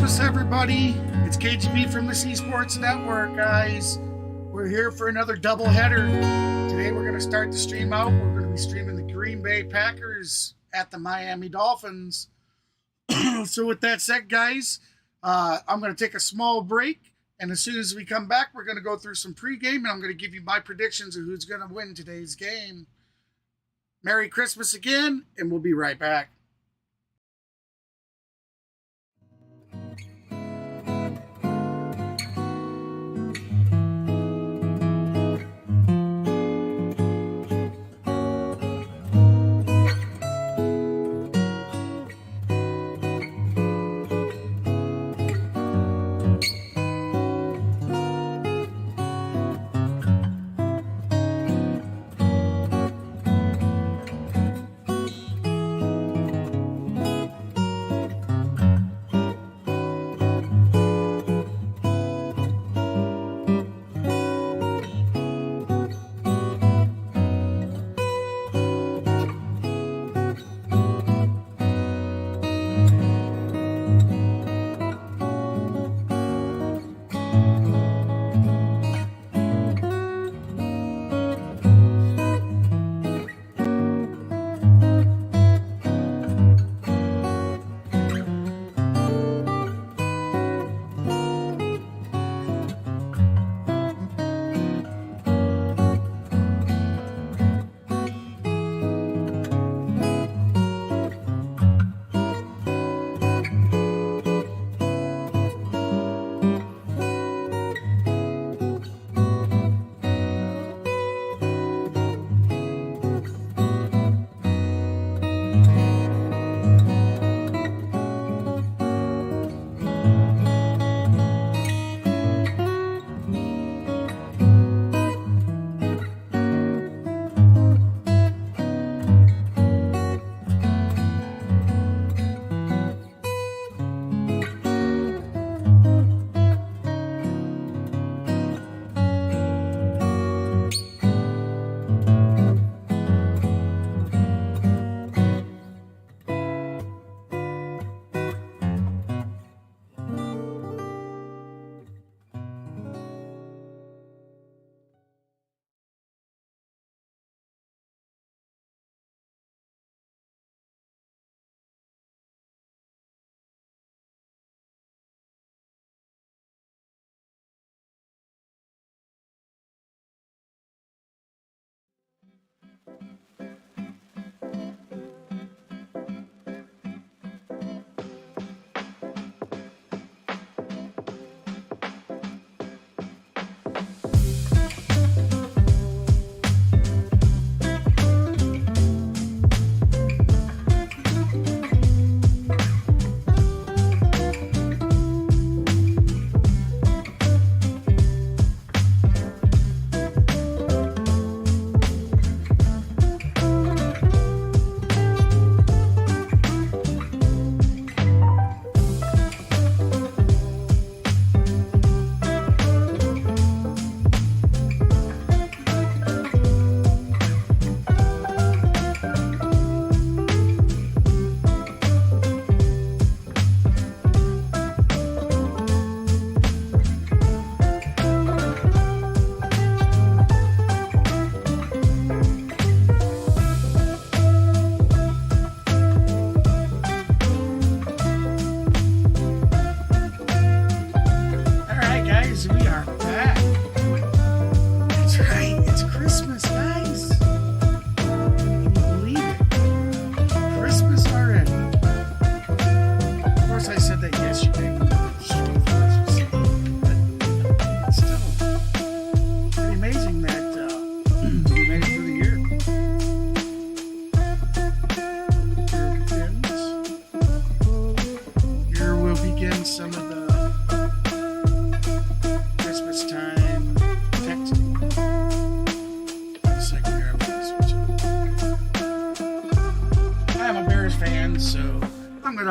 Christmas, everybody. It's KGB from the C Sports Network, guys. We're here for another doubleheader. Today we're going to start the stream out. We're going to be streaming the Green Bay Packers at the Miami Dolphins. So with that said, guys, I'm going to take a small break. And as soon as we come back, we're going to go through some pregame. And I'm going to give you my predictions of who's going to win today's game. Merry Christmas again, and we'll be right back.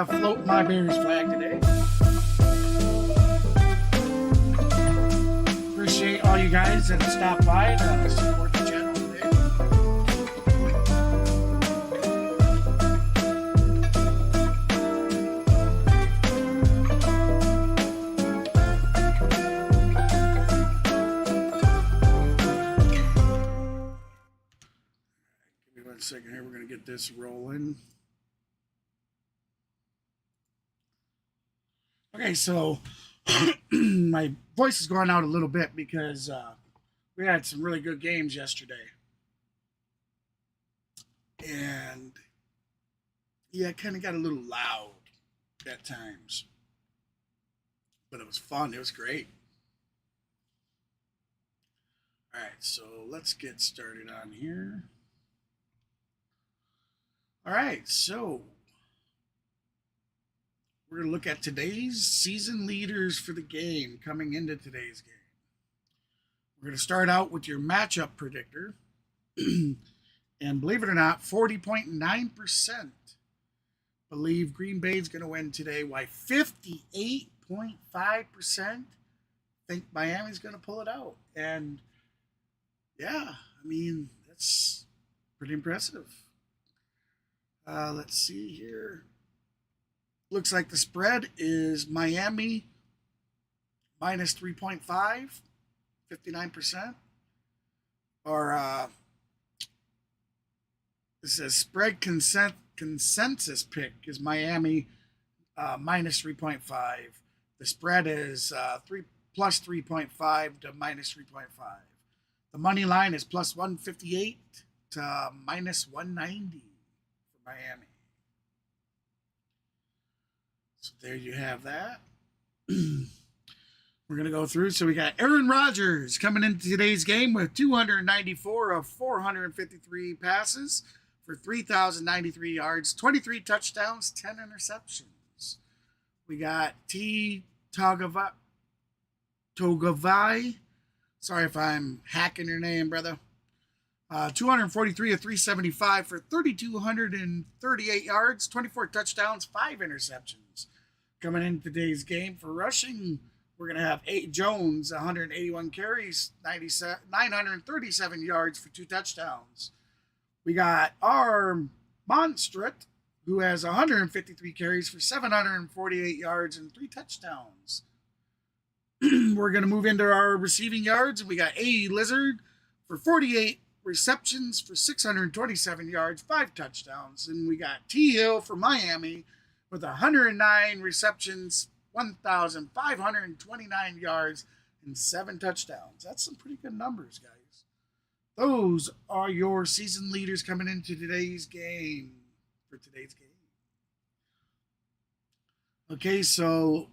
Float my Bears flag today. Appreciate all you guys that stopped by to support the channel today. a second here. We're going to get this rolling. Okay, so my voice is going out a little bit because we had some really good games yesterday. And yeah, it kind of got a little loud at times. But it was fun. It was great. All right, so let's get started on here. All right, so we're going to look at today's season leaders for the game coming into today's game. We're going to start out with your matchup predictor. And believe it or not, 40.9% believe Green Bay is going to win today, while 58.5% think Miami's going to pull it out. And yeah, I mean, that's pretty impressive. Let's see here. Looks like the spread is Miami minus 3.5, 59%. Or it says spread consensus pick is Miami minus 3.5. The spread is plus 3.5 to minus 3.5. The money line is plus 158 to minus 190 for Miami. So there you have that. We're going to go through. So we got Aaron Rodgers coming into today's game with 294 of 453 passes for 3,093 yards, 23 touchdowns, 10 interceptions. We got Togavai. Sorry if I'm hacking your name, brother. 243 of 375 for 3,238 yards, 24 touchdowns, 5 interceptions. Coming in today's game for rushing, we're going to have Jones, 181 carries, 937 yards for 2 touchdowns. We got our Monstret, who has 153 carries for 748 yards and 3 touchdowns. We're going to move into our receiving yards, and we got A. Lizard for 48 receptions for 627 yards, 5 touchdowns. And we got T. Hill for Miami with 109 receptions, 1,529 yards, and 7 touchdowns. That's some pretty good numbers, guys. Those are your season leaders coming into today's game. Okay, so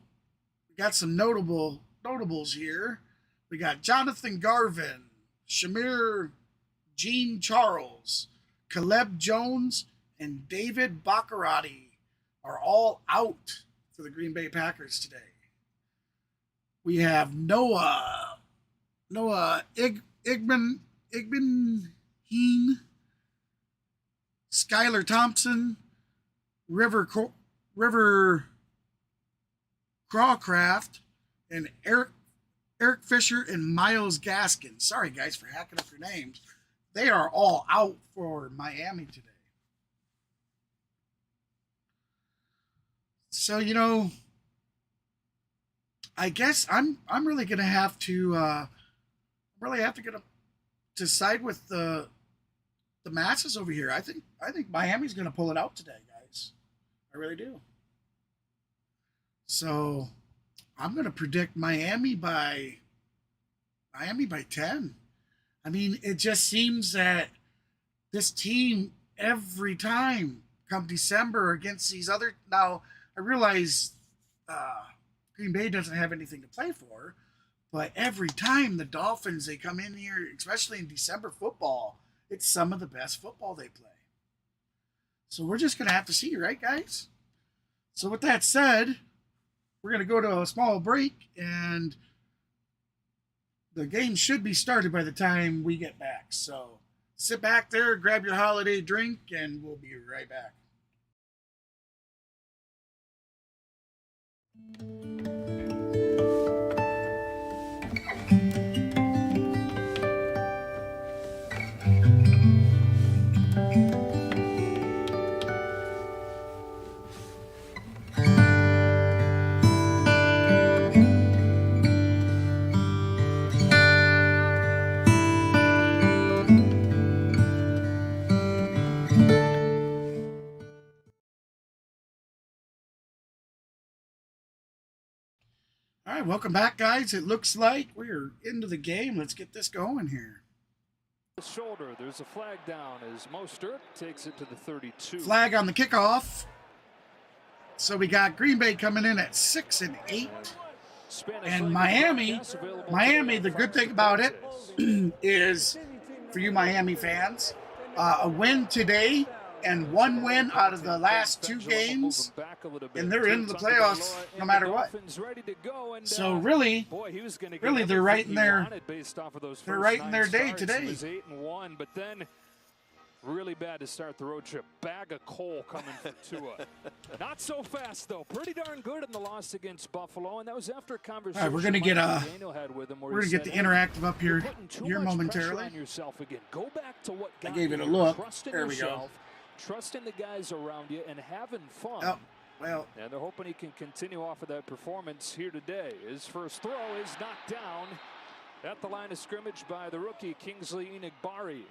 we got some notables here. We got Jonathan Garvin, Shamir Jean Charles, Caleb Jones, and David Baccarati are all out for the Green Bay Packers today. We have Noah Igbenheen, Skylar Thompson, River Crawcraft, and Eric Fisher and Miles Gaskin. Sorry, guys, for hacking up your names. They are all out for Miami today. So, I guess I'm really gonna have to side with the masses over here. I think Miami's gonna pull it out today, guys. I really do. So I'm gonna predict Miami by 10. I mean, it just seems that this team every time come December against these other. Now I realize Green Bay doesn't have anything to play for, but every time the Dolphins, they come in here, especially in December football, it's some of the best football they play. So we're just going to have to see, right, guys? So with that said, we're going to go to a small break, and the game should be started by the time we get back. So sit back there, grab your holiday drink, and we'll be right back. right, welcome back, guys. It looks like we're into the game. Let's get this going here. Shoulder, there's a flag down as Mostert takes it to the 32. Flag on the kickoff. So we got Green Bay coming in at 6 and 8. And Miami, the good thing about it is, for you Miami fans, a win today and one win out of the last 2 games, and they're in the playoffs no matter what. So really, they're right in their day today. But then really bad to start the road trip. Bag of coal coming from Tua. Not so fast though. Pretty darn good in the loss against Buffalo, and that was after a conversation. All right, we're gonna get the interactive up here momentarily. Go back to what I gave it a look. There we go. Trusting the guys around you and having fun. Oh, well. And they're hoping he can continue off of that performance here today. His first throw is knocked down at the line of scrimmage by the rookie Kingsley Enagbare.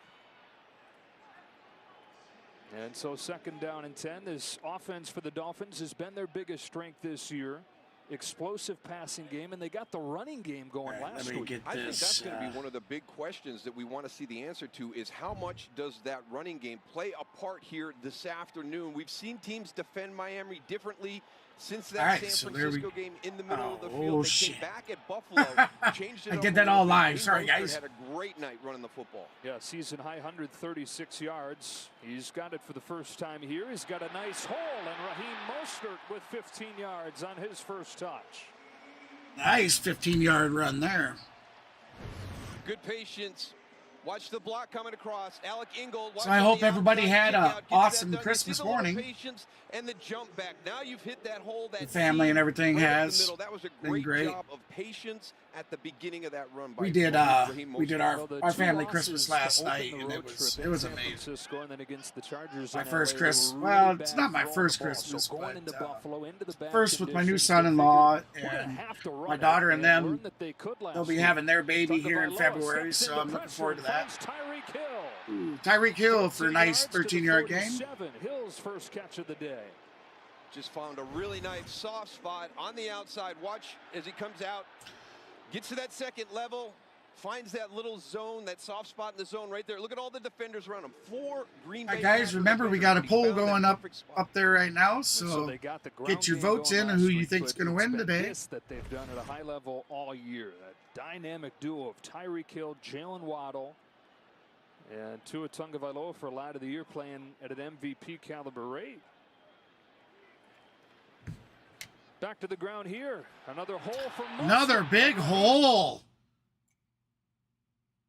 And so 2nd down and 10. This offense for the Dolphins has been their biggest strength this year. Explosive passing game, and they got the running game going last week. I think that's going to be one of the big questions that we want to see the answer to, is how much does that running game play a part here this afternoon? We've seen teams defend Miami differently since that San Francisco game in the middle of the field. They came back at Buffalo, changed it up. I did that all live. Sorry, guys. Had a great night running the football. Yeah, season high 136 yards. He's got it for the first time here. He's got a nice hole, and Raheem Mostert with 15 yards on his first touch. Nice 15-yard run there. Good patience. Watch the block coming across. Alec Ingold. So I hope everybody had an awesome Christmas morning. And the jump back. Now you've hit that hole. That the family and everything has that was a great job of patience at the beginning of that run. We did our family Christmas last night, and it was amazing. My first Christmas. Well, it's not my first Christmas, but first with my new son-in-law and my daughter and them. They'll be having their baby here in February, so I'm looking forward to that. Tyreek Hill for a nice 13-yard game. Hill's first catch of the day. Just found a really nice soft spot on the outside. Watch as he comes out, gets to that second level, finds that little zone, that soft spot in the zone right there. Look at all the defenders around him. 4 Green Bay. All right, guys, remember we got a poll going up there right now, so get your votes in on who you think is going to win today. That they've done at a high level all year. That dynamic duo of Tyreek Hill, Jalen Waddle, and Tua Tagovailoa for Lad of the Year, playing at an MVP caliber rate. Back to the ground here. Another hole from Mostert. Another big hole.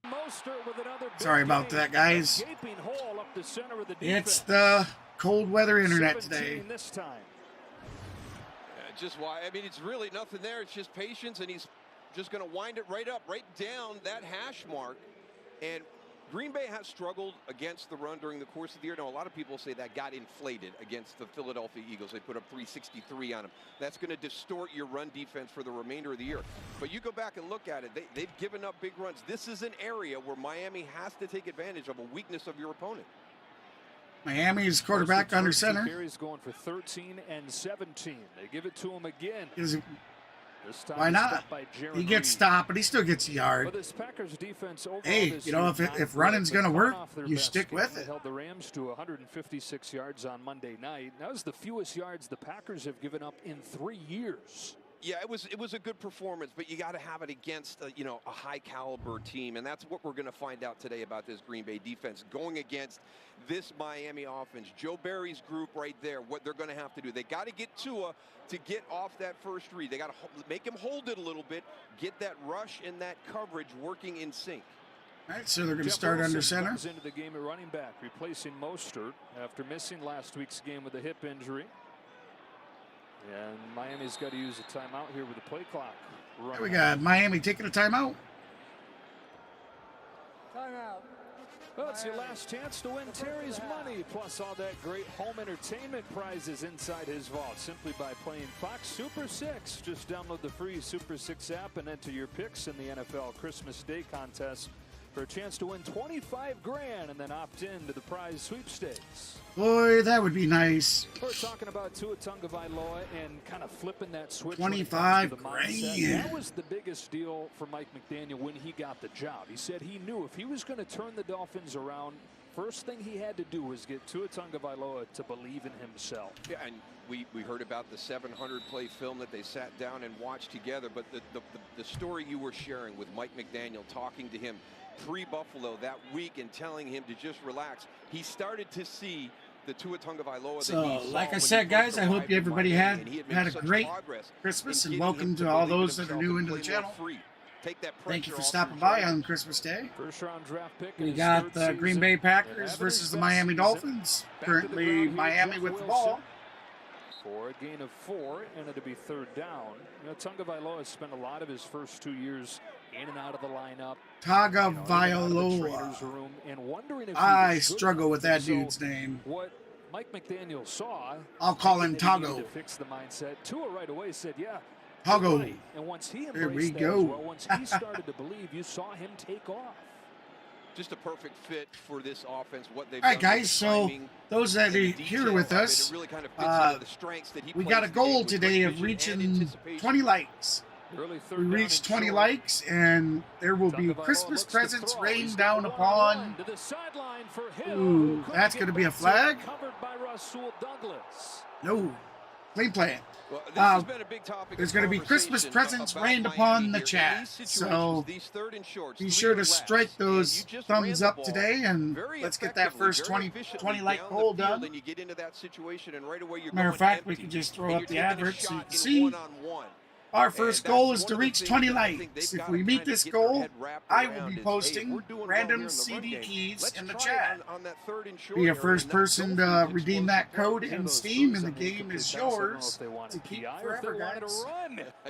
Mostert with another big Sorry about that, guys. Hole up the center of the it's the cold weather internet today. This time. Just why? I mean, it's really nothing there. It's just patience, and he's just going to wind it right up, right down that hash mark. And Green Bay has struggled against the run during the course of the year. Now, a lot of people say that got inflated against the Philadelphia Eagles. They put up 363 on them. That's going to distort your run defense for the remainder of the year. But you go back and look at it. They've given up big runs. This is an area where Miami has to take advantage of a weakness of your opponent. Miami's quarterback under center. He's going for 13 and 17. They give it to him again. Why not? He gets stopped, but he still gets a yard. Hey, you know, if running's going to work, you stick with it. They held the Rams to 156 yards on Monday night. That was the fewest yards the Packers have given up in 3 years. Yeah, it was a good performance, but you got to have it against a high caliber team, and that's what we're going to find out today about this Green Bay defense going against this Miami offense. Joe Barry's group right there. What they're going to have to do, they got to get Tua to get off that first read. They got to make him hold it a little bit, get that rush and that coverage working in sync. All right, so they're going to start under center. Comes into the game at running back, replacing Mostert after missing last week's game with a hip injury. And Miami's got to use a timeout here with the play clock. There we got Miami taking a timeout. Timeout. Well, it's your last chance to win Terry's money, plus all that great home entertainment prizes inside his vault, simply by playing Fox Super 6. Just download the free Super 6 app and enter your picks in the NFL Christmas Day contest for a chance to win 25 grand and then opt in to the prize sweepstakes. Boy, that would be nice. We're talking about Tua Tagovailoa and kind of flipping that switch. 25 grand. grand. That was the biggest deal for Mike McDaniel when he got the job. He said he knew if he was going to turn the Dolphins around, first thing he had to do was get Tua Tagovailoa to believe in himself. Yeah, and we heard about the 700-play film that they sat down and watched together, but the story you were sharing with Mike McDaniel, talking to him pre-Buffalo that week and telling him to just relax, he started to see the Tua Tagovailoa. So, like I said, guys, I hope everybody had a great Christmas, and welcome to all those that are new into the channel. Thank you for stopping by on Christmas Day. First round draft pick. We got the Green Bay Packers versus the Miami Dolphins. Currently, Miami with the ball. For a gain of 4, and it'll be third down. You know, Tagovailoa has spent a lot of his first 2 years in and out of the lineup. Tagovailoa. I struggle with that dude's name. What Mike McDaniel saw, I'll call him Tago. To fix the mindset. Tua right away said, "Yeah, Tago." right. And once he there we that go. As well, once he started to believe, you saw him take off. Just a perfect fit for this offense. What they've all right, guys. So those that are here with us, we got a goal today of reaching 20 likes. We reached 20 likes, and there will be Christmas presents rained down upon. Ooh, that's going to be a flag? No. Clean play. Well, there's going to be Christmas presents rained upon the chat. So be sure to strike those thumbs up today, and let's get that first 20 like goal done. Matter of fact, we can just throw up the advert so you can see. Our first goal is to reach 20 likes. If we meet this goal, I will be posting random CDTs in the chat. Be a first person to redeem that code in Steam, and the game is yours to keep forever, guys.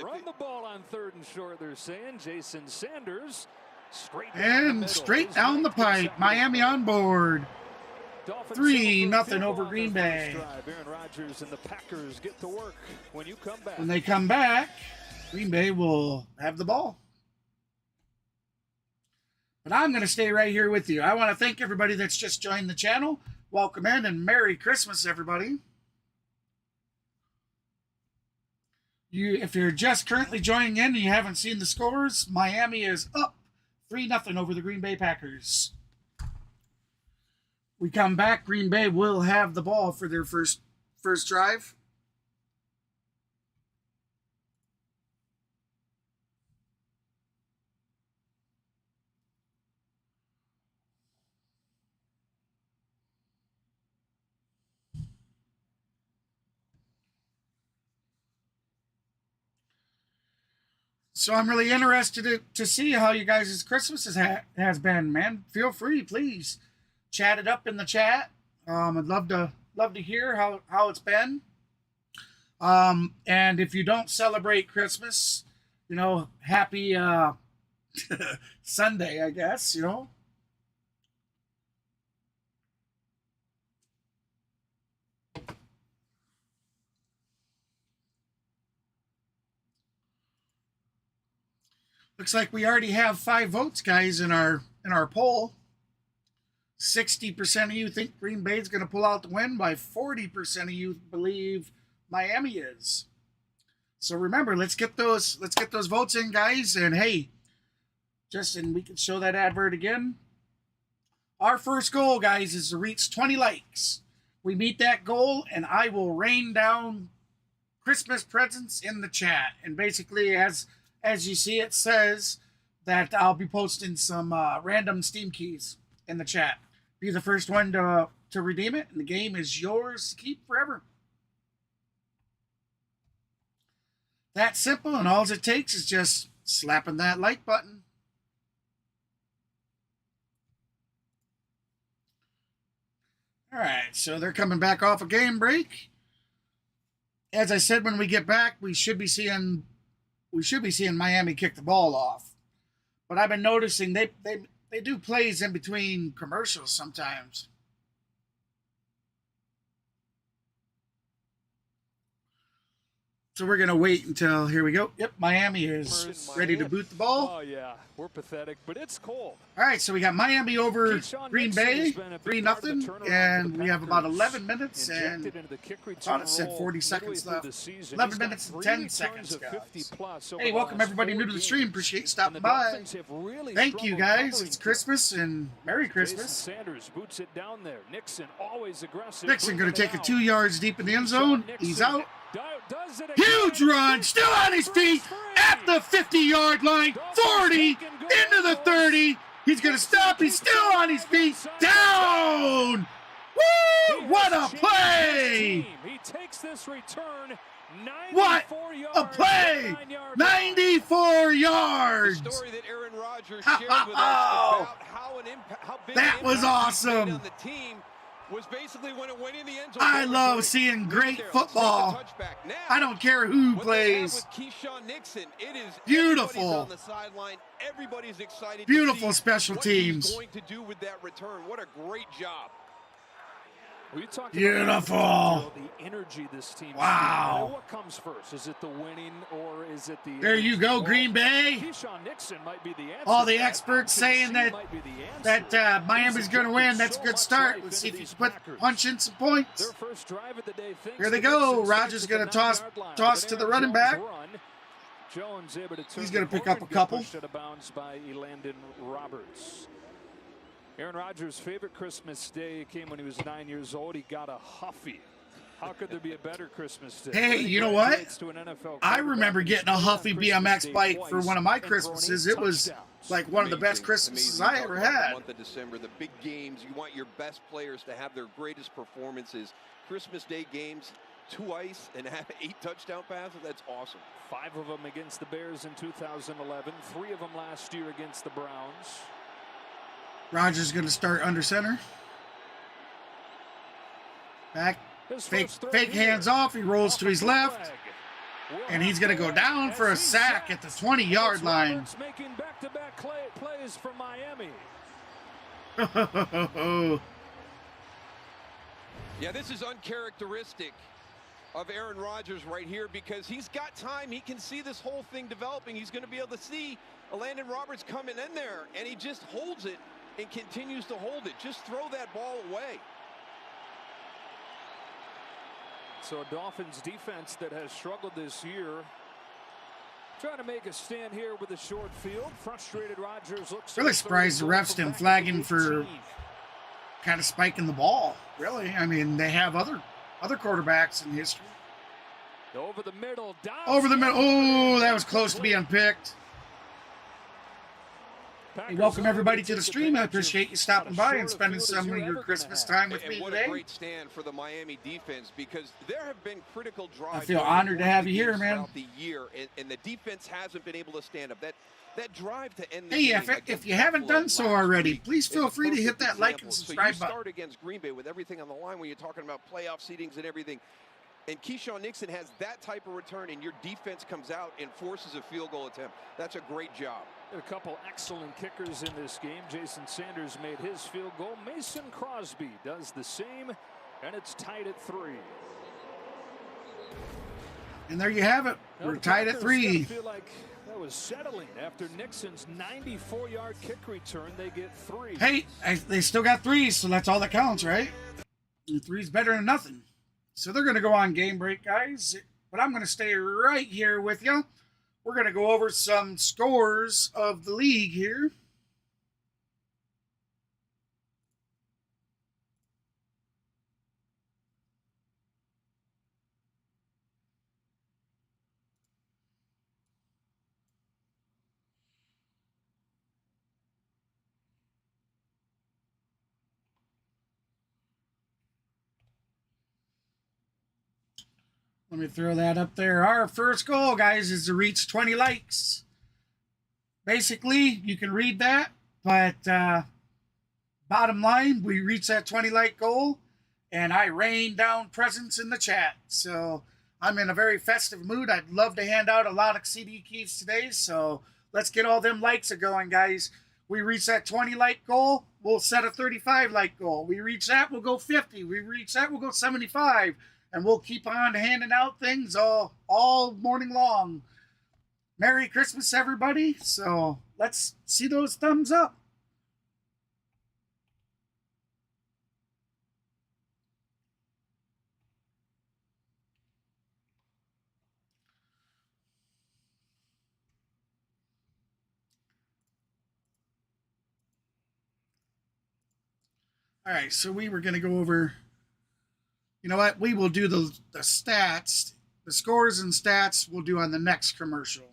Run the ball on 3rd and short, they're saying. Jason Sanders straight down the pipe. Miami on board. 3-0 over Green Bay. Aaron Rodgers and the Packers get to work when you come back. When they come back, Green Bay will have the ball. But I'm going to stay right here with you. I want to thank everybody that's just joined the channel. Welcome in, and Merry Christmas, everybody. If you're just currently joining in and you haven't seen the scores, Miami is up 3-0 over the Green Bay Packers. We come back, Green Bay will have the ball for their first drive. So I'm really interested to see how you guys' Christmas has been, man. Feel free, please. Chat it up in the chat. I'd love to hear how it's been. And if you don't celebrate Christmas, you know, happy Sunday, I guess, you know. Looks like we already have 5 votes, guys, in our poll. 60% of you think Green Bay's going to pull out the win. By 40% of you believe Miami is. So remember, let's get those votes in, guys. And hey, Justin, we can show that advert again. Our first goal, guys, is to reach 20 likes. We meet that goal, and I will rain down Christmas presents in the chat. And basically, as you see, it says that I'll be posting some random Steam keys in the chat. Be the first one to redeem it, and the game is yours to keep forever. That's simple, and all it takes is just slapping that like button. All right, so they're coming back off a game break. As I said, when we get back, we should be seeing Miami kick the ball off. But I've been noticing they do plays in between commercials sometimes. So we're going to wait until, here we go. Yep, Miami is ready to boot the ball. Oh, yeah. We're pathetic, but it's cold. All right, so we got Miami over Keyshawn Green Nixon Bay, has been a big part of the 3-0, turnaround for and the we have about Packers. 11 minutes, and Injected into the kick I thought return it said role 40 midway seconds through left. the season. 11 He's got minutes and 3 10 returns seconds, of guys. 50+ over Hey, the welcome last everybody 4 new to the stream. games. Appreciate you And stopping the by. Dolphins have really Thank you, struggled guys. covering It's kick. Christmas, and Merry Jason Christmas. Sanders boots it down there. Nixon always aggressive. Nixon going to bringing take it out. 2 yards deep in the end zone. Keyshawn He's Nixon out. does it again. Huge run, still on his feet at the 50-yard line, 40, into the 30. He's going to stop. He's still on his feet. Down. Woo! What a play! He takes this return. What a play! 94 yards. The story that Aaron Rodgers shared with us about how big That an was impact he awesome. made on the team was basically when it went in the end zone. I love seeing great football. Now, I don't care who what they have plays. with Keyshawn Nixon, it is Beautiful. everybody's on the sideline. Everybody's excited. Beautiful to see special what teams. He's going to do with that return. What a great job. Well, you talked Beautiful. about the energy this team. Wow. What comes first? Is it the winning or is it the? There you go, Green Bay. Keyshawn Nixon might be the answer. All the experts saying that Miami's going to win. That's a good start. Let's see if he can punch in some points. Their first drive of the day. Here they go. Rodgers going to toss to the running back. Jones able to turn He's going to the pick up a corner, couple. pushed out of bounds by Elandon Roberts. Aaron Rodgers' favorite Christmas day came when he was 9 years old. He got a Huffy. How could there be a better Christmas day? Hey, you know what? I remember getting a Huffy BMX bike for one of my Christmases. It was like one of the best Christmases I ever had. The month of December, the big games, you want your best players to have their greatest performances. Christmas Day games, 2 ice, and have 8 touchdown passes. That's awesome. 5 of them against the Bears in 2011. 3 of them last year against the Browns. Rodgers going to start under center. Back. Fake hands off. He rolls to his left. And he's going to go down for a sack at the 20-yard line. Making back-to-back plays for Miami. Yeah, this is uncharacteristic of Aaron Rodgers right here because he's got time. He can see this whole thing developing. He's going to be able to see Elandon Roberts coming in there, and he just holds it and continues to hold it. Just throw that ball away. So a Dolphins defense that has struggled this year, trying to make a stand here with a short field. Frustrated Rodgers looks. Really surprised the refs didn't flag him for kind of spiking the ball. Really, I mean, they have other quarterbacks in history. Over the middle. Over the middle. Oh, that was close to being picked. Hey, welcome everybody to the stream. I appreciate you stopping by and spending some of your Christmas time with me what today. a great stand for the Miami defense because there have been critical drives. I feel honored to have you here, man. The year, and the defense hasn't been able to stand up. That drive to end the Hey, game if you haven't done so already, please feel free to hit that like and subscribe so you button. start against Green Bay with everything on the line when you're talking about playoff seedings and everything. And Keyshawn Nixon has that type of return, and your defense comes out and forces a field goal attempt. That's a great job. A couple excellent kickers in this game. Jason Sanders made his field goal. Mason Crosby does the same, and it's tied at 3. And there you have it. We're tied at 3. I feel like that was settling after Nixon's 94-yard kick return. They get 3. Hey, they still got 3, so that's all that counts, right? And 3's better than nothing. So they're going to go on game break, guys. But I'm going to stay right here with you. We're going to go over some scores of the league here. Let me throw that up there. Our first goal, guys, is to reach 20 likes. Basically, you can read that, but bottom line, we reached that 20 like goal, and I rained down presents in the chat. So I'm in a very festive mood. I'd love to hand out a lot of CD keys today, so let's get all them likes going, guys. We reach that 20 like goal, we'll set a 35 like goal. We reach that, we'll go 50. We reach that, we'll go 75. And we'll keep on handing out things all morning long. Merry Christmas, everybody. So let's see those thumbs up. All right, so we were going to go over, you know what? We will do the stats, the scores and stats we'll do on the next commercial.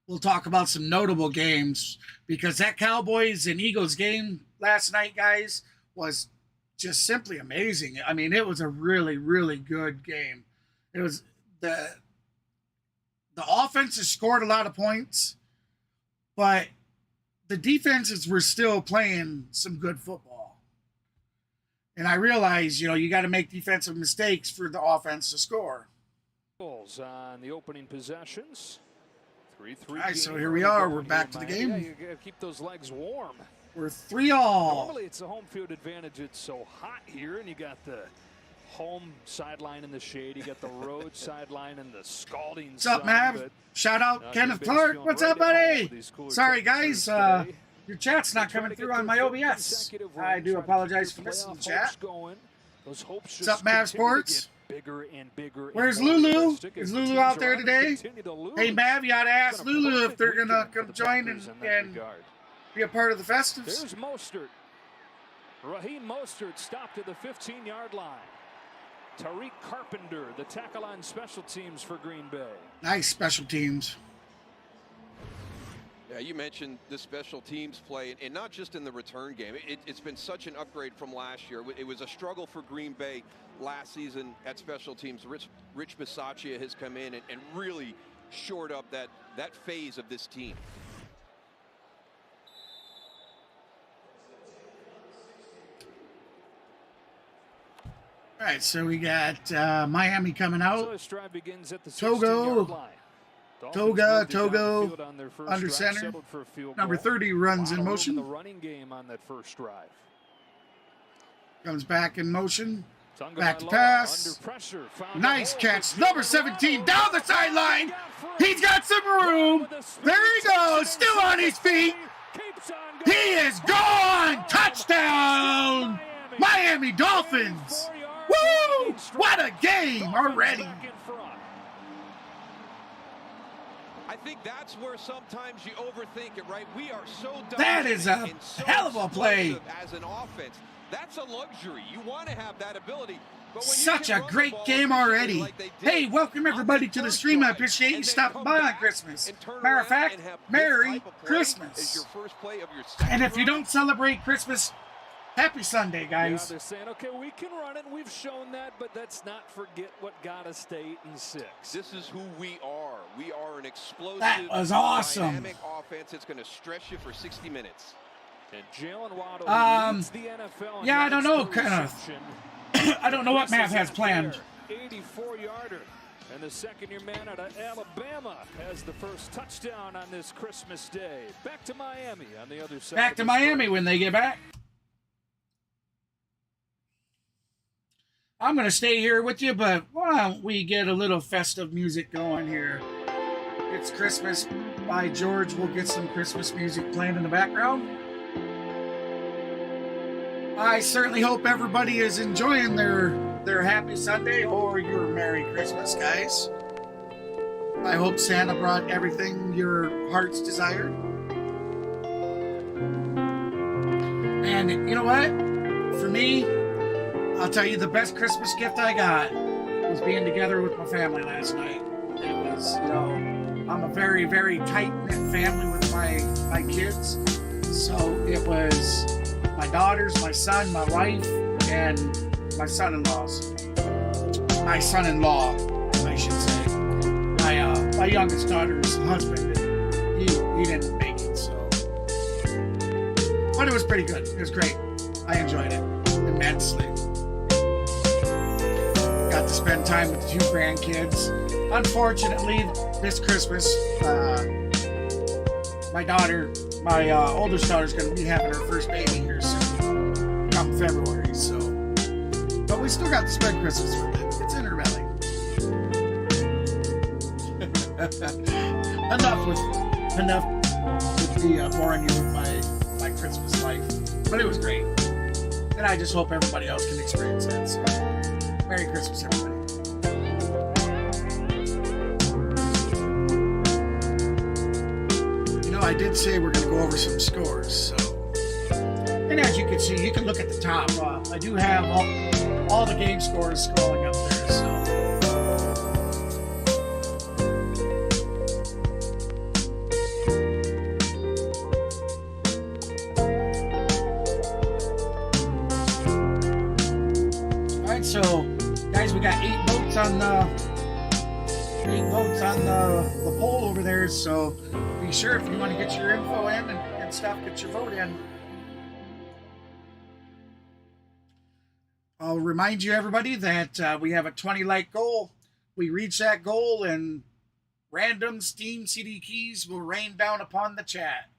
We'll talk about some notable games because that Cowboys and Eagles game last night, guys, was just simply amazing. I mean, it was a really, really good game. It was the offenses scored a lot of points, but the defenses were still playing some good football. And I realize, you know, you got to make defensive mistakes for the offense to score. On the opening possessions. 3-3. All right, so here we are. We're back to the game. Yeah, you gotta keep those legs warm. We're 3-all. Normally it's a home field advantage. It's so hot here, and you got the home sideline in the shade. You got the road sideline in the scalding What's up, sun, Mav? Shout out Kenneth Clark. What's up, buddy? Sorry, guys. Your chat's not coming through on my OBS. I do apologize for missing the chat. What's up, Mav Sports? Bigger and bigger. Where's Lulu? Is Lulu out there today? Hey, Mav, you ought to ask Lulu if they're going to come join and be a part of the festives. There's Mostert. Raheem Mostert stopped at the 15-yard line. Tariq Carpenter, the tackle on special teams for Green Bay. Nice special teams. Yeah, you mentioned the special teams play, and not just in the return game. It's been such an upgrade from last year. It was a struggle for Green Bay last season at special teams. Rich Bisaccia has come in and really shored up that phase of this team. All right, so we got Miami coming out. So this drive begins at the Togo. line. Togo under center. Number 30 runs in motion. The running game on that first drive. Comes back in motion. Back to pass. Nice catch. Number 17 down the sideline. He's got some room. There he goes. Still on his feet. He is gone. Touchdown. Miami Dolphins. Woo! What a game already. I think that's where sometimes you overthink it, right? We are so that is a hell of a play. As an offense, that's a luxury. You want to have that ability. But when such a great game already. Hey, welcome everybody to the stream. I appreciate you stopping by on Christmas. Matter of fact, Merry Christmas. And if you don't celebrate Christmas, happy Sunday, guys. Yeah, they're saying, okay, we can run it, and we've shown that, but let's not forget what got us to 8-6. This is who we are. We are an explosive, that was awesome. Dynamic offense. It's going to stress you for 60 minutes. And Jalen Waddle leads the NFL. Yeah, I don't know, kind of. I don't know what Matt has planned. 84-yarder. And the second-year man out of Alabama has the first touchdown on this Christmas Day. Back to Miami on the other side. Back to Miami when they get back. I'm going to stay here with you, but why don't we get a little festive music going here? It's Christmas by George. We'll get some Christmas music playing in the background. I certainly hope everybody is enjoying their happy Sunday or your Merry Christmas, guys. I hope Santa brought everything your hearts desired. And you know what? For me, I'll tell you the best Christmas gift I got was being together with my family last night. It was, you know, I'm a very, very tight-knit family with my kids. So it was my daughters, my son, my wife, and my son-in-laws. My son-in-law, I should say. My youngest daughter's husband, he didn't make it, so. But it was pretty good. It was great. I enjoyed it immensely. Got to spend time with the two grandkids. Unfortunately, this Christmas, my oldest daughter's going to be having her first baby here soon, come February. So, but we still got to spend Christmas with it. It's in her belly. enough with the boring you with my Christmas life. But it was great. And I just hope everybody else can experience that. So, Merry Christmas, everybody. You know, I did say we're going to go over some scores. So, and as you can see, you can look at the top. I do have all the game scores scrolling up there. So. So, guys, we got 8 votes on the poll over there. So, be sure if you want to get your info in and stuff, get your vote in. I'll remind you, everybody, that we have a 20-like goal. We reach that goal, and random Steam CD keys will rain down upon the chat.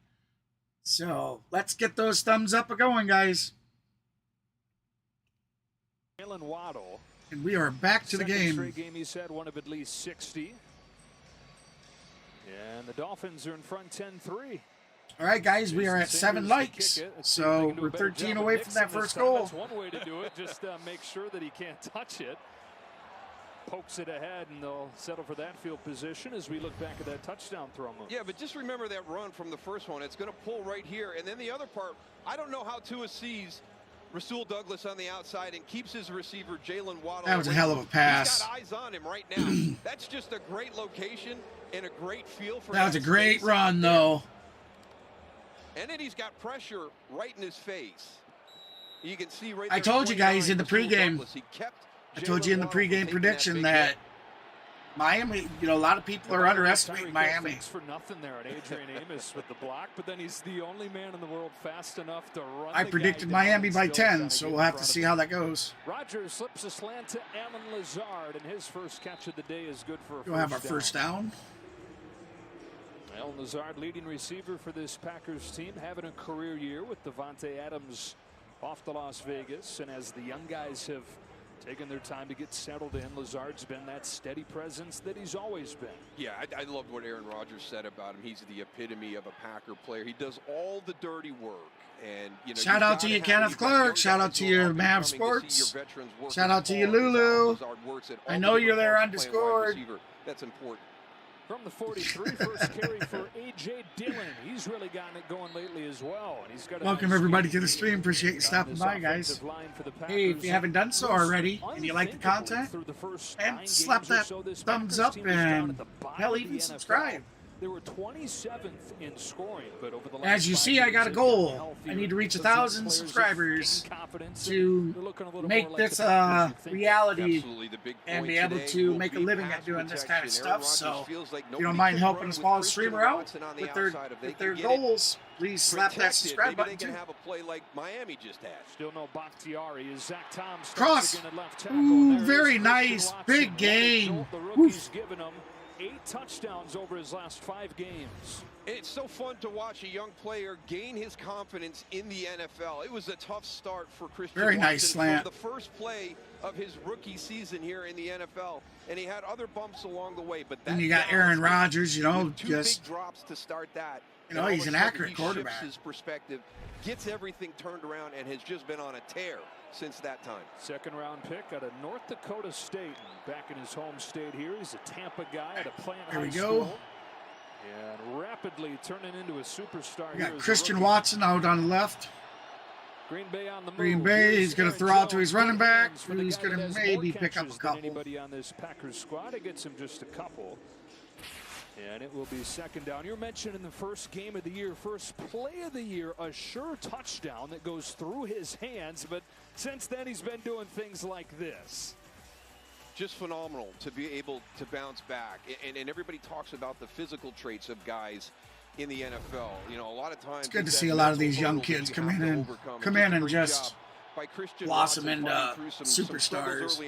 So, let's get those thumbs up going, guys. Jalen Waddle. And we are back to the game. Straight game he's had one of at least 60. And the Dolphins are in front 10-3. All right, guys, we are at 7 likes. So we're 13 away from that first goal. That's one way to do it. Just make sure that he can't touch it. Pokes it ahead, and they'll settle for that field position as we look back at that touchdown throw move. Yeah, but just remember that run from the first one. It's going to pull right here. And then the other part, I don't know how Tua sees Rasul Douglas on the outside and keeps his receiver Jalen Waddle. That was a hell of a pass. He's got eyes on him right now. That's just a great location and a great feel for that was a great run, though. And then he's got pressure right in his face. You can see right there. I told you guys in the pregame. I told you in the pregame prediction that Miami, you know, a lot of people are underestimating Miami. Thanks for nothing there at Adrian Amos with the block, but then he's the only man in the world fast enough to run. I predicted Miami by 10, so we'll have to see how that goes. Rodgers slips a slant to Allen Lazard, and his first catch of the day is good for a We'll have our first down. Allen Lazard, leading receiver for this Packers team, having a career year with Devontae Adams off to Las Vegas, and as the young guys have taking their time to get settled in, Lazard's been that steady presence that he's always been. Yeah, I loved what Aaron Rodgers said about him. He's the epitome of a Packer player. He does all the dirty work. And you know, shout out to you, Kenneth Clark. Shout out to you, Mav Sports. Shout out to you, Lulu. I know you're there on Discord. That's important. From the 43, first carry for A.J. Dillon. He's really gotten it going lately as well. And he's got welcome everybody to the stream. Appreciate you stopping by, guys. Hey, if you haven't done so already and you like the content, and slap that thumbs up and hell, even subscribe. They were 27th in scoring, but over the last as you see, I got a goal. I need to reach 1,000 subscribers to make this reality and be able to make a living at doing this kind of stuff. So, if you don't mind helping a small streamer out with their goals, please slap that subscribe button too. Still no Bakhtiari. Is Zach Tom cross. Ooh, very nice, big game. Oof. 8 touchdowns over his last 5 games. It's so fun to watch a young player gain his confidence in the NFL. It was a tough start for Christian Very Watson nice slant. from the first play of his rookie season here in the NFL, and he had other bumps along the way. But then you got Aaron Rodgers, you know, just big drops to start that. You know, he's an accurate quarterback. His perspective, gets everything turned around, and has just been on a tear since that time. Second round pick out of North Dakota State, back in his home state here. He's a Tampa guy at a plant high school. And rapidly turning into a superstar. We got Christian Watson out on the left. Green Bay on the move. Green Bay, he's going to throw out to his running back. He's going to maybe pick up a couple. Anybody on this Packers squad, it gets him just a couple. And it will be second down. You're mentioning the first game of the year, first play of the year, a sure touchdown that goes through his hands. But since then, he's been doing things like this. Just phenomenal to be able to bounce back. And everybody talks about the physical traits of guys in the NFL. You know, a lot of times. It's good to see a lot of these young kids come in and just blossom into superstars.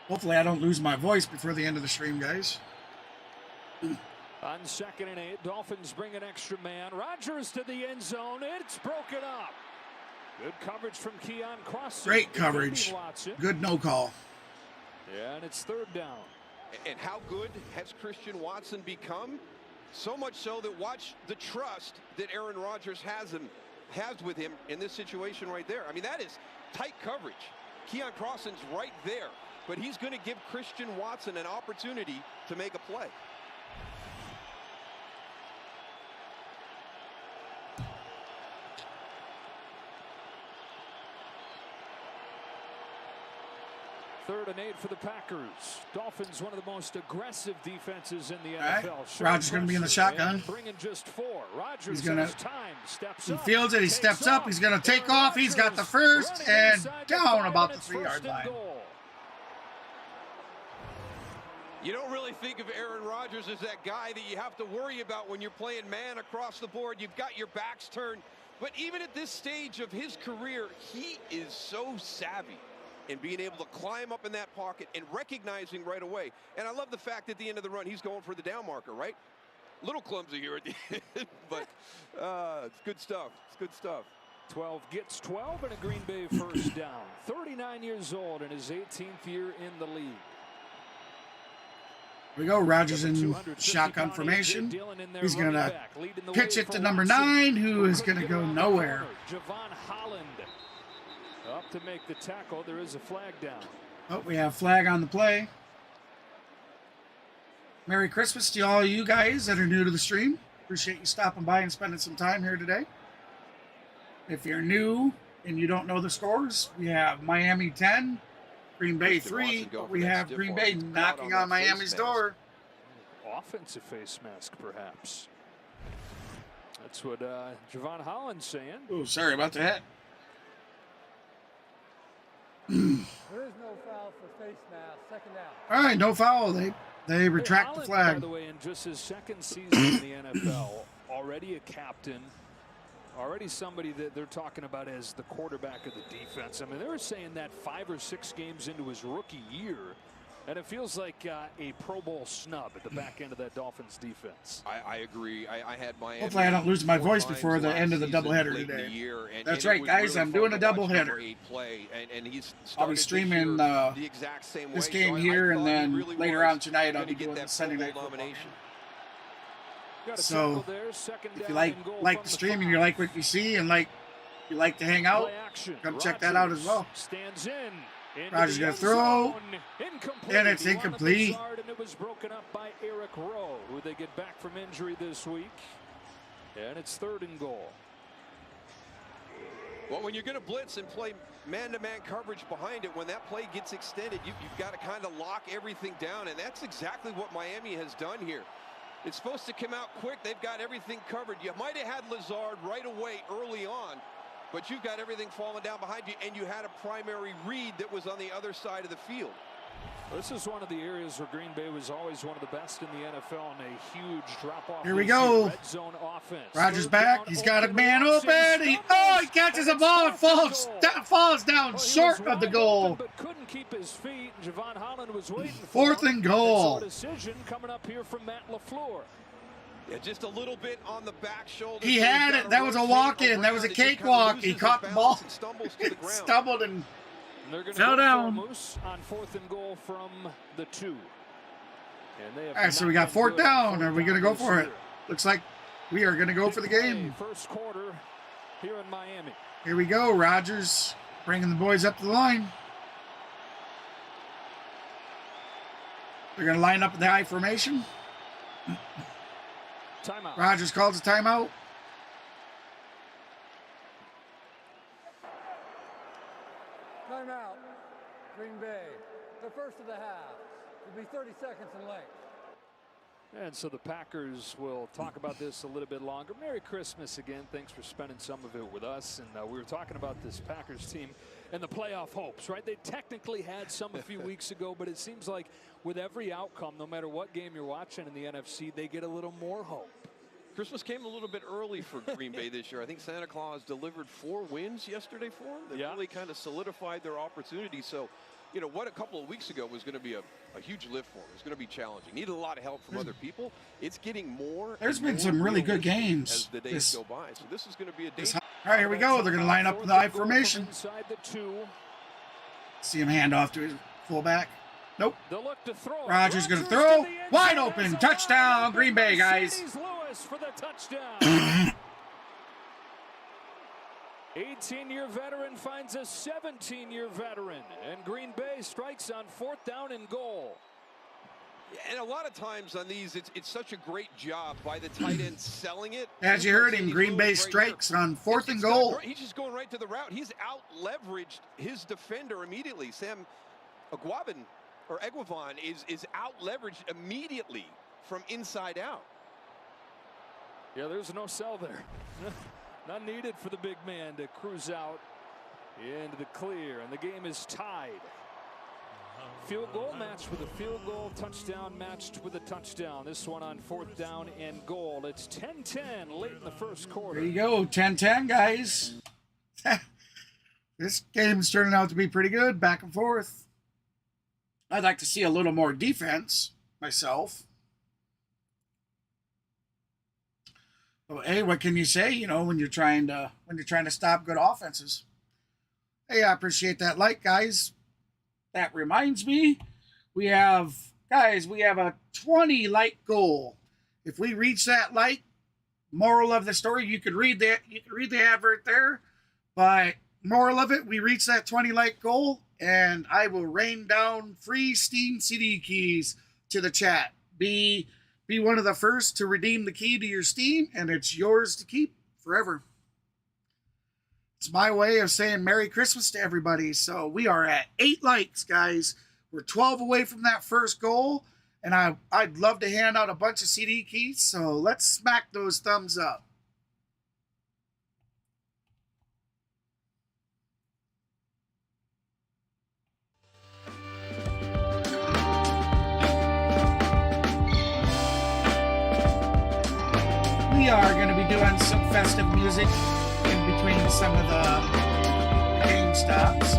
Hopefully I don't lose my voice before the end of the stream, guys. On 2nd and 8, Dolphins bring an extra man. Rodgers to the end zone. It's broken up. Good coverage from Keon Cross. Great coverage. Good no call. Yeah, and it's third down. And how good has Christian Watson become? So much so that watch the trust that Aaron Rodgers has with him in this situation right there. I mean, that is tight coverage. Keon Crosson's right there, but he's going to give Christian Watson an opportunity to make a play. Third and 8 for the Packers. Dolphins, one of the most aggressive defenses in the All NFL. right. Rodgers going to be in the shotgun. Bringing just 4. Rodgers He's going to. steps He up, fields it. He steps up. He's going to take off. He's got the first and down about the 3-yard line. You don't really think of Aaron Rodgers as that guy that you have to worry about when you're playing man across the board. You've got your backs turned. But even at this stage of his career, he is so savvy in being able to climb up in that pocket and recognizing right away. And I love the fact at the end of the run, he's going for the down marker, right? Little clumsy here at the end, but it's good stuff. It's good stuff. 12 gets 12 and a Green Bay first down. 39 years old in his 18th year in the league. Here we go. Rodgers in shotgun formation. He's going to pitch it to number 9, who is going to go nowhere. Javon Holland up to make the tackle. There is a flag down. Oh, we have flag on the play. Merry Christmas to all you guys that are new to the stream. Appreciate you stopping by and spending some time here today. If you're new and you don't know the scores, we have Miami 10, Green Bay 3, but we have Green Bay knocking on Miami's door. Offensive face mask, perhaps. That's what Javon Holland's saying. Oh, sorry about that. There is no foul for face mask. Second down. All right, no foul. They retract the flag. By the way, in just his second season in the NFL, already a captain, already somebody that they're talking about as the quarterback of the defense. I mean, they were saying that 5 or 6 games into his rookie year, and it feels like a Pro Bowl snub at the back end of that Dolphins defense. I agree. I had Miami. Hopefully I don't lose my voice before the end of the doubleheader today. That's right, guys. I'm doing a doubleheader. I'll be streaming this game here, and then later on tonight I'll be doing the Sunday night football. So if you like the stream and you like what you see and you like to hang out, come check that out as well. Stands in. Rodgers going to throw, and it's incomplete. And it was broken up by Eric Rowe, who they get back from injury this week. And it's 3rd and goal. Well, when you're going to blitz and play man-to-man coverage behind it, when that play gets extended, you've got to kind of lock everything down, and that's exactly what Miami has done here. It's supposed to come out quick. They've got everything covered. You might have had Lazard right away early on, but you've got everything falling down behind you, and you had a primary read that was on the other side of the field. This is one of the areas where Green Bay was always one of the best in the NFL, and a huge drop-off. Here we go. Red zone offense. Rodgers back. He's got a man open. He catches a ball and falls down short of the goal. But couldn't keep his feet. Javon Holland was waiting for 4th and goal. Decision coming up here from Matt LaFleur. Yeah, just a little bit on the back shoulder. He had it. That was a walk-in. That was a cakewalk. He caught the ball. Stumbled and fell down. On 4th and goal from the 2. All right, so we got 4th down. Are we going to go for it? Looks like we are going to go for the game. First quarter here in Miami. Here we go. Rodgers bringing the boys up to the line. They're going to line up in the I formation. Timeout. Rodgers calls a timeout. Timeout. Green Bay. The first of the half. Will be 30 seconds in length. And so the Packers will talk about this a little bit longer. Merry Christmas again. Thanks for spending some of it with us. And we were talking about this Packers team and the playoff hopes, right? They technically had some a few weeks ago, but it seems like with every outcome, no matter what game you're watching in the NFC, they get a little more hope. Christmas came a little bit early for Green Bay this year. I think Santa Claus delivered 4 wins yesterday for them. That really kind of solidified their opportunity. So, you know, what a couple of weeks ago was going to be a huge lift for them. It was going to be challenging. Needed a lot of help from other people. It's getting more. There's been some really good games as the days go by. So this is going to be a day. All right, here we go. They're going to line up the I formation. Inside the 2. See him hand off to his fullback. Nope. The look to throw. Rodgers going to Rodgers throw. to the end Wide zone. open. It's Touchdown. open Green Bay, by guys. Cedes Lewis for the touchdown. 18-year veteran finds a 17-year veteran, and Green Bay strikes on 4th down and goal. And a lot of times on these, it's such a great job by the tight end selling it. As you heard him, Green Bay strikes on 4th and goal. He's just going right to the route. He's out-leveraged his defender immediately. Sam Eguavoen is out-leveraged immediately from inside out. Yeah, there's no sell there. Not needed for the big man to cruise out into the clear, and the game is tied. Field goal matched with a field goal, touchdown matched with a touchdown. This one on 4th down and goal. It's 10-10 late in the first quarter. There you go, 10-10, guys. This game's turning out to be pretty good, back and forth. I'd like to see a little more defense myself. But hey, what can you say? You know, when you're trying to stop good offenses. Hey, I appreciate that like, guys. That reminds me, we have a 20 like goal. If we reach that like, moral of the story, you could read the advert there. But moral of it, we reach that 20 like goal, and I will rain down free Steam CD keys to the chat. Be one of the first to redeem the key to your Steam, and it's yours to keep forever. It's my way of saying Merry Christmas to everybody. So we are at 8 likes, guys. We're 12 away from that first goal, and I'd love to hand out a bunch of CD keys. So let's smack those thumbs up. We are going to be doing some festive music in between some of the game stops. I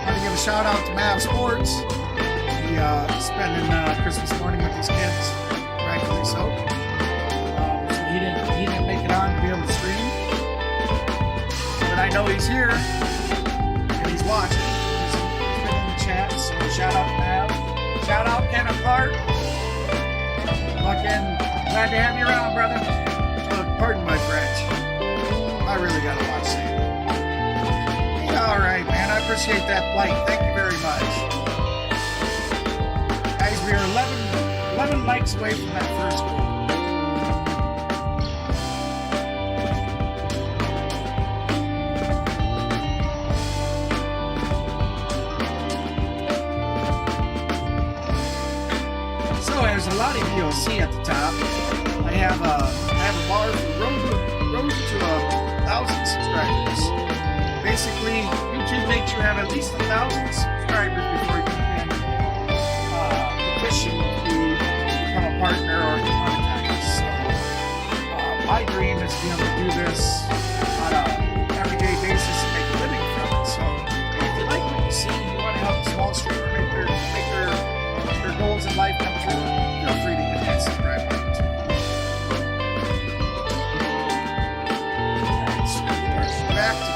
want to give a shout out to Mav Sports. He spending Christmas morning with his kids, rightfully so. So he didn't make it on to be able to stream, but I know he's here. He's watching. He's been in the chat, so shout out to Mav. Shout out Kenneth Clark. Fucking glad to have you around, brother. Pardon my French. I really gotta watch Santa. Yeah, alright, man. I appreciate that like. Thank you very much. Guys, we are 11 likes away from that first goal. There's a lot of you you'll see at the top. I have a bar for road to 1,000 subscribers. Basically, YouTube makes you have at least 1,000 subscribers before you can petition to become a partner or to contact us. So, my dream is to be able to do this on an everyday basis and make a living from it. So, if you like what you see and you want to help a small streamer make their goals in life come true, feel free to hit that subscribe button too. Back to game.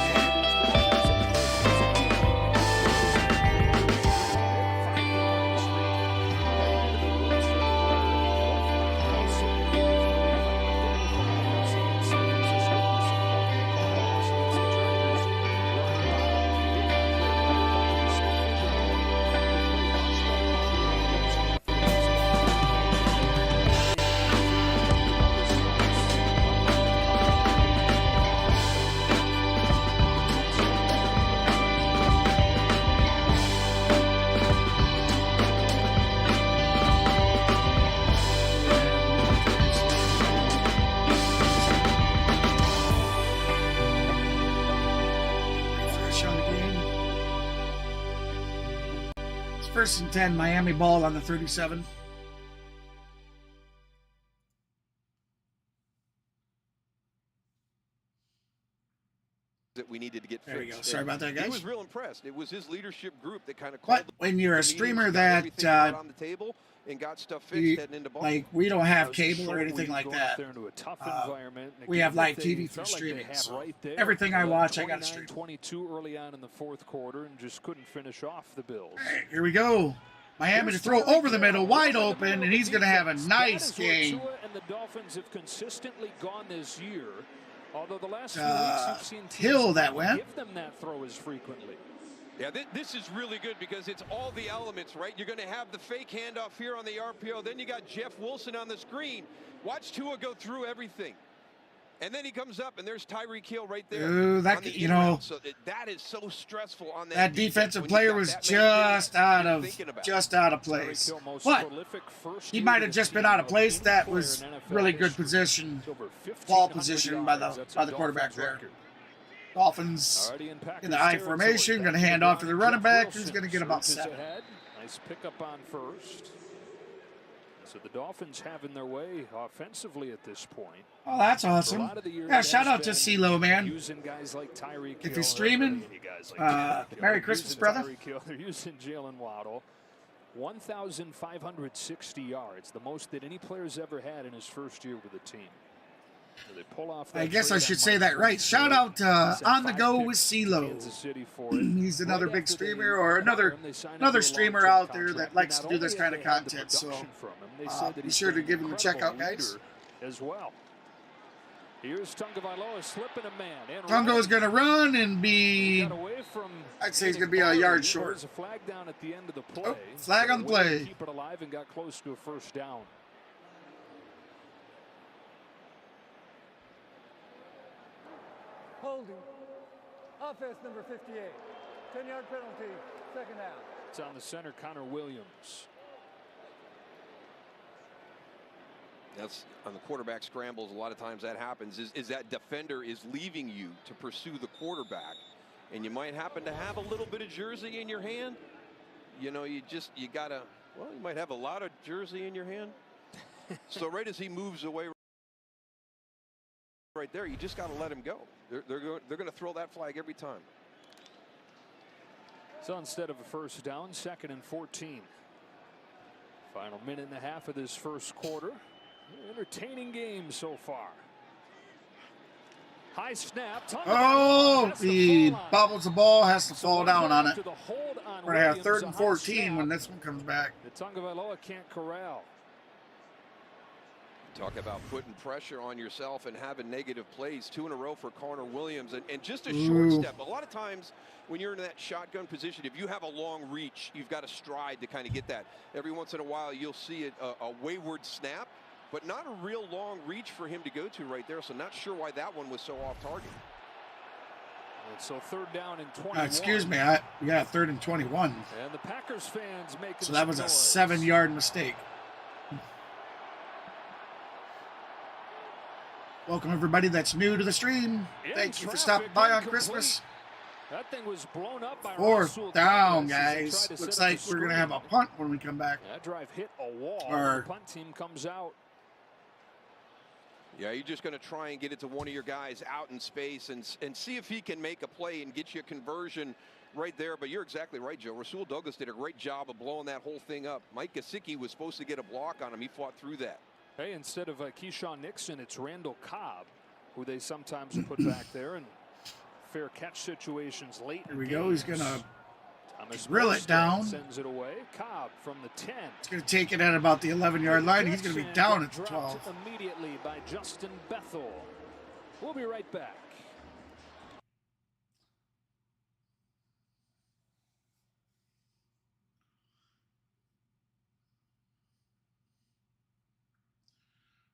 First and 10, Miami ball on the 37. That we needed to get There you fixed. go. Sorry about that, guys. He was real impressed. It was his leadership group that kind of But called when you're a the meetings, streamer got that everything out on the table, and got stuff fixed heading into ball. Like, we don't have cable or anything like that. We have live TV through streaming. So everything I watch, I got to stream. 22 early on in the fourth quarter and just couldn't finish off the Bills. Right, here we go. Miami to throw over the middle, wide open, and he's going to have a nice game. And the Dolphins have consistently gone this year, although the last few weeks you've seen teams Hill that went. give them that throw as frequently. Yeah, this is really good because it's all the elements, right? You're going to have the fake handoff here on the RPO. Then you got Jeff Wilson on the screen. Watch Tua go through everything. And then he comes up, and there's Tyreek Hill right there. Ooh, that, you know, so that is so stressful on that. That defensive player was just out of place. But he might have just been out of place. That was really good position, ball position by the quarterback there. Dolphins in the I formation, going to hand off to the running back, who's going to get about 7. Nice pickup on first. So the Dolphins having their way offensively at this point. Oh, that's awesome. Yeah, shout out to CeeLo, man. Using guys like Tyreek if he's streaming, Merry Christmas, brother. They're using Jalen Waddle. 1,560 yards, the most that any player's ever had in his first year with the team. So they pull off I guess I should say that right. Shout out On The Go with CeeLo. He's another big streamer, or another streamer out there that likes to do this kind of content. So be sure to give him a check out, guys. As well. Here's Tagovailoa slipping a man. Tungo's going to run and be, I'd say he's going to be a yard short. There's a flag down at the end of the play. Oh, flag on the play. Keep it alive and got close to a first down. Holding. Offense number 58. 10-yard penalty. Second down. It's on the center, Connor Williams. That's on the quarterback scrambles. A lot of times that happens is that defender is leaving you to pursue the quarterback, and you might happen to have a little bit of jersey in your hand. You know, you gotta. Well, you might have a lot of jersey in your hand. So right as he moves away, right there, you just got to let him go. They're going to throw that flag every time. So instead of a first down, 2nd and 14. Final minute and a half of this first quarter. Entertaining game so far. High snap. Oh, he bobbles the ball, has to fall down on it. We're going to have 3rd and 14 when this one comes back. The Tagovailoa can't corral. Talk about putting pressure on yourself and having negative plays. 2 in a row for Connor Williams, and just a short step. A lot of times when you're in that shotgun position, if you have a long reach, you've got to stride to kind of get that. Every once in a while, you'll see a wayward snap, but not a real long reach for him to go to right there. So not sure why that one was so off target. And so 3rd down and 21. Excuse me, we got 3rd and 21. And the Packers fans making so that was a 7-yard mistake. Welcome, everybody that's new to the stream. Thank you for stopping by on Christmas. That thing was blown up by 4th down, guys. Looks like we're going to have a punt when we come back. That drive hit a wall. The punt team comes out. Yeah, you're just going to try and get it to one of your guys out in space and see if he can make a play and get you a conversion right there. But you're exactly right, Joe. Rasul Douglas did a great job of blowing that whole thing up. Mike Gesicki was supposed to get a block on him. He fought through that. Hey, instead of Keyshawn Nixon, it's Randall Cobb, who they sometimes put back there in fair catch situations late. Here we go. He's going to drill it down. Sends it away. Cobb from the 10. He's going to take it at about the 11-yard line. He's going to be down at the 12. Immediately by Justin Bethel. We'll be right back.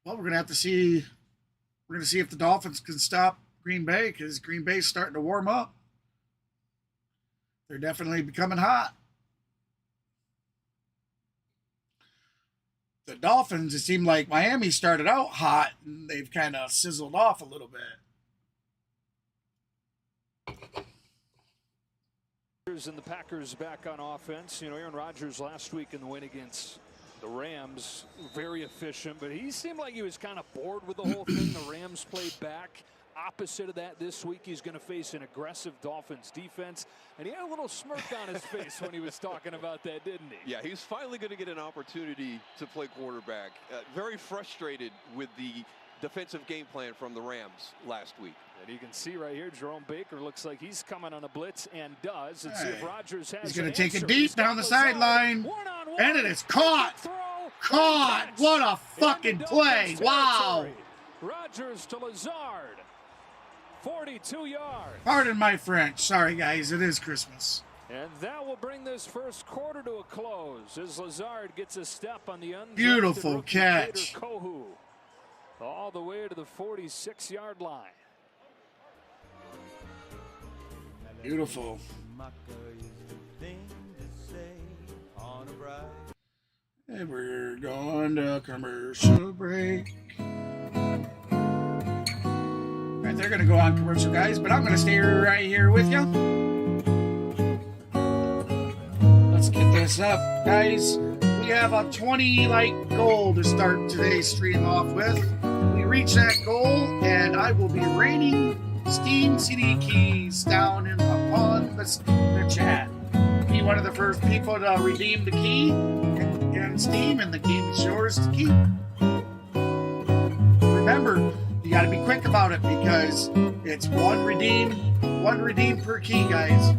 Well, we're going to have to see. We're going to see if the Dolphins can stop Green Bay, because Green Bay's starting to warm up. They're definitely becoming hot. The Dolphins, it seemed like Miami started out hot, and they've kind of sizzled off a little bit. And the Packers back on offense. You know, Aaron Rodgers last week in the win against the Rams, very efficient, but he seemed like he was kind of bored with the whole thing. The Rams played back opposite of that this week. He's going to face an aggressive Dolphins defense. And he had a little smirk on his face when he was talking about that, didn't he? Yeah, he's finally going to get an opportunity to play quarterback. Very frustrated with the defensive game plan from the Rams last week. And you can see right here, Jerome Baker looks like he's coming on a blitz and does. Let's see if Rodgers has. He's going to take it deep down the sideline. And it is caught. Caught. What a fucking play. Wow. Rodgers to Lazard. 42 yards. Pardon my French. Sorry, guys. It is Christmas. And that will bring this first quarter to a close as Lazard gets a step on the undrafted beautiful rookie catch. Kader Kohu, all the way to the 46-yard line. Beautiful. And we're going to commercial break. Right, they're going to go on commercial, guys, but I'm going to stay right here with you. Let's get this up, guys. We have a 20 like goal to start today's stream off with. We reach that goal, and I will be raining Steam CD keys down upon the chat. Be one of the first people to redeem the key in Steam, and the game is yours to keep. Remember, you got to be quick about it because it's one redeem per key, guys.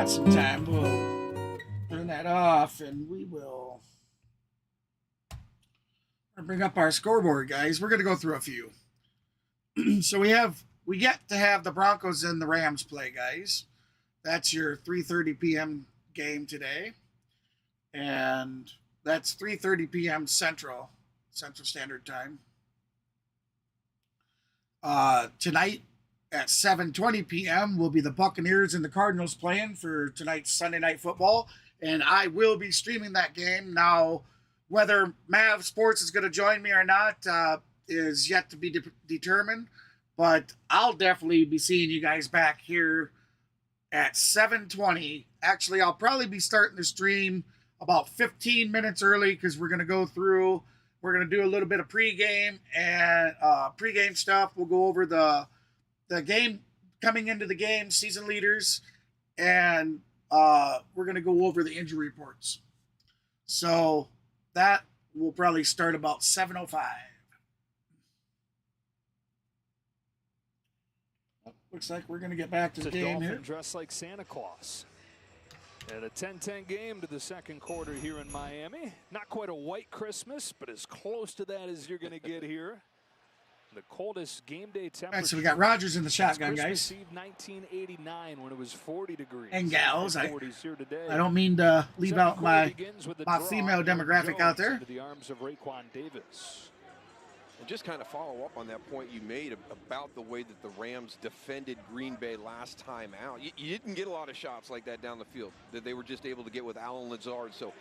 Some time, we'll turn that off, and we will bring up our scoreboard, guys. We're going to go through a few. So we get to have the Broncos and the Rams play, guys. That's your 3:30 p.m. game today, and that's 3:30 p.m. Central Standard Time. Tonight at 7:20 p.m. will be the Buccaneers and the Cardinals playing for tonight's Sunday Night Football, and I will be streaming that game. Now, whether Mav Sports is going to join me or not is yet to be determined, but I'll definitely be seeing you guys back here at 7:20. Actually, I'll probably be starting the stream about 15 minutes early because we're going to go through, we're going to do a little bit of pregame and pregame stuff. We'll go over the game coming into the game, season leaders, and we're going to go over the injury reports. So that will probably start about 7:05. Looks like we're going to get back to the game here. Dressed like Santa Claus. And a 10-10 game to the second quarter here in Miami. Not quite a white Christmas, but as close to that as you're going to get here. The coldest game day temperature. All right, so we got Rodgers in the shotgun, Christmas guys. Eve 1989 when it was 40 degrees. And gals. I today. don't mean to leave Second out my draw, female demographic out there. Into the arms of Raekwon Davis. And just kind of follow up on that point you made about the way that the Rams defended Green Bay last time out. You didn't get a lot of shots like that down the field that they were just able to get with Allen Lazard. So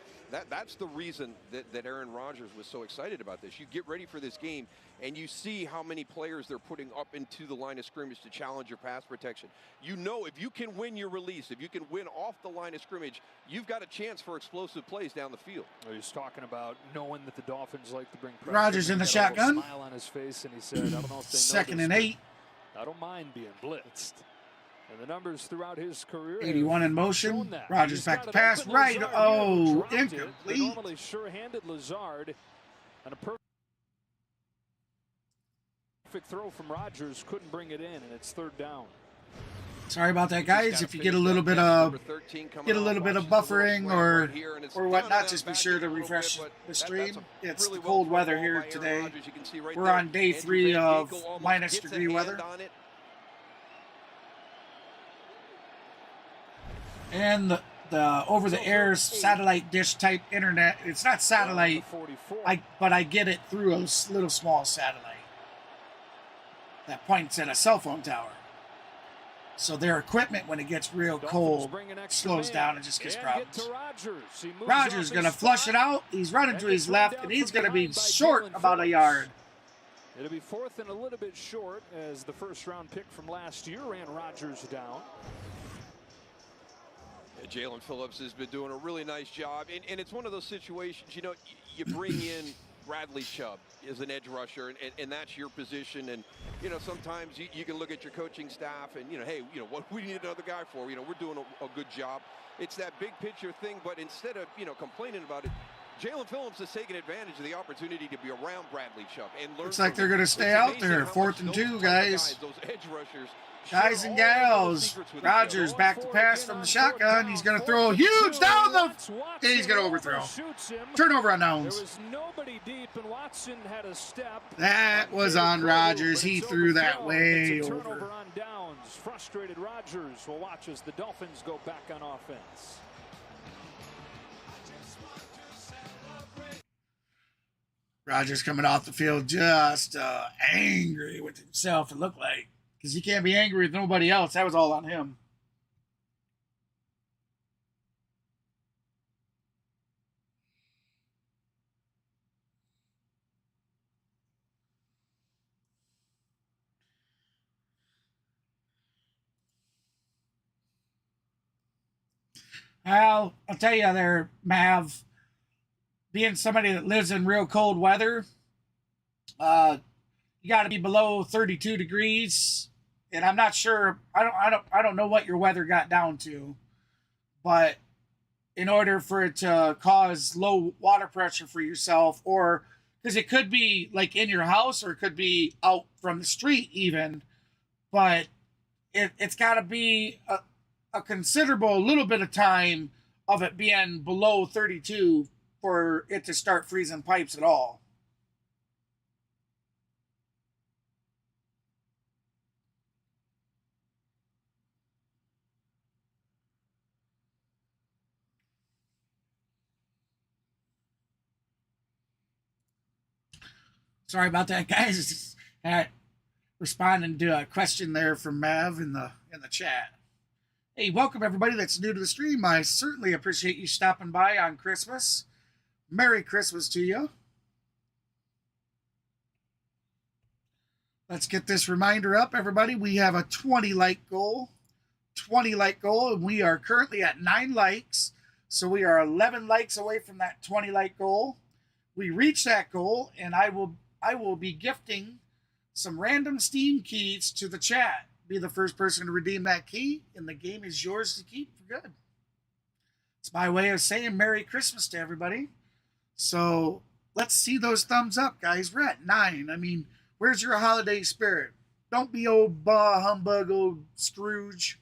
that's the reason that Aaron Rodgers was so excited about this. You get ready for this game, and you see how many players they're putting up into the line of scrimmage to challenge your pass protection. You know, if you can win your release, if you can win off the line of scrimmage, you've got a chance for explosive plays down the field. He's talking about knowing that the Dolphins like to bring pressure. Rodgers in the shotgun. Smile on his face, and he said, I don't know if they Second know and 8. I don't mind being blitzed. And the numbers throughout his career. 81 in motion. Rodgers back to pass. Right. Oh, incomplete. Normally sure-handed Lazard. And a perfect throw from Rodgers. Couldn't bring it in, and it's third down. Sorry about that, guys. If you get a little bit of buffering or whatnot, just be sure to refresh the stream. It's the cold weather here today. We're on day 3 of -degree weather. And the over-the-air satellite dish type internet. It's not satellite, but I get it through a little small satellite that points at a cell phone tower. So their equipment, when it gets real cold, slows down and just gets problems. Rodgers going to flush it out. He's running to his left, and he's going to be short about a yard. It'll be fourth and a little bit short as the first-round pick from last year ran Rodgers down. Jalen Phillips has been doing a really nice job, and it's one of those situations, you know, you bring in Bradley Chubb as an edge rusher, and that's your position, and you know, sometimes you can look at your coaching staff and, you know, hey, you know, what we need another guy for, you know, we're doing a good job. It's that big picture thing, but instead of, you know, complaining about it, Jalen Phillips has taken advantage of the opportunity to be around Bradley Chubb and learn. Looks like they're going to stay out there, 4th and 2, guys. Those edge rushers, guys and gals. Rodgers back to pass from the shotgun. He's going to throw a huge down the. He's going to overthrow. Turnover on downs. There was nobody deep, and Watson had a step. That was on Rodgers. He threw that way over. Turnover on downs. Frustrated Rodgers will watch as the Dolphins go back on offense. Rodgers coming off the field just angry with himself, it looked like. Because he can't be angry with nobody else. That was all on him. Well, I'll tell you there, Mav, being somebody that lives in real cold weather, you got to be below 32 degrees, and I'm not sure. I don't know what your weather got down to, but in order for it to cause low water pressure for yourself, or because it could be like in your house, or it could be out from the street even, but it's got to be a considerable little bit of time of it being below 32 for it to start freezing pipes at all. Sorry about that, guys. Responding to a question there from Mav in the chat. Hey, welcome everybody that's new to the stream. I certainly appreciate you stopping by on Christmas. Merry Christmas to you. Let's get this reminder up, everybody. We have a 20 like goal. 20 like goal, and we are currently at 9 likes. So we are 11 likes away from that 20 like goal. We reach that goal, and I will be gifting some random Steam keys to the chat. Be the first person to redeem that key, and the game is yours to keep for good. It's my way of saying Merry Christmas to everybody. So let's see those thumbs up, guys. We're at 9. I mean, where's your holiday spirit? Don't be old bah humbug, old Scrooge.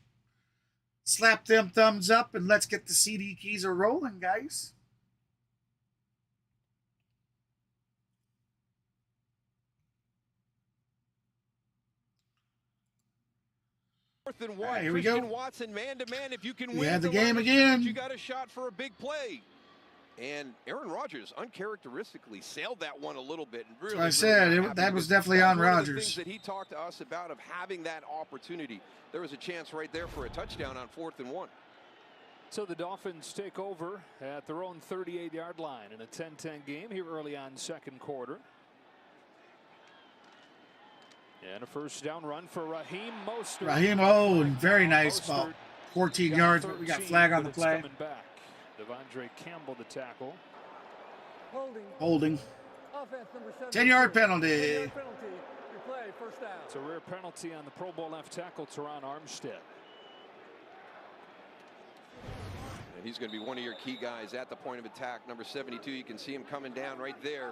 Slap them thumbs up, and let's get the CD keys a rolling, guys. Fourth and one. Here we go. Watson man to man. If you can win the game again, you got a shot for a big play. And Aaron Rodgers uncharacteristically sailed that one a little bit. And really, that's what I said. That was definitely on Rodgers. Things that he talked to us about of having that opportunity. There was a chance right there for a touchdown on 4th and 1. So the Dolphins take over at their own 38-yard line in a 10-10 game here early on second quarter. And a first down run for Raheem Mostert. Raheem, oh, very nice ball. 14 yards, but we got flag on the play. Coming back. Devondre Campbell the tackle. Holding. 10-yard penalty. 10-yard penalty. Replay, first down. It's a rare penalty on the Pro Bowl left tackle, Teron Armstead. And he's going to be one of your key guys at the point of attack. Number 72, you can see him coming down right there.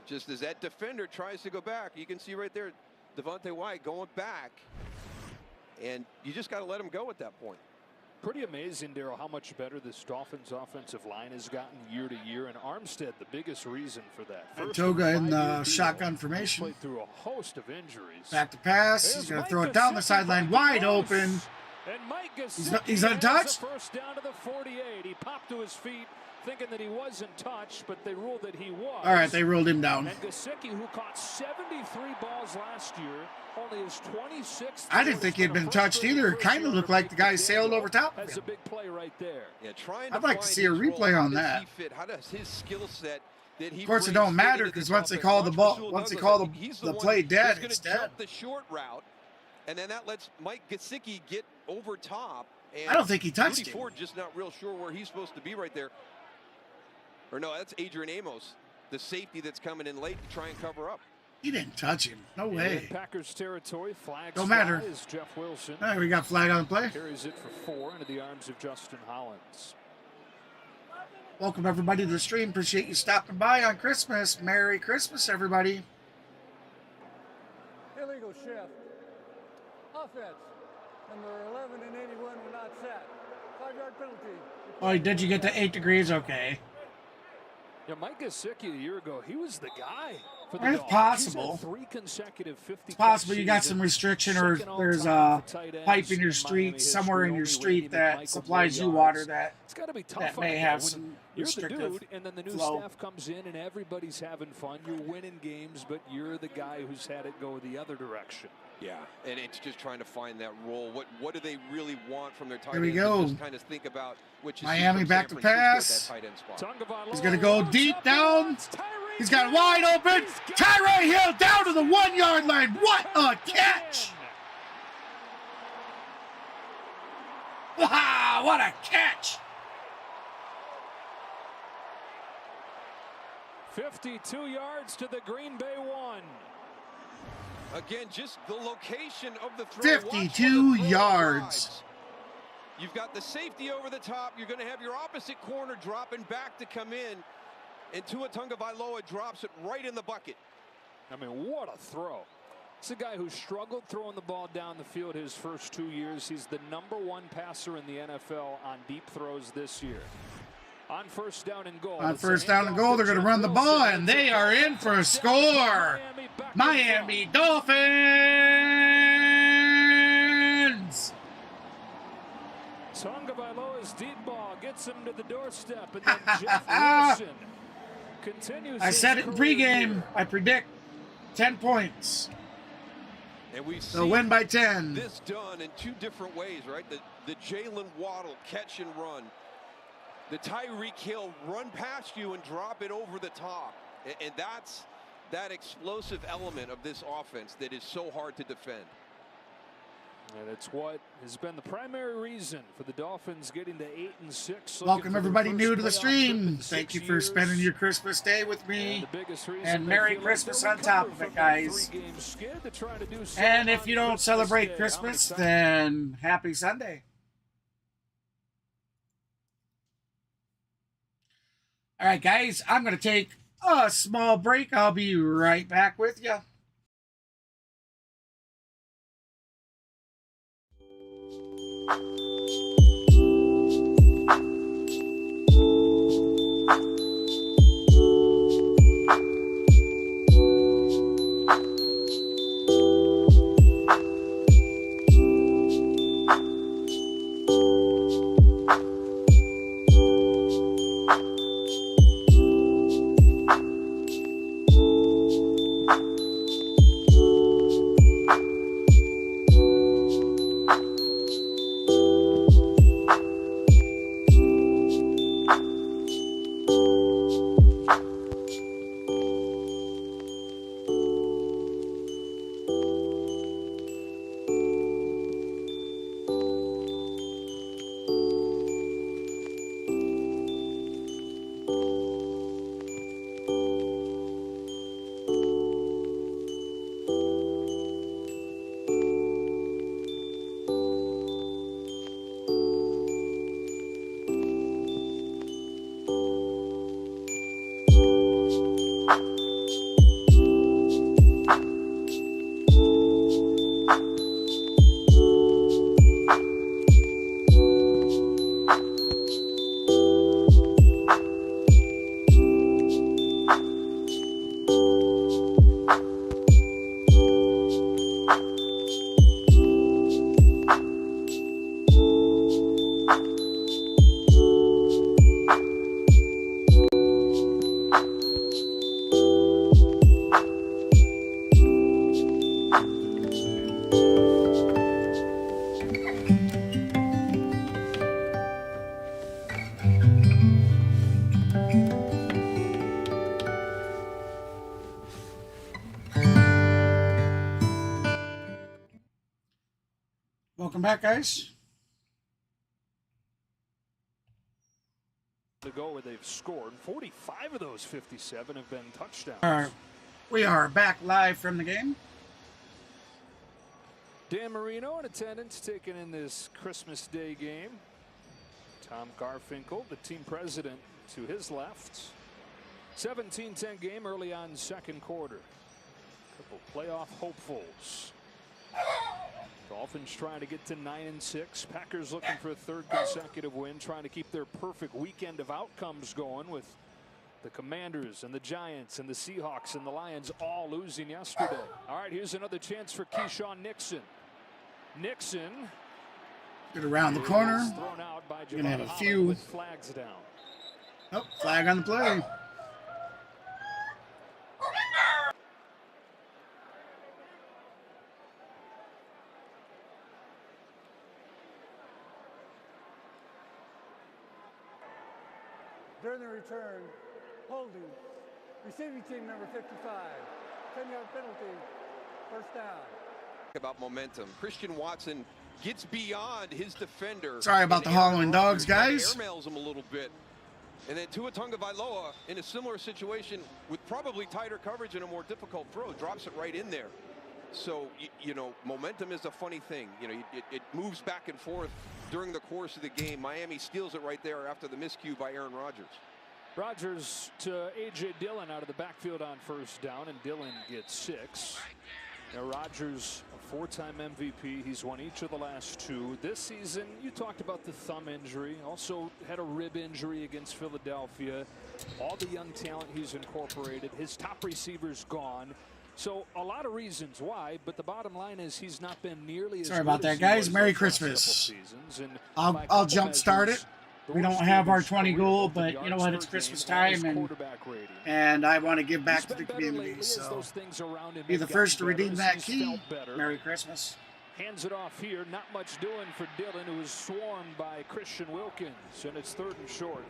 Just as that defender tries to go back, you can see right there, Devontae White going back. And you just got to let him go at that point. Pretty amazing, Darryl, how much better this Dolphins offensive line has gotten year to year. And Armstead, the biggest reason for that. Toga in the shotgun formation. Played through a host of injuries. Back to pass. He's going to throw it down the sideline, wide open. And Mike Gesicki he's untouched? has a first down to the 48. He popped to his feet thinking that he wasn't touched, but they ruled that he was. All right, they ruled him down. And Gesicki, who caught 73 balls last year, only his 26th. I didn't think he had been touched either. It kind of looked like the guy sailed over top of That's him. a big play right there. Yeah, I'd like to see a replay on that. How does his skill set that he Of course, it brings don't matter fit into because this once they offense? call the Watch ball, Rasul once they Douglas. call He's the one play dead, who's it's gonna dead. jump the short route, and then that lets Mike Gesicki get over top. And I don't think he touched Rudy him. Ford just not real sure where he's supposed to be right there. Or no, that's Adrian Amos, the safety that's coming in late to try and cover up. He didn't touch him. No In way. Packers territory, flags Don't matter. fly as Jeff Wilson All right, we got flag on the play. carries it for 4 into the arms of Justin Hollins. Welcome everybody to the stream. Appreciate you stopping by on Christmas. Merry Christmas, everybody. Illegal shift. Offense. Number 11 and 81 were not set. 5-yard penalty. Oh, did you get to 8 degrees? Okay. Yeah, Mike Gesicki a year ago, he was the guy for the It's Dolphins. possible. He's had 3 consecutive 50. It's possible you got some restriction or there's a pipe in your street somewhere in your street that supplies you water that be tough that out may there have when some you're the restrictive dude, and then the new flow. staff comes in and everybody's having fun. You're winning games, but you're the guy who's had it go the other direction. Yeah, and it's just trying to find that role. What do they really want from their tight Here we ends? go. Just kind of think about which is Miami from back San to Francisco pass. at that tight end spot. He's going to go deep down. He's got it wide open. Tyree Hill down to the 1-yard line. What a catch! Wow, what a catch! 52 yards to the Green Bay 1. Again, just the location of the throw. 52 yards. You've got the safety over the top. You're going to have your opposite corner dropping back to come in. And Tua Tagovailoa drops it right in the bucket. I mean, what a throw. It's a guy who struggled throwing the ball down the field his first 2 years. He's the #1 passer in the NFL on deep throws this year. On first down and goal. On first down and goal, they're going to run the ball, and they are in for a score. Miami Dolphins! Tagovailoa's deep ball gets him to the doorstep, and then Jeff Wilson continues. I said it in pregame. I predict 10 points. And we've They'll seen win by 10. this done in 2 different ways, right? The Jalen Waddle catch and run. The Tyreek Hill run past you and drop it over the top. And that's that explosive element of this offense that is so hard to defend. And it's what has been the primary reason for the Dolphins getting to 8-6. Welcome everybody new to the stream. Thank you for spending your Christmas day with me. And Merry Christmas on top of it, guys. And if you don't celebrate Christmas, then happy Sunday. All right, guys, I'm going to take a small break. I'll be right back with you. Welcome back, guys. To go where they've scored 45 of those 57 have been touchdowns. All right. We are back live from the game. Dan Marino in attendance, taking in this Christmas Day game. Tom Garfinkel, the team president, to his left. 17-10 game early on second quarter. Couple playoff hopefuls. Dolphins trying to get to 9-6. Packers looking for a third consecutive win, trying to keep their perfect weekend of outcomes going with the Commanders and the Giants and the Seahawks and the Lions all losing yesterday. All right, here's another chance for Keyshawn Nixon. Nixon. Get around the corner. Thrown out by You're going to have a Javon few. with flags down. Oh, flag on the play. During the return, holding, receiving team number 55, 10-yard penalty, first down. About momentum. Christian Watson gets beyond his defender. Sorry about the Halloween dogs, guys. Airmails him a little bit. And then Tua Tagovailoa in a similar situation with probably tighter coverage and a more difficult throw, drops it right in there. So, you know, momentum is a funny thing. You know, it moves back and forth during the course of the game. Miami steals it right there after the miscue by Aaron Rodgers. Rodgers to A.J. Dillon out of the backfield on first down, and Dillon gets 6. Now Rodgers, a 4-time MVP. He's won each of the last 2. This season, you talked about the thumb injury. Also had a rib injury against Philadelphia. All the young talent he's incorporated. His top receiver's gone. So a lot of reasons why, but the bottom line is he's not been nearly as Sorry about that, guys. Merry Christmas. I'll jump start it. We don't have our 20 goal, but you know what? It's Christmas time, and I want to give back to the community. So be the first to redeem that key. Merry Christmas. Hands it off here. Not much doing for Dillon, who was swarmed by Christian Wilkins, and it's 3rd and short.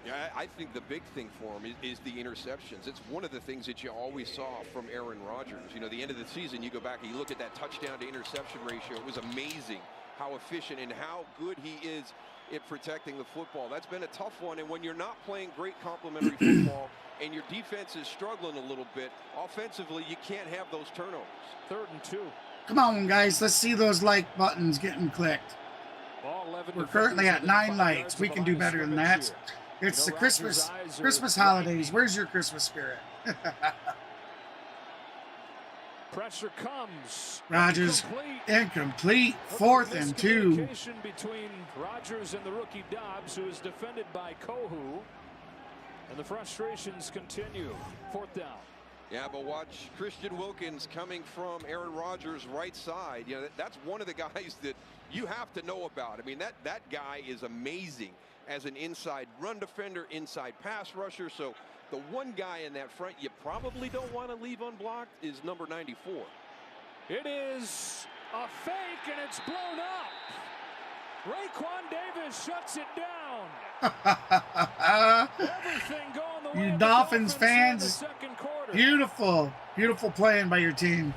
Yeah, I think the big thing for him is the interceptions. It's one of the things that you always saw from Aaron Rodgers. You know, the end of the season, you go back and you look at that touchdown to interception ratio. It was amazing how efficient and how good he is at protecting the football. That's been a tough one. And when you're not playing great complementary football and your defense is struggling a little bit, offensively, you can't have those turnovers. 3rd and 2. Come on, guys. Let's see those like buttons getting clicked. We're currently at 9 likes. We can do better than that. It's the Christmas holidays. Where's your Christmas spirit? Pressure comes. Rodgers incomplete. 4th and 2. Between Rodgers and the rookie Dobbs, who is defended by Kohu, and the frustrations continue. 4th down. Yeah, but watch Christian Wilkins coming from Aaron Rodgers' right side. You know, that's one of the guys that you have to know about. I mean, that guy is amazing as an inside run defender, inside pass rusher. So the one guy in that front you probably don't want to leave unblocked is number 94. It is a fake, and it's blown up. Raekwon Davis shuts it down. Everything going the way You of Dolphins the fans. in the second quarter. Beautiful. Beautiful playing by your team.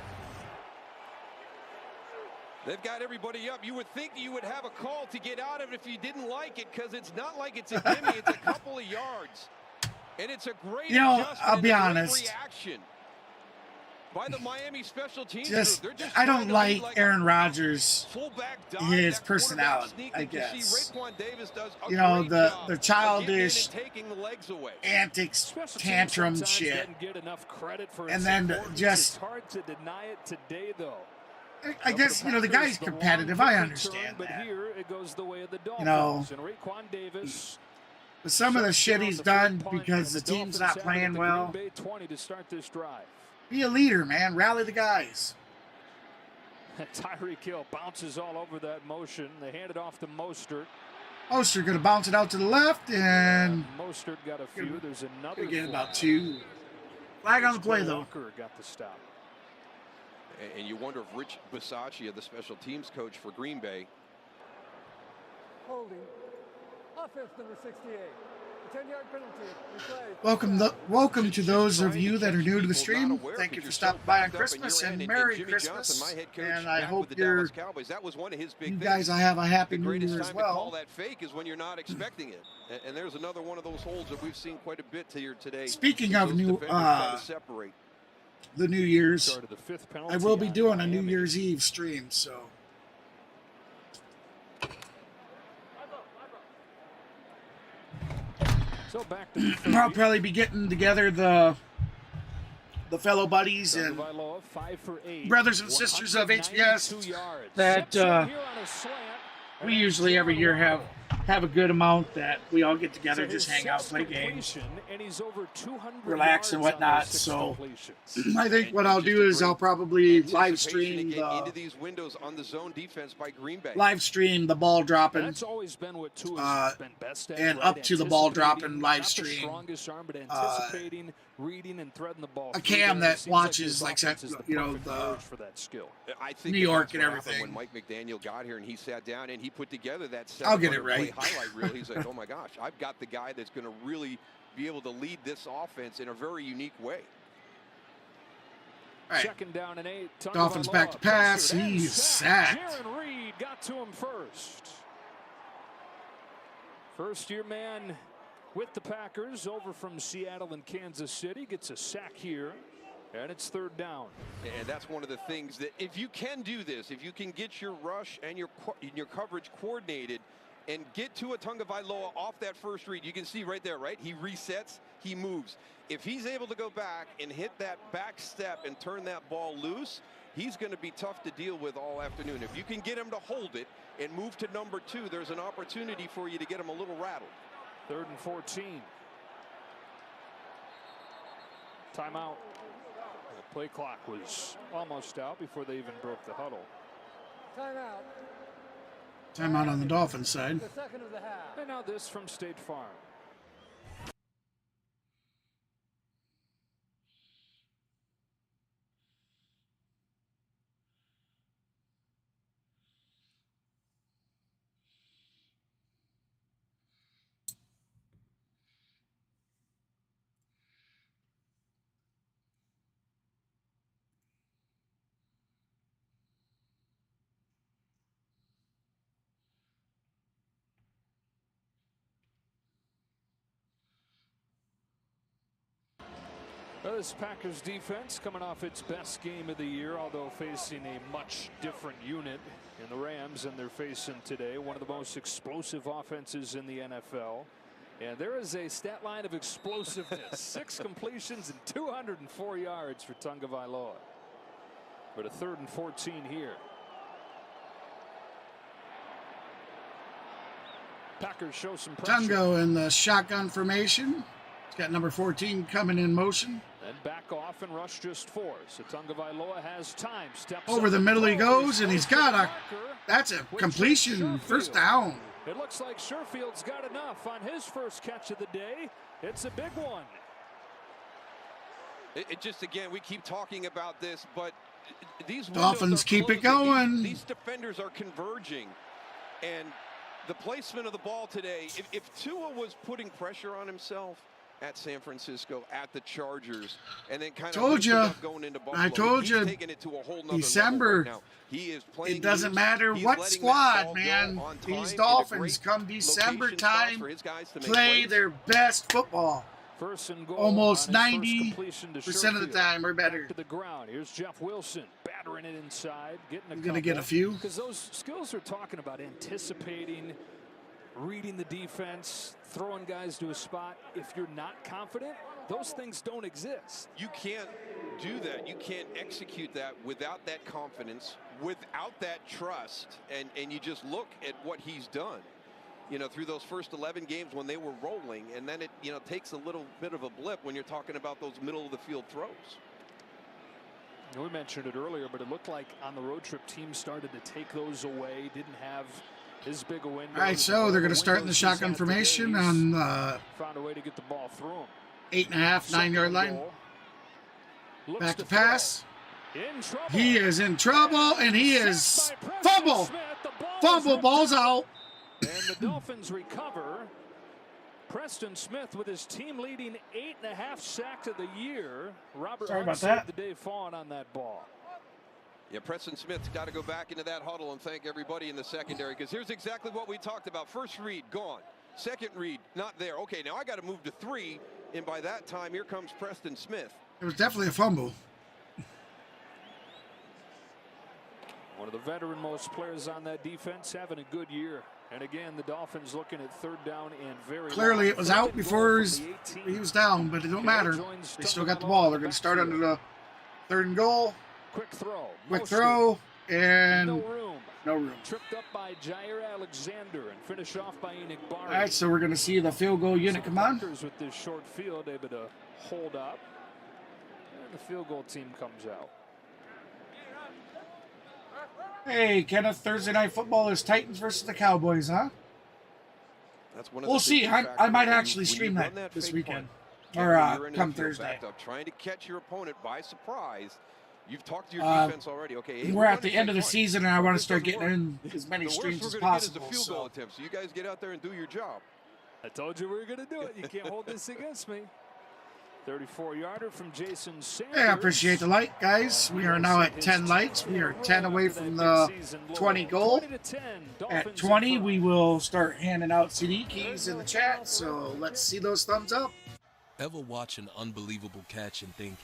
They've got everybody up. You would think you would have a call to get out of it if you didn't like it, because it's not like it's a gimme. It's a couple of yards. And it's a great I'll be honest. Reaction by the Miami special teams. I don't like Aaron Rodgers, his personality, I guess. You know, the childish antics, tantrum shit. And then just, hard to deny it today, though. I guess, you know, the guy's competitive. I understand but that. here it goes the way of the Dolphins. You know, and Raekwon Davis, but some of the shit he's done because the team's not playing well. 20 to start this drive. Be a leader, man. Rally the guys. Tyreek Hill bounces all over that motion. They hand it off to Mostert. Mostert going to bounce it out to the left, and Mostert got a few. There's another. Get about 2. Flag on the play, though. Walker got the stop. And you wonder if Rich Bisaccia, the special teams coach for Green Bay. Holding. Offense number 68. 10-yard penalty. Replay. Welcome to those of you that are new to the stream. Thank you for stopping by on Christmas, and Merry Christmas. And I hope you guys have a happy New Year as well. Call that fake is when you're not expecting it. And there's another one of those holes that we've seen quite a bit here today. Speaking of the New Year's, I will be doing a New Year's Eve stream, so. So back to the I'll probably be getting together the fellow buddies and brothers and sisters of HBS that we usually every year have a good amount that we all get together, just hang out, play games, relax and whatnot. So I think what I'll do is I'll probably live stream the ball dropping, and up to the ball dropping live stream. A cam that watches, like, you know, the New York and everything. When Mike McDaniel got here and he sat down and he put together that I'll get it right. highlight reel, he's like, oh my gosh, I've got the guy that's going to really be able to lead this offense in a very unique way. All right. Second down and 8. Dolphins back to pass. He's sacked. Aaron Reed got to him first. First-year man with the Packers over from Seattle and Kansas City gets a sack here, and it's third down. And that's one of the things that if you can do this, if you can get your rush and your coverage coordinated and get to a Tagovailoa off that first read, you can see right there, right? He resets, he moves. If he's able to go back and hit that back step and turn that ball loose, he's going to be tough to deal with all afternoon. If you can get him to hold it and move to number 2, there's an opportunity for you to get him a little rattled. 3rd and 14. Timeout. The play clock was almost out before they even broke the huddle. Timeout. Timeout on the Dolphins side. The second of the half. And now this from State Farm. Well, this Packers defense coming off its best game of the year, although facing a much different unit in the Rams than they're facing today. One of the most explosive offenses in the NFL. And there is a stat line of explosiveness. 6 completions and 204 yards for Tagovailoa. But a 3rd and 14 here. Packers show some pressure. Tungo in the shotgun formation. He's got number 14 coming in motion. Then back off and rush just 4. So Tagovailoa has time. Steps over the middle he goes, and he's got that's a completion, first down. It looks like Sherfield's got enough on his first catch of the day. It's a big one. It just, again, we keep talking about this, but these Dolphins keep it going. These defenders are converging, and the placement of the ball today, if Tua was putting pressure on himself at San Francisco, at the Chargers, and then kind of going into Buffalo, I told you, December, right, he is playing. It doesn't matter what squad, man. These Dolphins come December time play their best football. First and goal. Almost 90% of the time or better. To the ground. Here's Jeff Wilson battering it inside, getting You're gonna get a few. Because those skills are talking about anticipating, reading the defense, throwing guys to a spot. If you're not confident, those things don't exist. You can't do that. You can't execute that without that confidence, without that trust, and you just look at what he's done, you know, through those first 11 games when they were rolling, and then it, you know, takes a little bit of a blip when you're talking about those middle of the field throws. We mentioned it earlier, but it looked like on the road trip teams started to take those away, didn't have as big a window. All right, so they're going to start in the shotgun formation on found a way to get the ball through him. 8.5, 9-yard line. Back to pass. He is in trouble, and he is fumble. Fumble, ball's out. And the Dolphins recover. Preston Smith with his team leading 8.5 sacks of the year. Robert Sorry about saved that. the day falling on that ball. Yeah, Preston Smith's got to go back into that huddle and thank everybody in the secondary, because here's exactly what we talked about. First read, gone. Second read, not there. Okay, now I got to move to 3, and by that time, here comes Preston Smith. It was definitely a fumble. One of the veteran-most players on that defense having a good year. And again, the Dolphins looking at third down and very Clearly long. it was out before he was down, but it don't matter. They still got the ball. They're going to start under the 3rd and goal. Quick throw. Quick throw, and no room. No room. Tripped up by Jair Alexander and finished off by Enoch Barnes. All right, so we're going to see the field goal unit come on. With this short field, able to hold up. And the field goal team comes out. Hey, Kenneth, Thursday Night Football is Titans versus the Cowboys, huh? That's one of the We'll see. I might actually stream when you that run this fake weekend. punt, Or you're in the come field Thursday. backed up, trying to catch your opponent by surprise. You've talked to your defense already. Okay, We're at the end of the fake punt. season, and I want to This start doesn't getting work. in as many The worst streams we're as gonna get possible. is a field goal So. attempt. So you guys get out there and do your job. I told you we were going to do it. You can't hold this against me. 34-yarder from Jason Sanders. Hey, I appreciate the like, guys. We are now at 10 likes. We are 10 away from the 20 goal. At 20, we will start handing out CD keys in the chat, so let's see those thumbs up. Ever watch an unbelievable catch and think,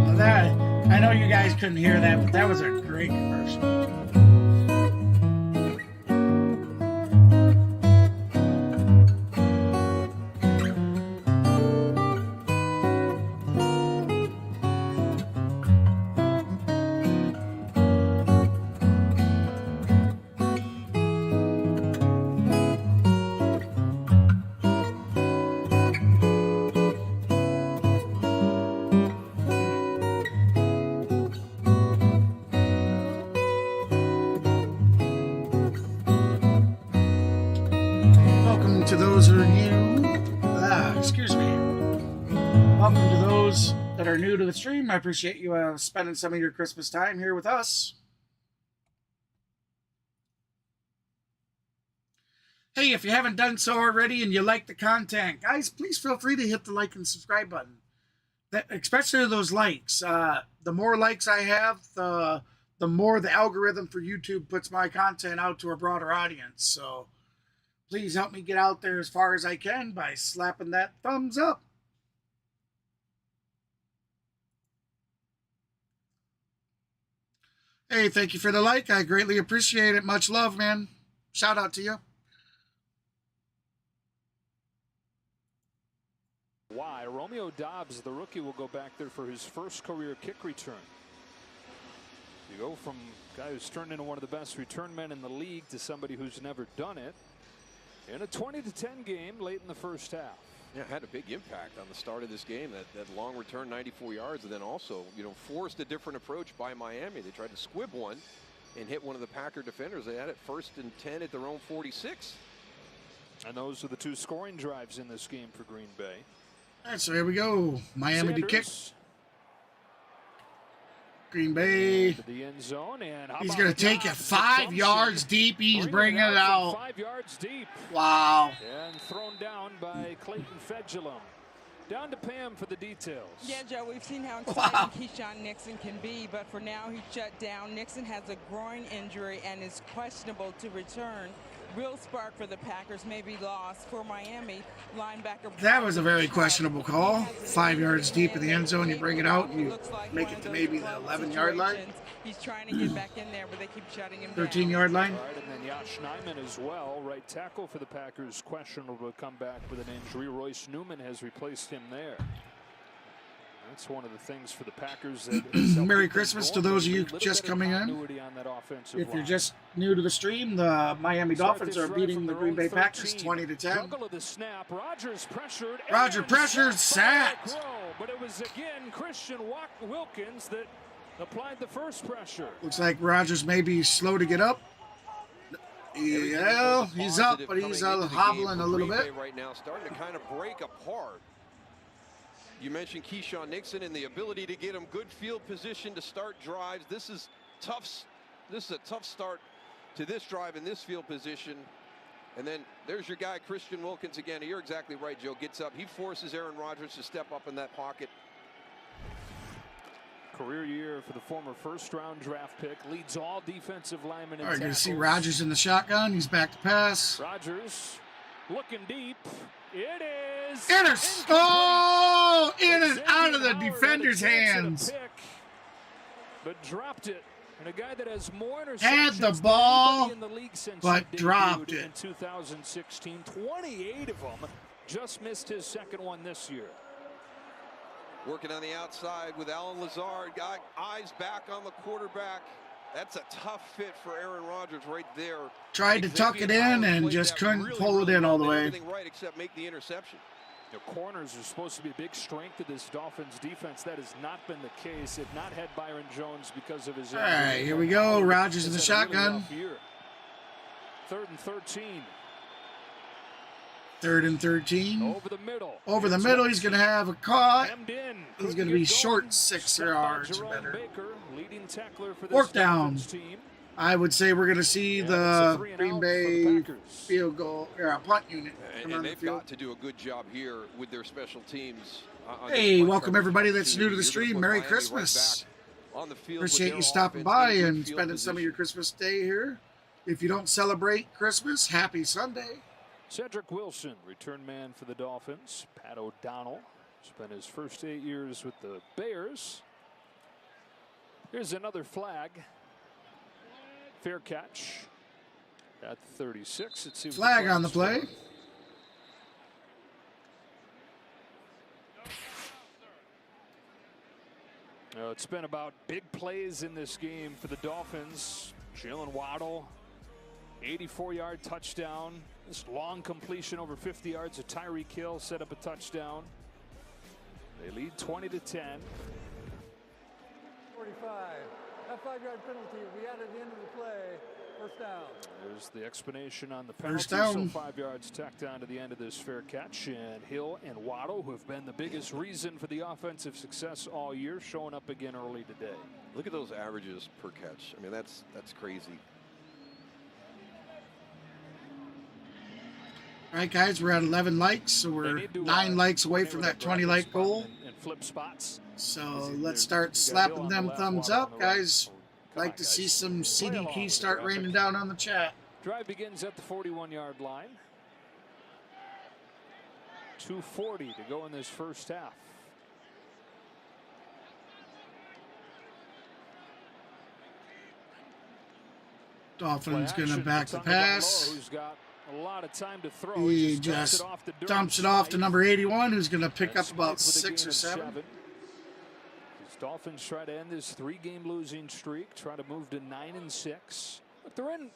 Well, I know you guys couldn't hear that, but that was a great commercial. Welcome to those who are new. Excuse me. Welcome to those that are new to the stream. I appreciate you spending some of your Christmas time here with us. Hey, if you haven't done so already and you like the content, guys, please feel free to hit the like and subscribe button. Especially those likes. The more likes I have, the more the algorithm for YouTube puts my content out to a broader audience. So please help me get out there as far as I can by slapping that thumbs up. Hey, thank you for the like. I greatly appreciate it. Much love, man. Shout out to you. Why? Romeo Dobbs, the rookie, will go back there for his first career kick return. You go from a guy who's turned into one of the best return men in the league to somebody who's never done it in a 20-10 game late in the first half. Yeah, had a big impact on the start of this game. That long return, 94 yards, and then also, forced a different approach by Miami. They tried to squib one and hit one of the Packer defenders. They had it 1st and 10 at their own 46. And those are the two scoring drives in this game for Green Bay. All right, so here we go. Miami to kick. Green Bay. To the end zone, and he's going to take it 5 yards deep. He's bringing it out. 5 yards deep. Wow. And thrown down by Clayton Fedulum. Down to Pam for the details. Yeah, Joe, we've seen how exciting Keyshawn Nixon can be, but for now he's shut down. Nixon has a groin injury and is questionable to return real spark for the Packers may be lost for Miami. Linebacker. That was a very questionable call. 5 yards deep in the end zone, you bring it out, and you make it to maybe the 11-yard line. He's trying to get back in there, but they keep shutting him 13-yard line. All right, and then Josh Nijman as well, right tackle for the Packers, questionable to come back with an injury. Royce Newman has replaced him there. That's one of the things for the Packers. Merry Christmas to those of you just coming in. If you're just new to the stream, the Miami Dolphins are beating the Green Bay Packers 20-10. Roger pressured, sacked. But it was again Christian Wilkins that applied the first pressure. Looks like Rodgers may be slow to get up. Yeah, he's up, but he's hobbling a little bit. Right now, starting to kind of break apart. You mentioned Keyshawn Nixon and the ability to get him good field position to start drives. This is tough. This is a tough start to this drive in this field position. And then there's your guy, Christian Wilkins again. You're exactly right, Joe. Gets up. He forces Aaron Rodgers to step up in that pocket. Career year for the former first-round draft pick. Leads all defensive linemen in All right, going to tackles. see Rodgers in the shotgun. He's back to pass. Rodgers looking deep. It is. Oh, in and out of the defender's hands. But dropped it. And a guy that has more interceptions Had the ball, in the league since but he dropped debuted it. In 2016, 28 of them. Just missed his second one this year. Working on the outside with Alan Lazard. Got eyes back on the quarterback. That's a tough fit for Aaron Rodgers right there. Tried to tuck it in and just couldn't pull it in all the way. Everything right except make the interception. The corners are supposed to be a big strength of this Dolphins defense. That has not been the case. If not had Byron Jones because of his injury. All right, here we go. Rodgers in the shotgun. 3rd and 13. 3rd and 13. Over the middle. Over the middle, he's going to have a caught. He's going to be short 6 yards or better. Fourth down. I would say we're going to see the Green Bay field goal, or punt unit. And they've got to do a good job here with their special teams. Hey, welcome everybody that's new to the stream. Merry Christmas. Appreciate you stopping by and spending some of your Christmas day here. If you don't celebrate Christmas, happy Sunday. Cedric Wilson, return man for the Dolphins. Pat O'Donnell spent his first 8 years with the Bears. Here's another flag. Fair catch at 36. Let's see what flag on the play. It's been about big plays in this game for the Dolphins. Jalen Waddle, 84-yard touchdown. This long completion over 50 yards of Tyreek Hill set up a touchdown. They lead 20-10. 45. That 5-yard penalty will be added at the end of the play. First down. There's the explanation on the penalty. First down. So 5 yards tacked on to the end of this fair catch. And Hill and Waddle, who have been the biggest reason for the offensive success all year, showing up again early today. Look at those averages per catch. I mean, that's crazy. All right, guys, we're at 11 likes, so we're 9 likes away from that 20-like goal. And flip spots. So let's start slapping them thumbs up, guys. Like to see some CDT start raining down on the chat. Drive begins at the 41-yard line. 2:40 to go in this first half. Dolphins gonna back the pass. Who's got a lot of time to throw. He just dumps it off to number 81, who's gonna pick up about 6 or 7. Dolphins try to end this 3-game losing streak, try to move to 9-6. But they're in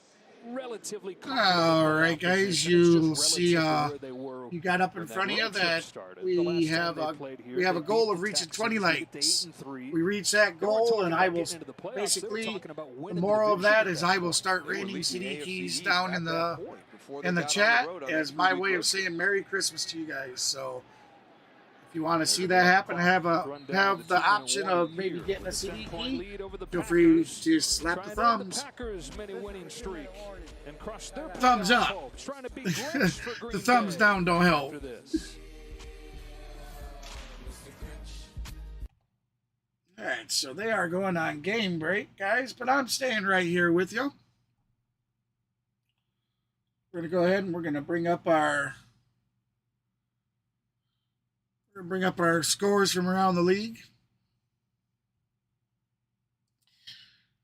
relatively comfortable. All right, guys, you'll see. You got up in front of you that we have a goal of reaching 20 likes. We reach that goal, and I will basically the moral of that is I will start raining CDTs down in the chat as my way of saying Merry Christmas to you guys. So. If you want to see that happen, have the option of maybe getting a CDT, feel free to slap the thumbs. Thumbs up. The thumbs down don't help. All right, so they are going on game break, guys, but I'm staying right here with you. We're going to go ahead and we're going to bring up our scores from around the league.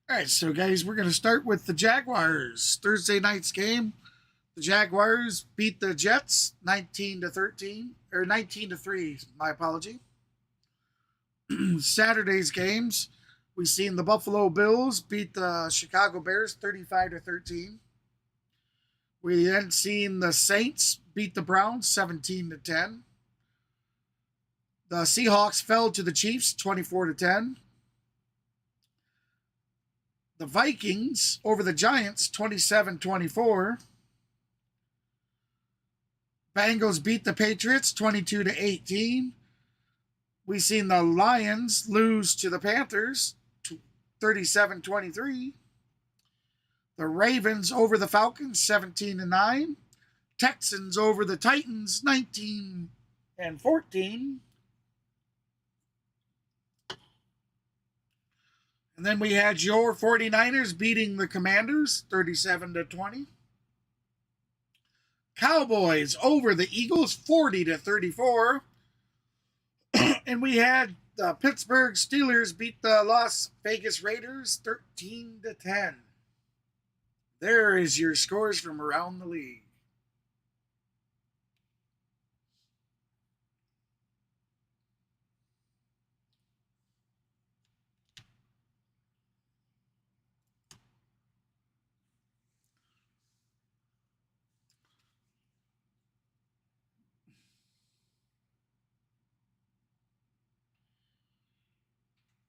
All right, so guys, we're going to start with the Jaguars. Thursday night's game. The Jaguars beat the Jets 19-13 or 19-3. My apology. Saturday's games, we seen the Buffalo Bills beat the Chicago Bears 35-13. We then seen the Saints beat the Browns 17-10. The Seahawks fell to the Chiefs 24-10. The Vikings over the Giants 27-24. Bengals beat the Patriots 22-18. We seen the Lions lose to the Panthers 37-23. The Ravens over the Falcons 17-9. Texans over the Titans 19-14. And then we had your 49ers beating the Commanders 37-20. Cowboys over the Eagles 40-34. And we had the Pittsburgh Steelers beat the Las Vegas Raiders 13-10. There is your scores from around the league.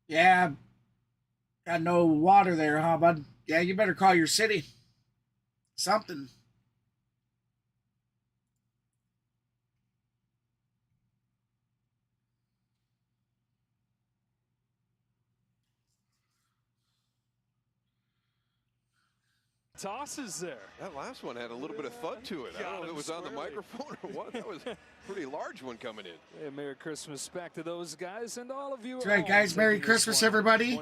Yeah, got no water there, huh, bud? Yeah, you better call your city. Something. Tosses there. That last one had a little bit of thud to it. I don't know if it was on the microphone or what. That was a pretty large one coming in. Hey, Merry Christmas back to those guys and all of you. That's right, guys. Merry Christmas, everybody.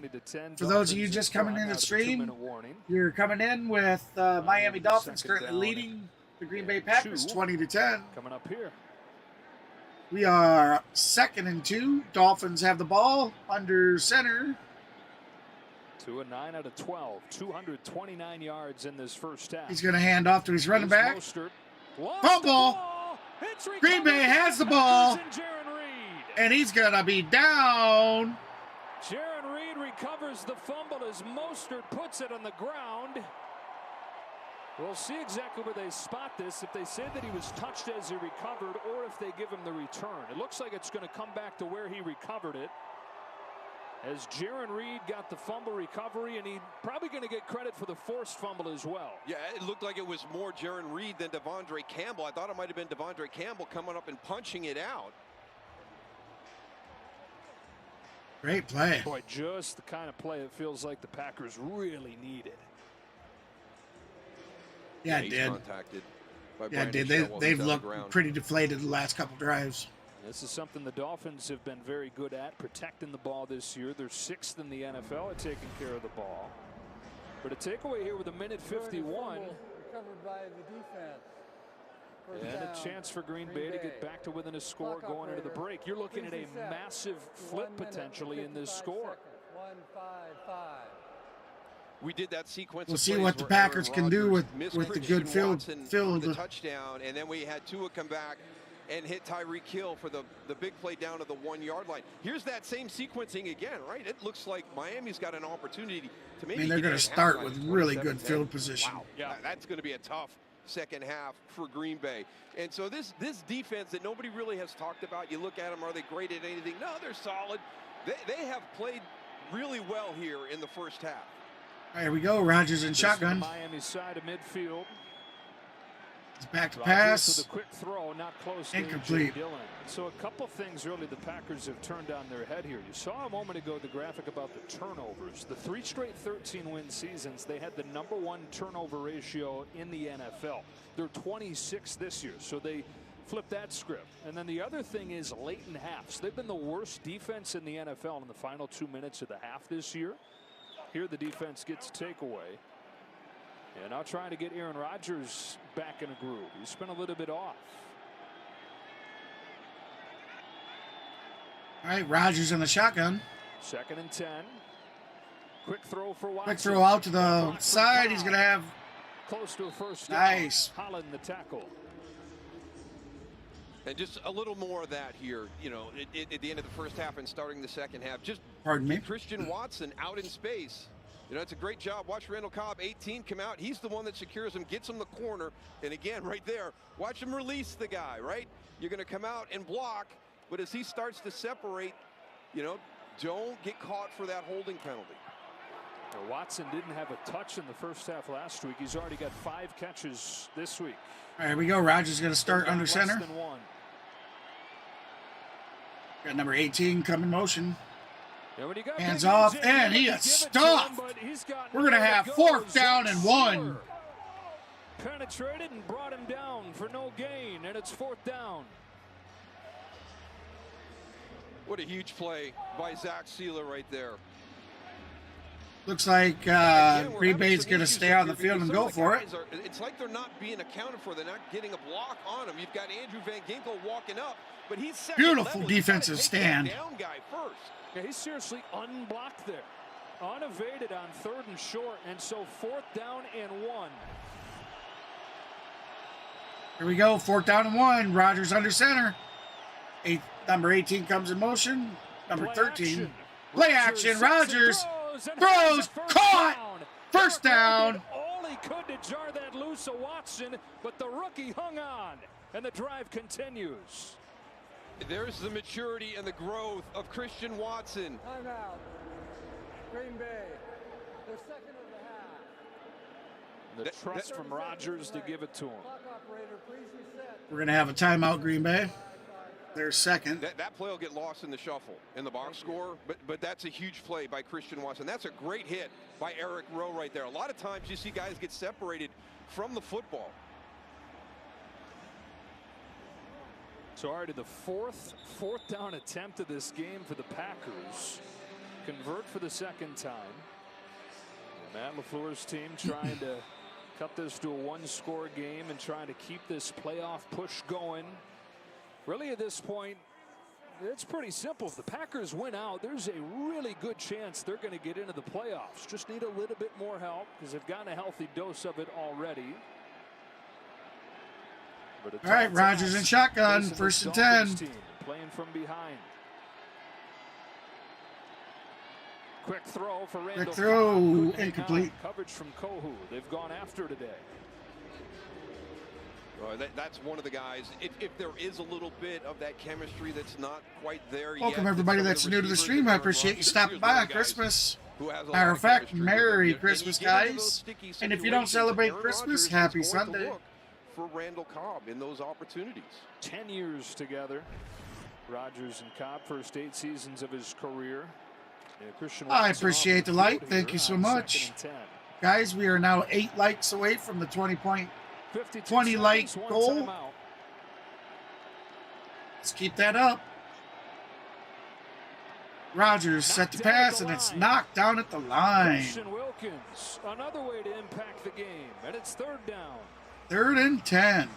For those of you just coming in the stream, you're coming in with Miami Dolphins currently leading the Green Bay Packers 20-10. Coming up here. We are 2nd and 2. Dolphins have the ball under center. 2 of 9 out of 12, 229 yards in this first half. He's going to hand off to his running back. Fumble. Green Bay has the ball. And he's going to be down. Jaron Reed recovers the fumble as Mostert puts it on the ground. We'll see exactly where they spot this, if they say that he was touched as he recovered or if they give him the return. It looks like it's going to come back to where he recovered it, as Jaron Reed got the fumble recovery, and he's probably going to get credit for the forced fumble as well. Yeah, it looked like it was more Jaron Reed than Devondre Campbell. I thought it might have been Devondre Campbell coming up and punching it out. Great play. Boy, just the kind of play it feels like the Packers really needed. Yeah, it did. Yeah, it did. They've looked pretty deflated the last couple drives. This is something the Dolphins have been very good at, protecting the ball this year. They're 6th in the NFL at taking care of the ball. But a takeaway here with a minute 51. Recovered by the defense. And a chance for Green Bay to get back to within a score going into the break. You're looking at a massive flip potentially in this score. 1-5-5. We did that sequence. We'll see what the Packers can do with the good field. The touchdown, and then we had Tua come back and hit Tyreek Hill for the big play down to the 1-yard line. Here's that same sequencing again, right? It looks like Miami's got an opportunity to maybe. I mean, they're going to start with really good field position. Wow, yeah, that's going to be a tough second half for Green Bay. And so this defense that nobody really has talked about, you look at them, are they great at anything? No, they're solid. They have played really well here in the first half. There we go. Rodgers in shotgun. Miami side of midfield. It's back to pass. With a quick throw, not close. Incomplete. So a couple things really the Packers have turned on their head here. You saw a moment ago the graphic about the turnovers. The 3 straight 13-win seasons, they had the #1 turnover ratio in the NFL. They're 26 this year, so they flipped that script. And then the other thing is late in halves. They've been the worst defense in the NFL in the final 2 minutes of the half this year. Here the defense gets takeaway. And now trying to get Aaron Rodgers back in a groove. He's been a little bit off. All right, Rodgers in the shotgun. 2nd and 10. Quick throw for Watson. Quick throw out to the side. He's going to have. Close to a first down. Nice. Holland the tackle. And just a little more of that here, you know, at the end of the first half and starting the second half. Just Pardon me. Christian Watson out in space. You know, it's a great job. Watch Randall Cobb, 18, come out. He's the one that secures him, gets him the corner. And again, right there, watch him release the guy, right? You're going to come out and block, but as he starts to separate, you know, don't get caught for that holding penalty. Now, Watson didn't have a touch in the first half last week. He's already got 5 catches this week. All right, here we go. Rodgers going to start under center. Less than 1. Got number 18 coming motion. Hands Hands off, and he is stuffed. We're going to have 4th down and 1. Penetrated and brought him down for no gain, and it's 4th down. What a huge play by Zach Sieler right there. Looks like Green Bay's going to stay on the field and go for it. It's like they're not being accounted for. They're not getting a block on him. You've got Andrew Van Ginkel walking up, but he's beautiful defensive stand. Down guy first. Yeah, he's seriously unblocked there. Unevaded on 3rd and short, and so 4th down and 1. Here we go, 4th down and 1. Rodgers under center. Number 18 comes in motion. Number 13. Play action. Rodgers throws, caught. First down. All he could to jar that loose of Watson, but the rookie hung on, and the drive continues. There's the maturity and the growth of Christian Watson. Timeout. Green Bay. They're second of the half. The trust from Rodgers to give it to him. Clock operator, please reset. We're going to have a timeout, Green Bay. They're second. That play will get lost in the shuffle in the box score, but that's a huge play by Christian Watson. That's a great hit by Eric Rowe right there. A lot of times you see guys get separated from the football. So already the fourth down attempt of this game for the Packers. Convert for the 2nd time. Matt LaFleur's team trying to cut this to a 1-score game and trying to keep this playoff push going. Really at this point, it's pretty simple. If the Packers win out, there's a really good chance they're going to get into the playoffs. Just need a little bit more help because they've gotten a healthy dose of it already. All right, Rodgers in shotgun, 1st and 10. Playing from behind. Quick throw for Randall. Quick throw, incomplete. Coverage from Kohu. They've gone after today. That's one of the guys. If there is a little bit of that chemistry that's not quite there yet. Welcome everybody that's new to the stream. I appreciate you stopping by on Christmas. Matter of fact, Merry Christmas, guys. And if you don't celebrate Christmas, Happy Sunday. For Randall Cobb in those opportunities. 10 years together. Rodgers and Cobb, first 8 seasons of his career. I appreciate the like. Thank you so much. Guys, we are now 8 likes away from the 20 like goal. Let's keep that up. Rodgers set to pass, and it's knocked down at the line. Wilkins, another way to impact the game, and it's 3rd down. 3rd and 10.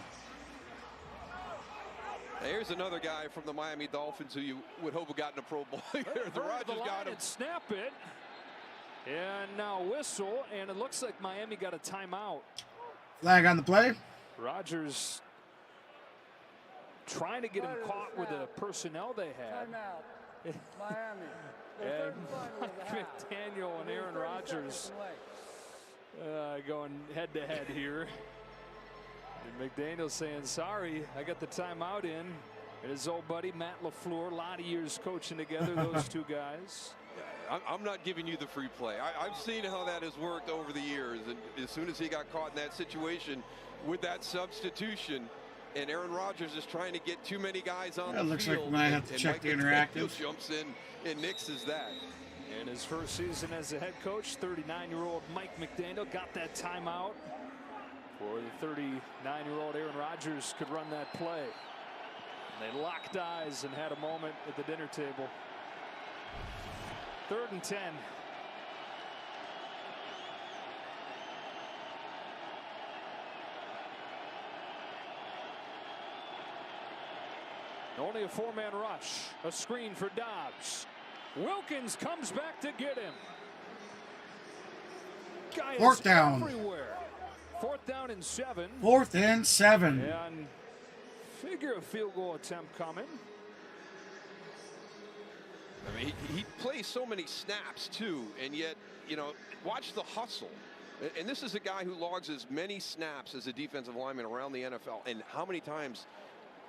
Here's another guy from the Miami Dolphins who you would hope would gotten a Pro Bowl. The Rodgers got him. Snap it. And now whistle, and it looks like Miami got a timeout. Flag on the play. Rodgers trying to get him caught with the personnel they had. Timeout. Miami. And McDaniel and Aaron Rodgers going head to head here. And McDaniel saying, sorry, I got the timeout in. And his old buddy Matt LaFleur, a lot of years coaching together, those two guys. I'm not giving you the free play. I've seen how that has worked over the years. And as soon as he got caught in that situation with that substitution, and Aaron Rodgers is trying to get too many guys on the field. It looks like we might have to check the interactive. Jumps in and nixes that. In his first season as a head coach, 39-year-old Mike McDaniel got that timeout. For the 39-year-old Aaron Rodgers could run that play. And they locked eyes and had a moment at the dinner table. 3rd and 10. Only a 4-man rush. A screen for Dobbs. Wilkins comes back to get him. Guy Fourth is down. everywhere. 4th down and 7. 4th and 7. And figure a field goal attempt coming. I mean, he plays so many snaps too, and yet, you know, watch the hustle. And this is a guy who logs as many snaps as a defensive lineman around the NFL. And how many times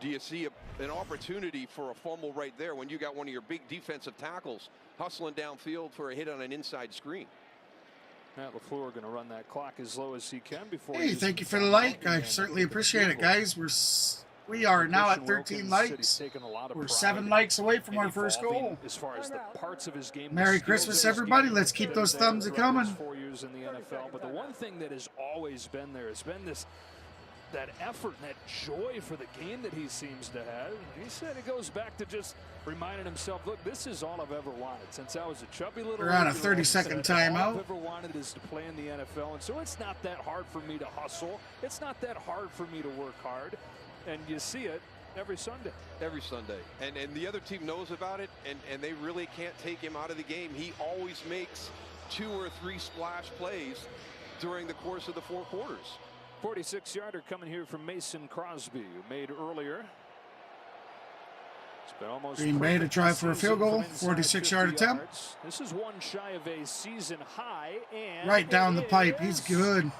do you see an opportunity for a fumble right there when you got one of your big defensive tackles hustling downfield for a hit on an inside screen? Matt LaFleur going to run that clock as low as he can before. Hey, thank you for the like. I certainly appreciate it, guys. We are now at 13 likes. We're 7 likes away from our first goal. As far as the parts of his game, Merry Christmas, everybody. Let's keep those thumbs a-coming. 4 years in the NFL, but the one thing that has always been there has been that effort and that joy for the game that he seems to have. He said it goes back to just reminding himself, look, this is all I've ever wanted since I was a chubby little. We're on a 30-second timeout. All I've ever wanted is to play in the NFL, and so it's not that hard for me to hustle. It's not that hard for me to work hard, and you see it every Sunday. Every Sunday. And the other team knows about it, and they really can't take him out of the game. He always makes 2 or 3 splash plays during the course of the 4 quarters. 46-yarder coming here from Mason Crosby, who made earlier. It's been almost Green Bay to try for a field goal, 46-yard attempt. This is one shy of a season high, and right down the pipe. He's good.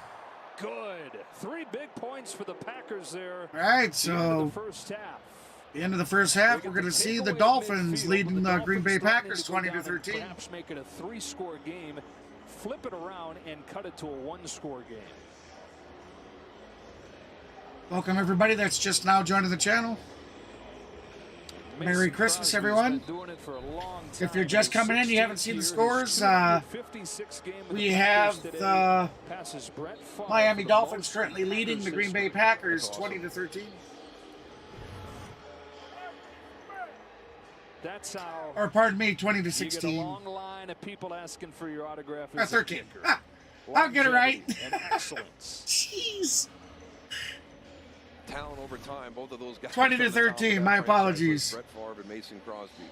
Good. 3 big points for the Packers there. All right, so the first half. The end of the first half, we're going to see the Dolphins leading the Green Bay Packers 20-13. Perhaps make it a 3-score game, flip it around, and cut it to a 1-score game. Welcome, everybody that's just now joining the channel. Merry Christmas, everyone. If you're just coming in, you haven't seen the scores, we have the Miami Dolphins currently leading the Green Bay Packers 20-13. That's how. Or pardon me, 20-16. You get a long line of people asking for your autograph. 13. Ah, I'll get it right. And excellence. Jeez. Talent over time, both of those guys. 20-13. My apologies. Brett Favre and Mason Crosby.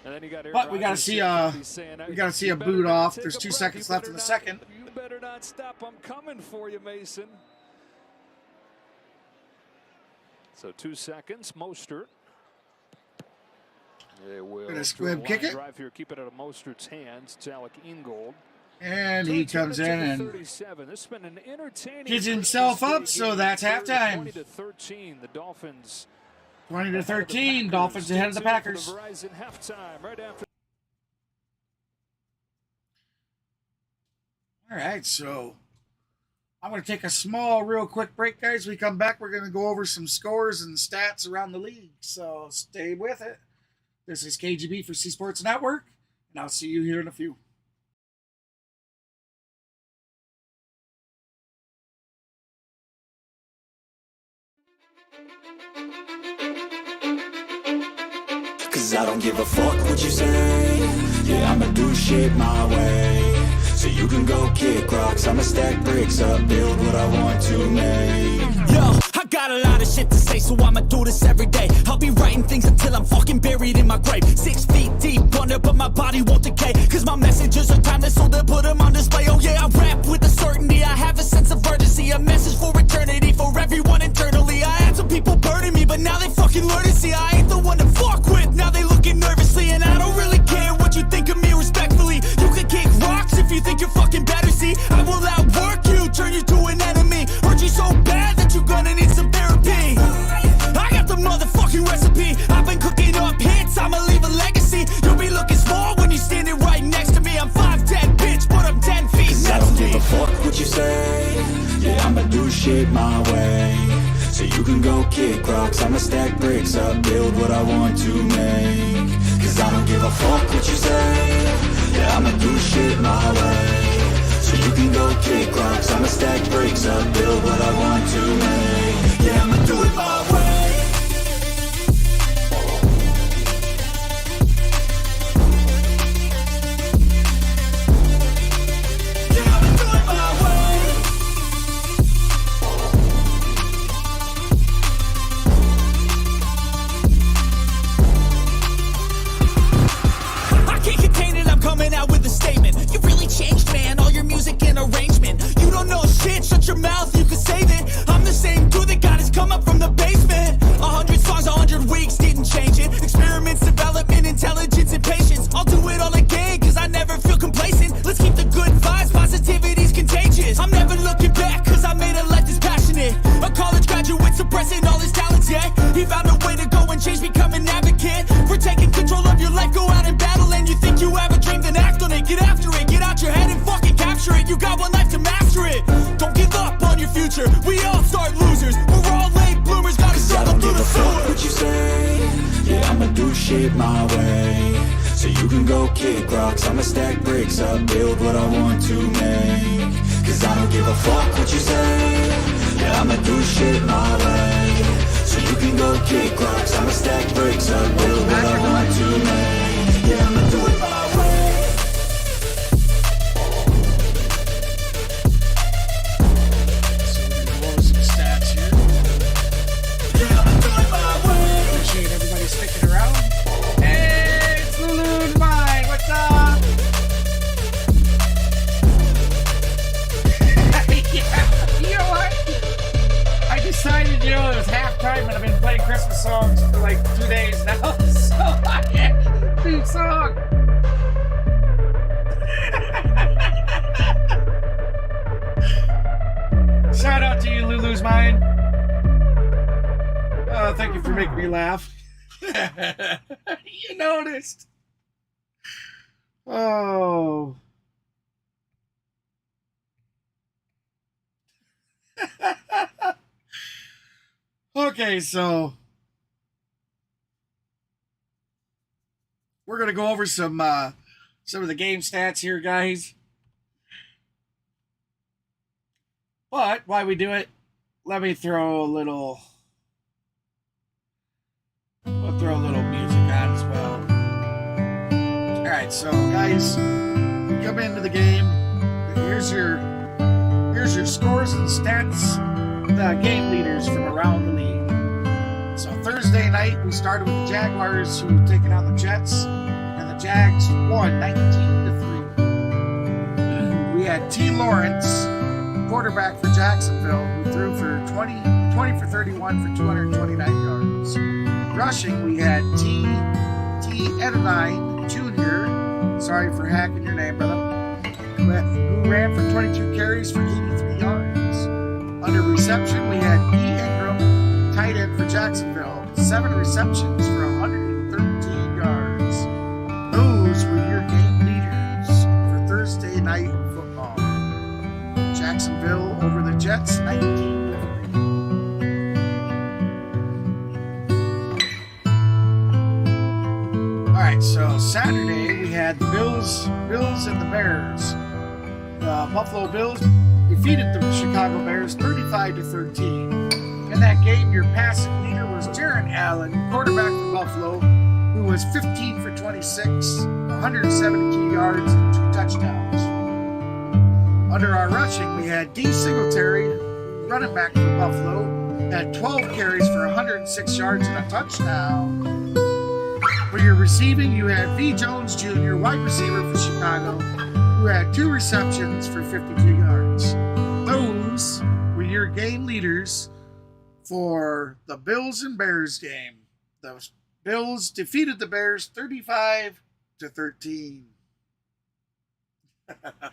And then you got but we got to see a boot off. There's 2 seconds left in the second. You better not stop. I'm coming for you, Mason. So 2 seconds. Mostert. They will. Gonna squib kick it. Drive here, keep it out of Mostert's hands. It's Alec Ingold. And he comes in and this has been an entertaining gives himself up, so that's halftime. 20-13, the Dolphins. 20-13, Dolphins ahead of the Packers. Verizon halftime right after. All right, so I'm going to take a small, real quick break, guys. When we come back, we're going to go over some scores and stats around the league, so stay with it. This is KGB for C Sports Network, and I'll see you here in a few. Cause I don't give a fuck what you say. Yeah, I'ma do shit my way. So you can go kick rocks, I'ma stack bricks up, build what I want to make. Yo, I got a lot of shit to say, so I'ma do this every day. I'll be writing things until I'm fucking buried in my grave. 6 feet deep under, but my body won't decay. Cause my messages are timeless, so they'll put them on display. Oh yeah, I rap with a certainty, I have a sense of urgency. A message for eternity, for everyone internally. I had some people burning me, but now they fucking learn to see I ain't the one to fuck with, now they looking nervously. And I don't really care what you think of me respectfully. You can kick rocks if you think you're fucking better, see. I will outwork you, turn you to an enemy. Hurt you so bad that you're gonna need some therapy. I got the motherfucking recipe. I've been cooking up hits, I'ma leave a legacy. You'll be looking small when you're standing right next to me. I'm 5'10", bitch, but I'm 10 feet next to me. I don't give a fuck what you say. Yeah, I'ma do shit my way. So you can go kick rocks, I'ma stack bricks up, build what I want to make. Cause I don't give a fuck what you say. Yeah, I'ma do shit my way. So you can go kick rocks, I'ma stack bricks up, build what I want to make. Yeah, I'ma do it my way. your mouth, you can save it. I'm the same dude that got his come up from the basement. 100 songs, 100 weeks, didn't change it. Experiments, development, intelligence, and patience. I'll do it all again, cause I never feel complacent. Let's keep the good vibes, positivity's contagious. I'm never looking back, cause I made a life that's passionate. A college graduate suppressing all his talents, yeah. He found a way to go and change, become an advocate for taking control of your life, go out and battle. And you think you have a dream, then act on it. Get after it, get out your head and fucking capture it. You got one life to master it. Don't give up on your future, we all start losers. We're all late bloomers, gotta struggle through the sewer. What you say? Yeah, I'ma do shit my way. So you can go kick rocks, I'ma stack bricks up, build what I want to make. Cause I don't give a fuck what you say. Yeah, I'ma do shit my way. So you can go kick rocks, I'ma stack bricks up, build what I want to make. Yeah, I'ma do it my way. So we're gonna go over some stats here. Yeah, I'ma do it my way. Appreciate everybody sticking around. Hey, it's Lulu's Mine. What's up? Yeah, you know what? I decided, it was halftime and I've been playing Christmas songs for like 2 days now. So I can't do song. Shout out to you, Lulu's Mine. Thank you for making me laugh. You noticed. Oh. Okay, so we're gonna go over some of the game stats here, guys. But while we do it, let me throw a little. We'll throw a little music on as well. All right, so guys, come into the game. Here's your scores and stats. The game leaders from around the league. So Thursday night we started with the Jaguars, who taken on the Jets, and the Jags won 19-3. We had T. Lawrence, quarterback for Jacksonville, who threw for 20 for 31 for 229 yards. Rushing, we had T. Edinine Jr. Sorry for hacking your name, brother. Who ran for 22 carries for 83 yards. Under reception, we had E. Ingram, tight end for Jacksonville, 7 receptions for 113 yards. Those were your game leaders for Thursday night football. Jacksonville over the Jets, 19-3. All right, so Saturday we had the Bills and the Bears. The Buffalo Bills defeated the Chicago Bears 35-13. In that game, your passing leader was Jaron Allen, quarterback for Buffalo, who was 15 for 26, 172 yards, and 2 touchdowns. Under our rushing, we had D. Singletary, running back for Buffalo, had 12 carries for 106 yards and a touchdown. For your receiving, you had V. Jones Jr., wide receiver for Chicago, who had 2 receptions for 52 yards. Those were your game leaders for the Bills and Bears game. The Bills defeated the Bears 35-13. All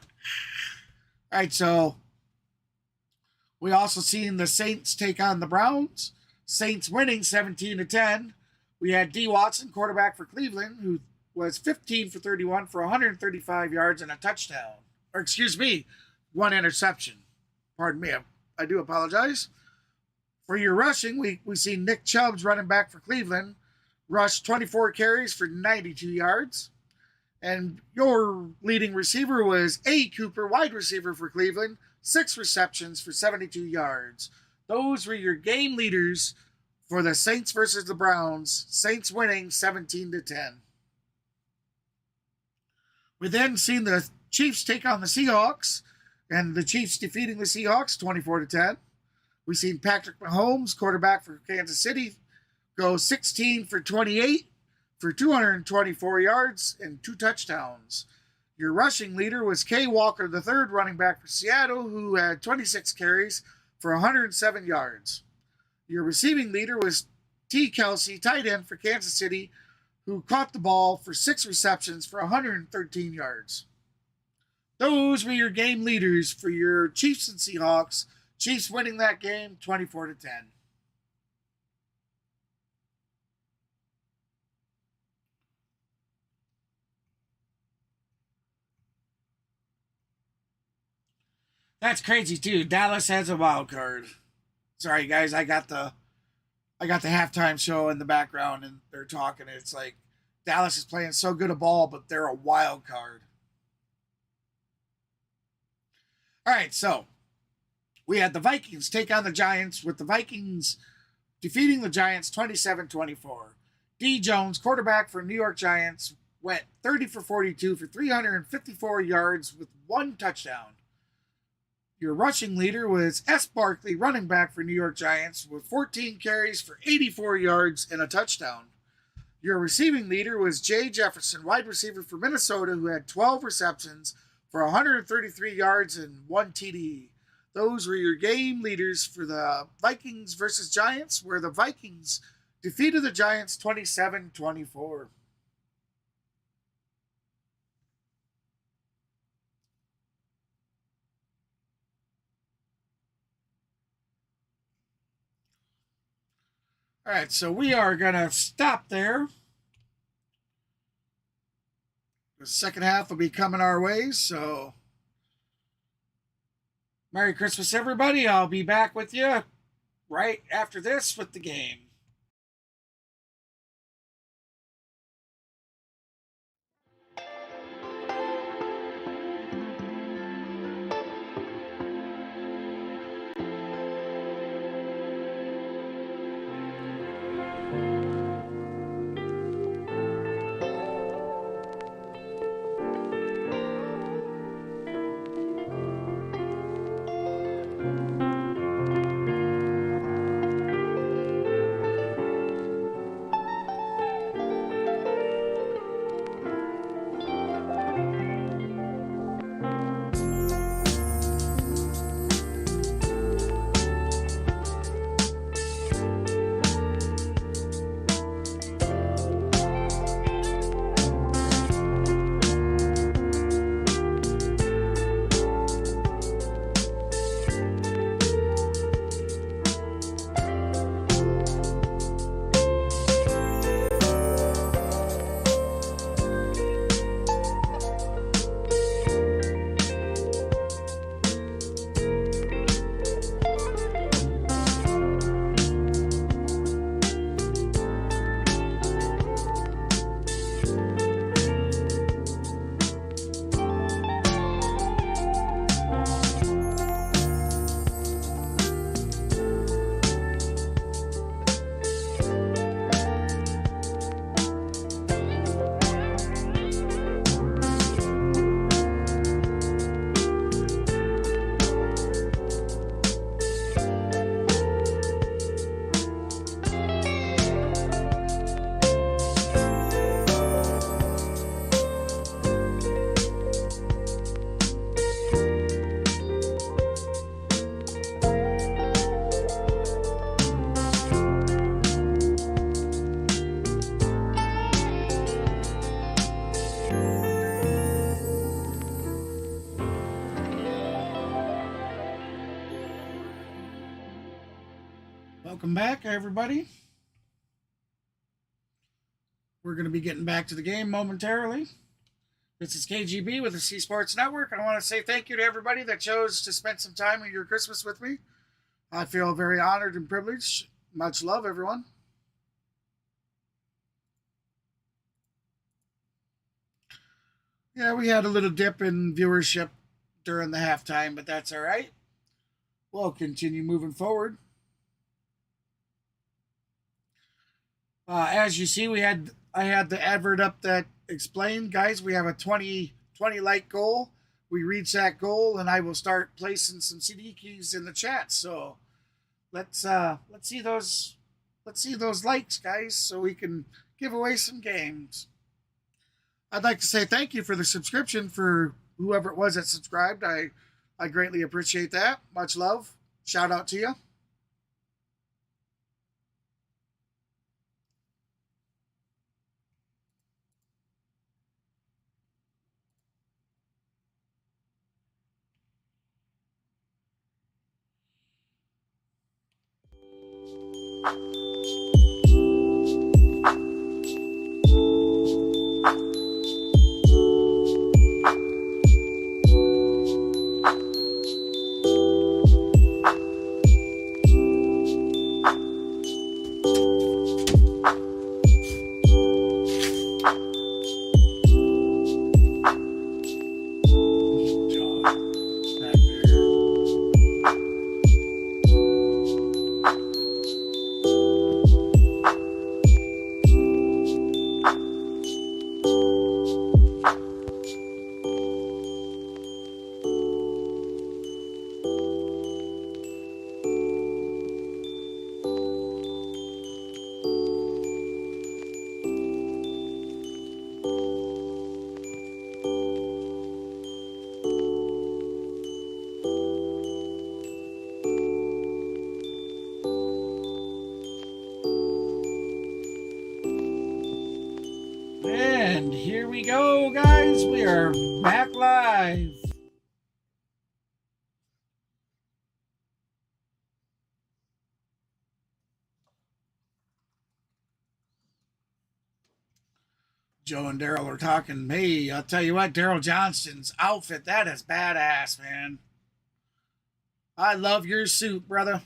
right, so we also seen the Saints take on the Browns. Saints winning 17-10. We had D. Watson, quarterback for Cleveland, who was 15 for 31 for 135 yards and a touchdown. Or excuse me, 1 interception. Pardon me, I do apologize. For your rushing, we see Nick Chubbs, running back for Cleveland, rushed 24 carries for 92 yards. And your leading receiver was A. Cooper, wide receiver for Cleveland, 6 receptions for 72 yards. Those were your game leaders for the Saints versus the Browns. Saints winning 17-10. We then seen the Chiefs take on the Seahawks, and the Chiefs defeating the Seahawks 24-10. We seen Patrick Mahomes, quarterback for Kansas City, go 16 for 28 for 224 yards and 2 touchdowns. Your rushing leader was Kay Walker III, running back for Seattle, who had 26 carries for 107 yards. Your receiving leader was T. Kelsey, tight end for Kansas City, who caught the ball for 6 receptions for 113 yards. Those were your game leaders for your Chiefs and Seahawks. Chiefs winning that game 24-10. That's crazy too. Dallas has a wild card. Sorry guys, I got the halftime show in the background and they're talking. It's like Dallas is playing so good a ball, but they're a wild card. All right, so we had the Vikings take on the Giants, with the Vikings defeating the Giants 27-24. D. Jones, quarterback for New York Giants, went 30 for 42 for 354 yards with 1 touchdown. Your rushing leader was S. Barkley, running back for New York Giants, with 14 carries for 84 yards and a touchdown. Your receiving leader was Jay Jefferson, wide receiver for Minnesota, who had 12 receptions for 133 yards and 1 TD. Those were your game leaders for the Vikings versus Giants, where the Vikings defeated the Giants 27-24. All right, so we are going to stop there. The second half will be coming our way, so Merry Christmas, everybody. I'll be back with you right after this with the game. Welcome back, everybody. We're going to be getting back to the game momentarily. This is KGB with the C Sports Network. I want to say thank you to everybody that chose to spend some time in your Christmas with me. I feel very honored and privileged. Much love, everyone. Yeah, we had a little dip in viewership during the halftime, but that's all right. We'll continue moving forward. As you see, I had the advert up that explained, guys, we have a 20 like goal. We reach that goal, and I will start placing some CD keys in the chat. So let's see those likes, guys, so we can give away some games. I'd like to say thank you for the subscription for whoever it was that subscribed. I greatly appreciate that. Much love. Shout out to you. And here we go, guys. We are back live. Joe and Daryl are talking. Hey, I'll tell you what, Daryl Johnston's outfit, that is badass, man. I love your suit, brother.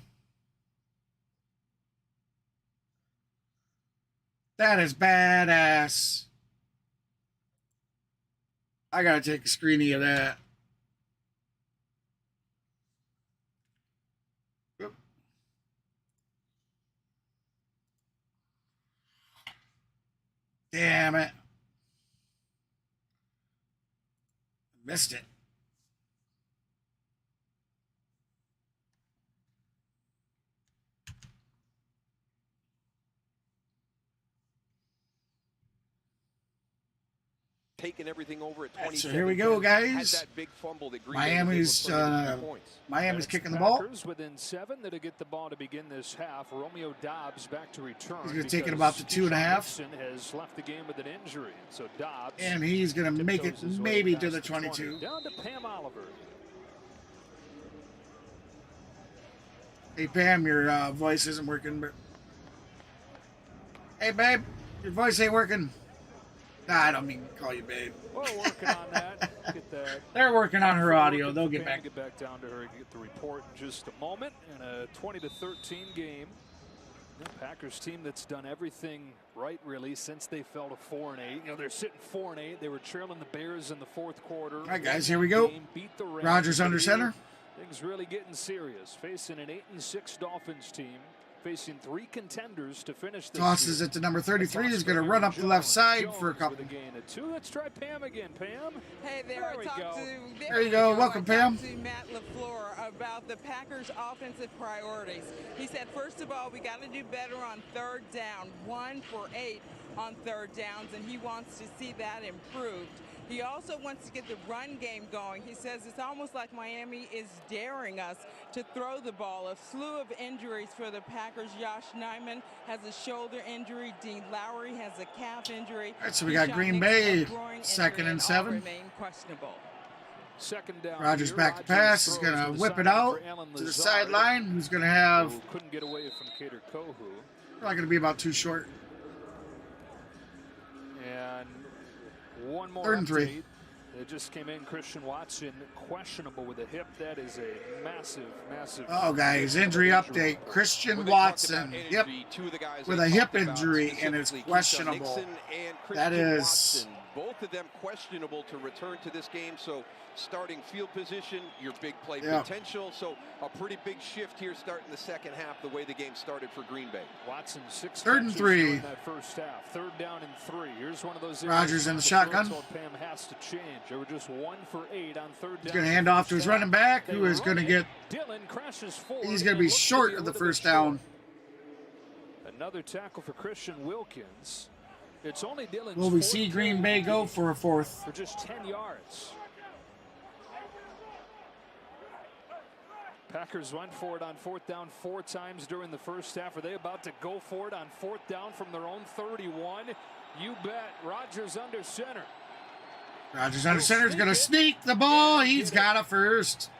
That is badass. I gotta take a screenie of that. Oop. Damn it. Missed it. Taking everything over at 20. So here we go, guys. That big fumble that Miami's kicking the ball. Within 7, that'll get the ball to begin this half. Romeo Dobbs back to return. He's going to take it about to 2.5. Has left the game with an injury. So Dobbs, and he's going to make it maybe to the 22. Down to Pam Oliver. Hey Pam, your voice isn't working. But hey babe, your voice ain't working. Nah, I don't mean to call you babe. Well, working on that. Get that. They're working on her audio. They'll get back. Get back down to her and get the report in just a moment. In a 20-13 game, the Packers team that's done everything right really since they fell to 4-8. You know, they're sitting 4-8. They were trailing the Bears in the fourth quarter. All right, guys, here we go. Rodgers under center. Things really getting serious. Facing an 8-6 Dolphins team. Facing 3 contenders to finish this. Tosses it to number 33. He's going to run up the left side for a couple. With a gain of 2. Let's try Pam again. Pam. Hey there, there we go. There you go. Welcome, Pam. To Matt LaFleur about the Packers' offensive priorities. He said, first of all, we got to do better on third down. 1 for 8 on third downs, and he wants to see that improved. He also wants to get the run game going. He says it's almost like Miami is daring us to throw the ball. A slew of injuries for the Packers. Josh Nijman has a shoulder injury. Dean Lowry has a calf injury. All right, so we got Green Bay, 2nd and 7. Remain questionable. Second down. Rodgers back to pass. He's going to whip it out to the sideline. Who's going to have... Couldn't get away from Kader Kohu. Probably going to be about 2 short. And one more 3rd and 3. It just came in. Christian Watson questionable with a hip. That is a massive, massive. Oh, guys, injury update. Christian Watson, yep, with a hip injury, and it's questionable. That is... Both of them questionable to return to this game, so starting field position, your big play potential. So a pretty big shift here starting the second half, the way the game started for Green Bay. Watson 6 3rd and 3. in that first half. 3rd down and 3. Here's one of those. Rodgers in the shotgun. Pam has to change. They were just 1 for 8 on 3rd down. He's going to hand off to his running back, who is going to get... Dylan crashes forward. He's going to be short of the first down. Another tackle for Christian Wilkins. It's only Dylan's Will we fourth see Green carry Bay go for a fourth? for just 10 yards. Packers went for it on fourth down 4 times during the first half. Are they about to go for it on fourth down from their own 31? You bet. Rodgers under center. Rodgers under center is going to sneak the ball. He's got a first.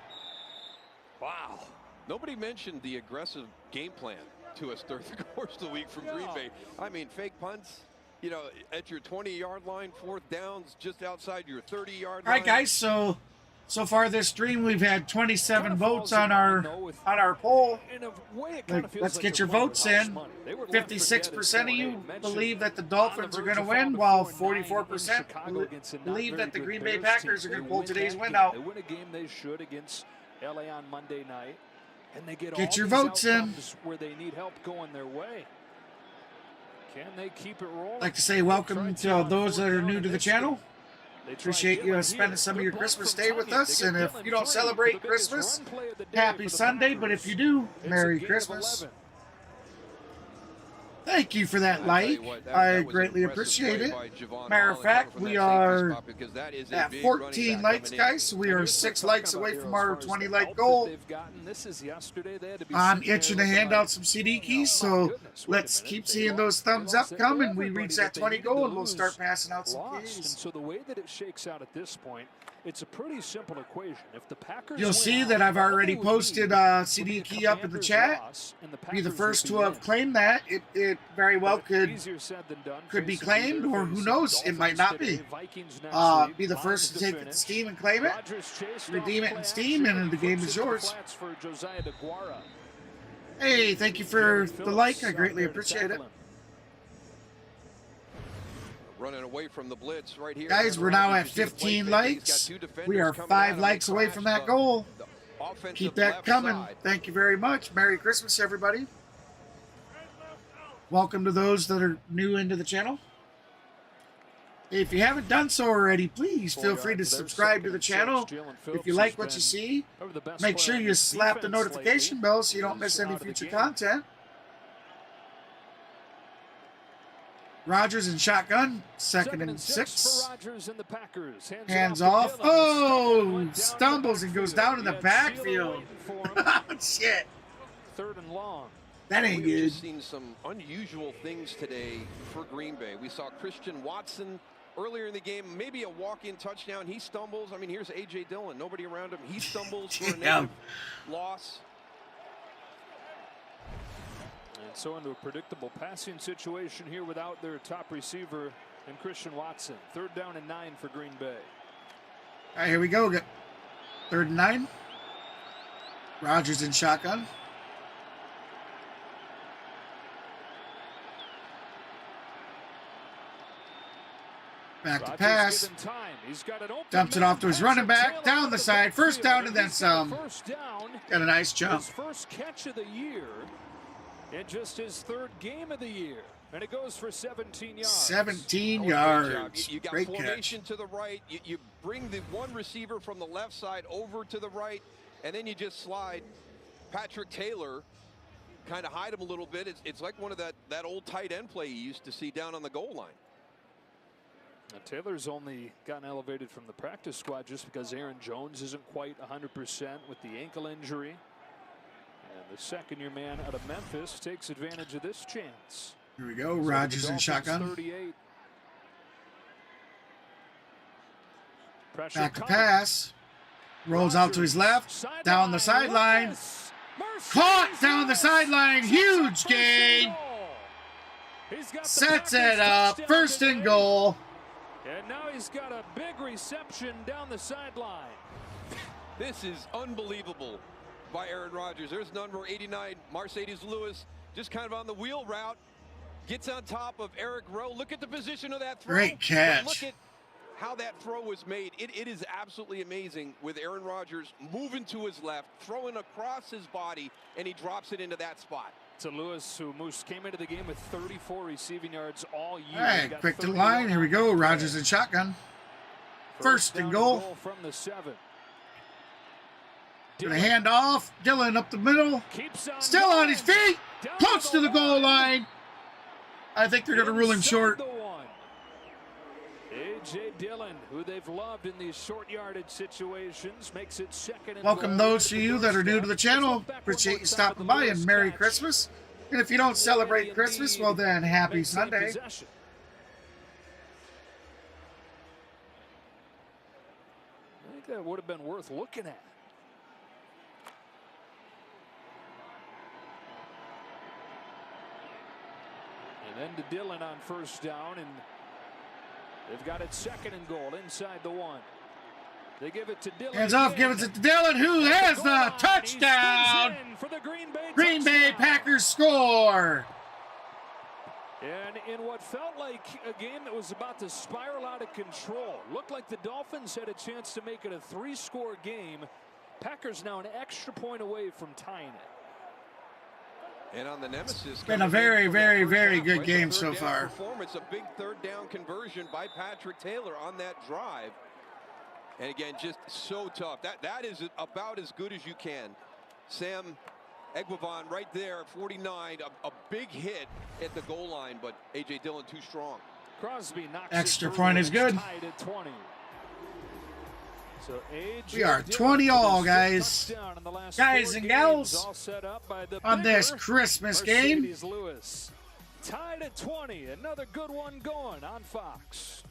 Wow. Nobody mentioned the aggressive game plan to us during the course of the week from Green Bay. I mean, fake punts, you know, at your 20-yard line, fourth downs just outside your 30-yard line. All right, guys. So far this stream, we've had 27 votes on our poll. Let's get your votes in. 56% of you believe that the Dolphins are going to win, while 44% believe that the Green Bay Packers are going to pull today's win out. They win a game they should against LA on Monday night, and they get Get all your these votes in. outcomes where they need help going their way. Can they keep it rolling? I'd like to say welcome to those that are new to the channel. Appreciate you spending some of your Christmas day with us. And if you don't celebrate Christmas, happy Sunday. But if you do, Merry Christmas. Thank you for that like. I greatly appreciate it. Matter of fact, we are at 14 likes, guys. So we are 6 likes away from our 20 like goal. I'm itching to hand out some CD keys, so let's keep seeing those thumbs up come, and we reach that 20 goal, and we'll start passing out some keys. And so the way that it shakes out at this point, it's a pretty simple equation. If the Packers You'll see that I've already posted CD key up in the chat. Be the first to have claimed that. It very well could be claimed, or who knows, it might not be. Be the first to take it to Steam and claim it. Redeem it in Steam, and the game is yours. Hey, thank you for the like. I greatly appreciate it. Running away from the blitz right here. Guys, we're now at 15 likes. We are 5 likes away from that goal. Keep that coming. Thank you very much. Merry Christmas, everybody. Welcome to those that are new into the channel. If you haven't done so already, please feel free to subscribe to the channel. If you like what you see, make sure you slap the notification bell so you don't miss any future content. Rodgers in shotgun, 2nd and 6. Hands off. Oh, stumbles and goes down in the backfield. Shit. 3rd and long. That ain't We've good. just seen some unusual things today for Green Bay. We saw Christian Watson earlier in the game, maybe a walk-in touchdown. He stumbles. I mean, here's A.J. Dillon. Nobody around him. He stumbles for a negative loss. And so into a predictable passing situation here without their top receiver and Christian Watson. 3rd down and 9 for Green Bay. All right, here we go. 3rd and 9. Rodgers in shotgun. Back to pass. Dumps it off to his running back. Down the side. 1st down and then some. Got a nice jump. His first catch of the year in just his 3rd game of the year. And it goes for 17 yards. 17 yards. You got Great formation catch. to the right. You bring the one receiver from the left side over to the right, and then you just slide Patrick Taylor, kind of hide him a little bit. It's like one of that old tight end play you used to see down on the goal line. Now, Taylor's only gotten elevated from the practice squad just because Aaron Jones isn't quite 100% with the ankle injury. And the 2nd-year man out of Memphis takes advantage of this chance. Here we go. Rodgers in shotgun. 38. Back to pass. Rolls out to his left. Down the sideline. Caught down the sideline. Huge gain. Sets it up. 1st and goal. And now he's got a big reception down the sideline. This is unbelievable by Aaron Rodgers. There's number 89, Mercedes Lewis, just kind of on the wheel route. Gets on top of Eric Rowe. Look at the position of that throw. Great catch. Look at how that throw was made. It is absolutely amazing with Aaron Rodgers moving to his left, throwing across his body, and he drops it into that spot. To Lewis, who Moose came into the game with 34 receiving yards all year. All right, quick to the line. Here we go. Rodgers in shotgun. 1st and goal. From the 7. Gonna hand off. Dillon up the middle. Still on his feet. Close to the goal line. I think they're going to rule him short. A.J. Dillon, who they've loved in these short yardage situations, makes it second and Welcome goal those of you that are new to the channel. Appreciate you stopping by, and Merry Christmas. And if you don't celebrate Christmas, well then, Happy Sunday. I think that would have been worth looking at. And then to Dillon on first down, and they've got it second and goal inside the 1. They give it to Dillon. Hands off, give it to Dillon, who has the touchdown. For the Green Bay Packers score. And in what felt like a game that was about to spiral out of control, looked like the Dolphins had a chance to make it a 3-score game. Packers now an extra point away from tying it. And on the nemesis, Been a very, very, very good game so far. Performance, a big third down conversion by Patrick Taylor on that drive. And again, just so tough. That is about as good as you can. Sam Egwavon right there, 49, a big hit at the goal line, but A.J. Dillon too strong. Crosby knocks extra point is good. Tied at 20. So we are 20 all, guys. Guys and gals, on this Christmas game. Tied at 20. Another good one going on Fox.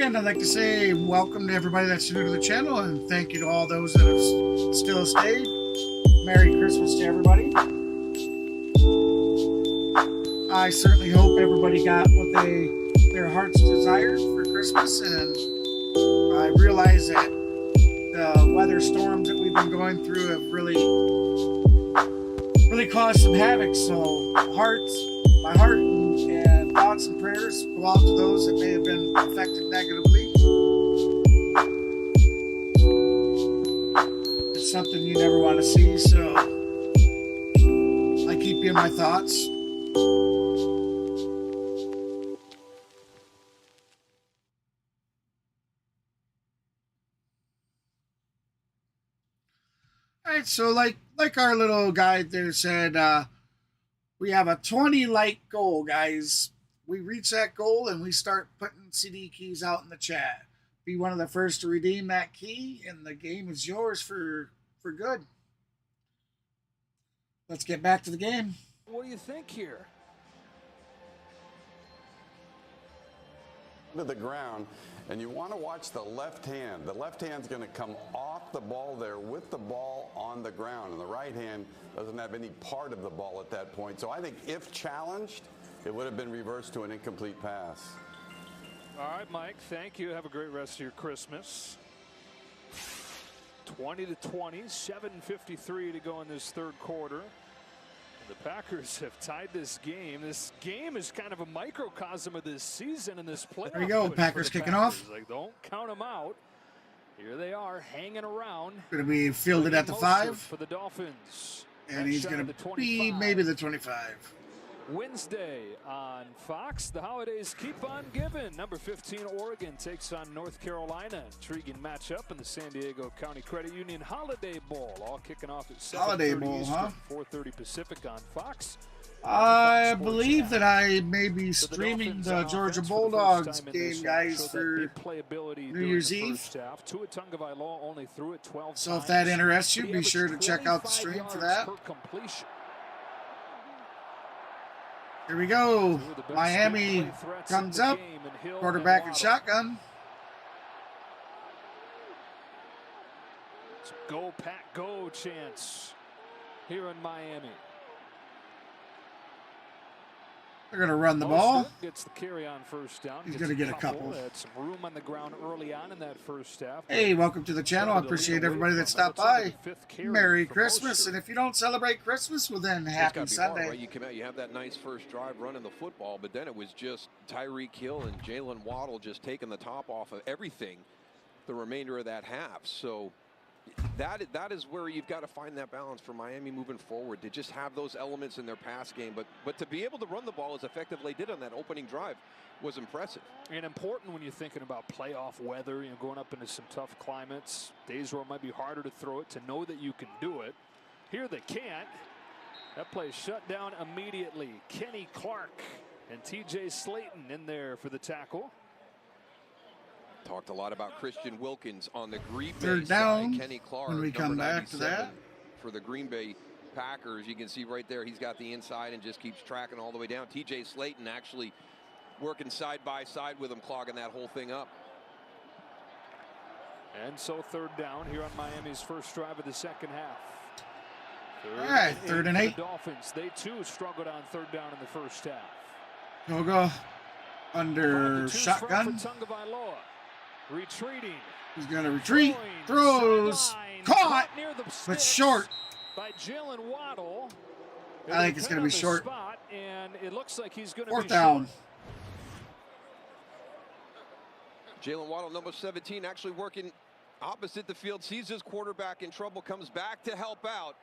I'd like to say welcome to everybody that's new to the channel, and thank you to all those that have still stayed. Merry Christmas to everybody. I certainly hope everybody got what their hearts desired for Christmas, and I realize that the weather storms that we've been going through have really caused some havoc. So my heart and thoughts and prayers go out to those that may have been affected negatively. It's something you never want to see, so I keep you in my thoughts. Alright, so like our little guide there said, we have a 20 like goal, guys. We reach that goal and we start putting CD keys out in the chat. Be one of the first to redeem that key, and the game is yours for good. Let's get back to the game. What do you think here? To the ground, and you want to watch the left hand. The left hand's going to come off the ball there with the ball on the ground, and the right hand doesn't have any part of the ball at that point. So I think if challenged, it would have been reversed to an incomplete pass. All right, Mike, thank you. Have a great rest of your Christmas. 20-20, 7:53 to go in this third quarter. The Packers have tied this game. This game is kind of a microcosm of this season and this playoff. There we go, Packers kicking off. Like, don't count them out. Here they are hanging around. Going to be fielded at the 5 for the Dolphins. And he's going to be maybe the 25. Wednesday on Fox. The holidays keep on giving. Number 15 Oregon takes on North Carolina. Intriguing matchup in the San Diego County Credit Union Holiday Bowl. All kicking off at 7:30 Eastern, 4:30 Pacific on Fox. I believe that I may be streaming the Georgia Bulldogs game, guys, for New Year's Eve. So if that interests you, be sure to check out the stream for that. Here we go. Miami comes up. Quarterback and shotgun. It's a go, Pack, go chance here in Miami. They're going to run the ball. Gets the carry on first down. He's going to get a couple. Had some room on the ground early on in that first half. Hey, welcome to the channel. I appreciate everybody that stopped by. Merry Christmas. And if you don't celebrate Christmas, well then happy Sunday. Hard, right? You come out, you have that nice first drive running the football, but then it was just Tyreek Hill and Jalen Waddle just taking the top off of everything the remainder of that half. So that is where you've got to find that balance for Miami moving forward, to just have those elements in their pass game, but to be able to run the ball as effectively they did on that opening drive was impressive. And important when you're thinking about playoff weather, you know, going up into some tough climates, days where it might be harder to throw it, to know that you can do it. Here they can't. That play shut down immediately. Kenny Clark and TJ Slayton in there for the tackle. Talked a lot about Christian Wilkins on the Green Bay Third down side. Kenny Clark, when we come back to that. For the Green Bay Packers, you can see right there he's got the inside and just keeps tracking all the way down. TJ Slayton actually working side by side with him, clogging that whole thing up. And so third down here on Miami's first drive of the second half. All right, 3rd and 8. The Dolphins, they too struggled on third down in the first half. Toga under shotgun. Retreating. He's going to retreat. Throws. Caught. But short. By Jalen Waddle. I think it's going to be short. And it looks like he's going to 4th down. Jalen Waddle, number 17, actually working opposite the field. Sees his quarterback in trouble. Comes back to help out.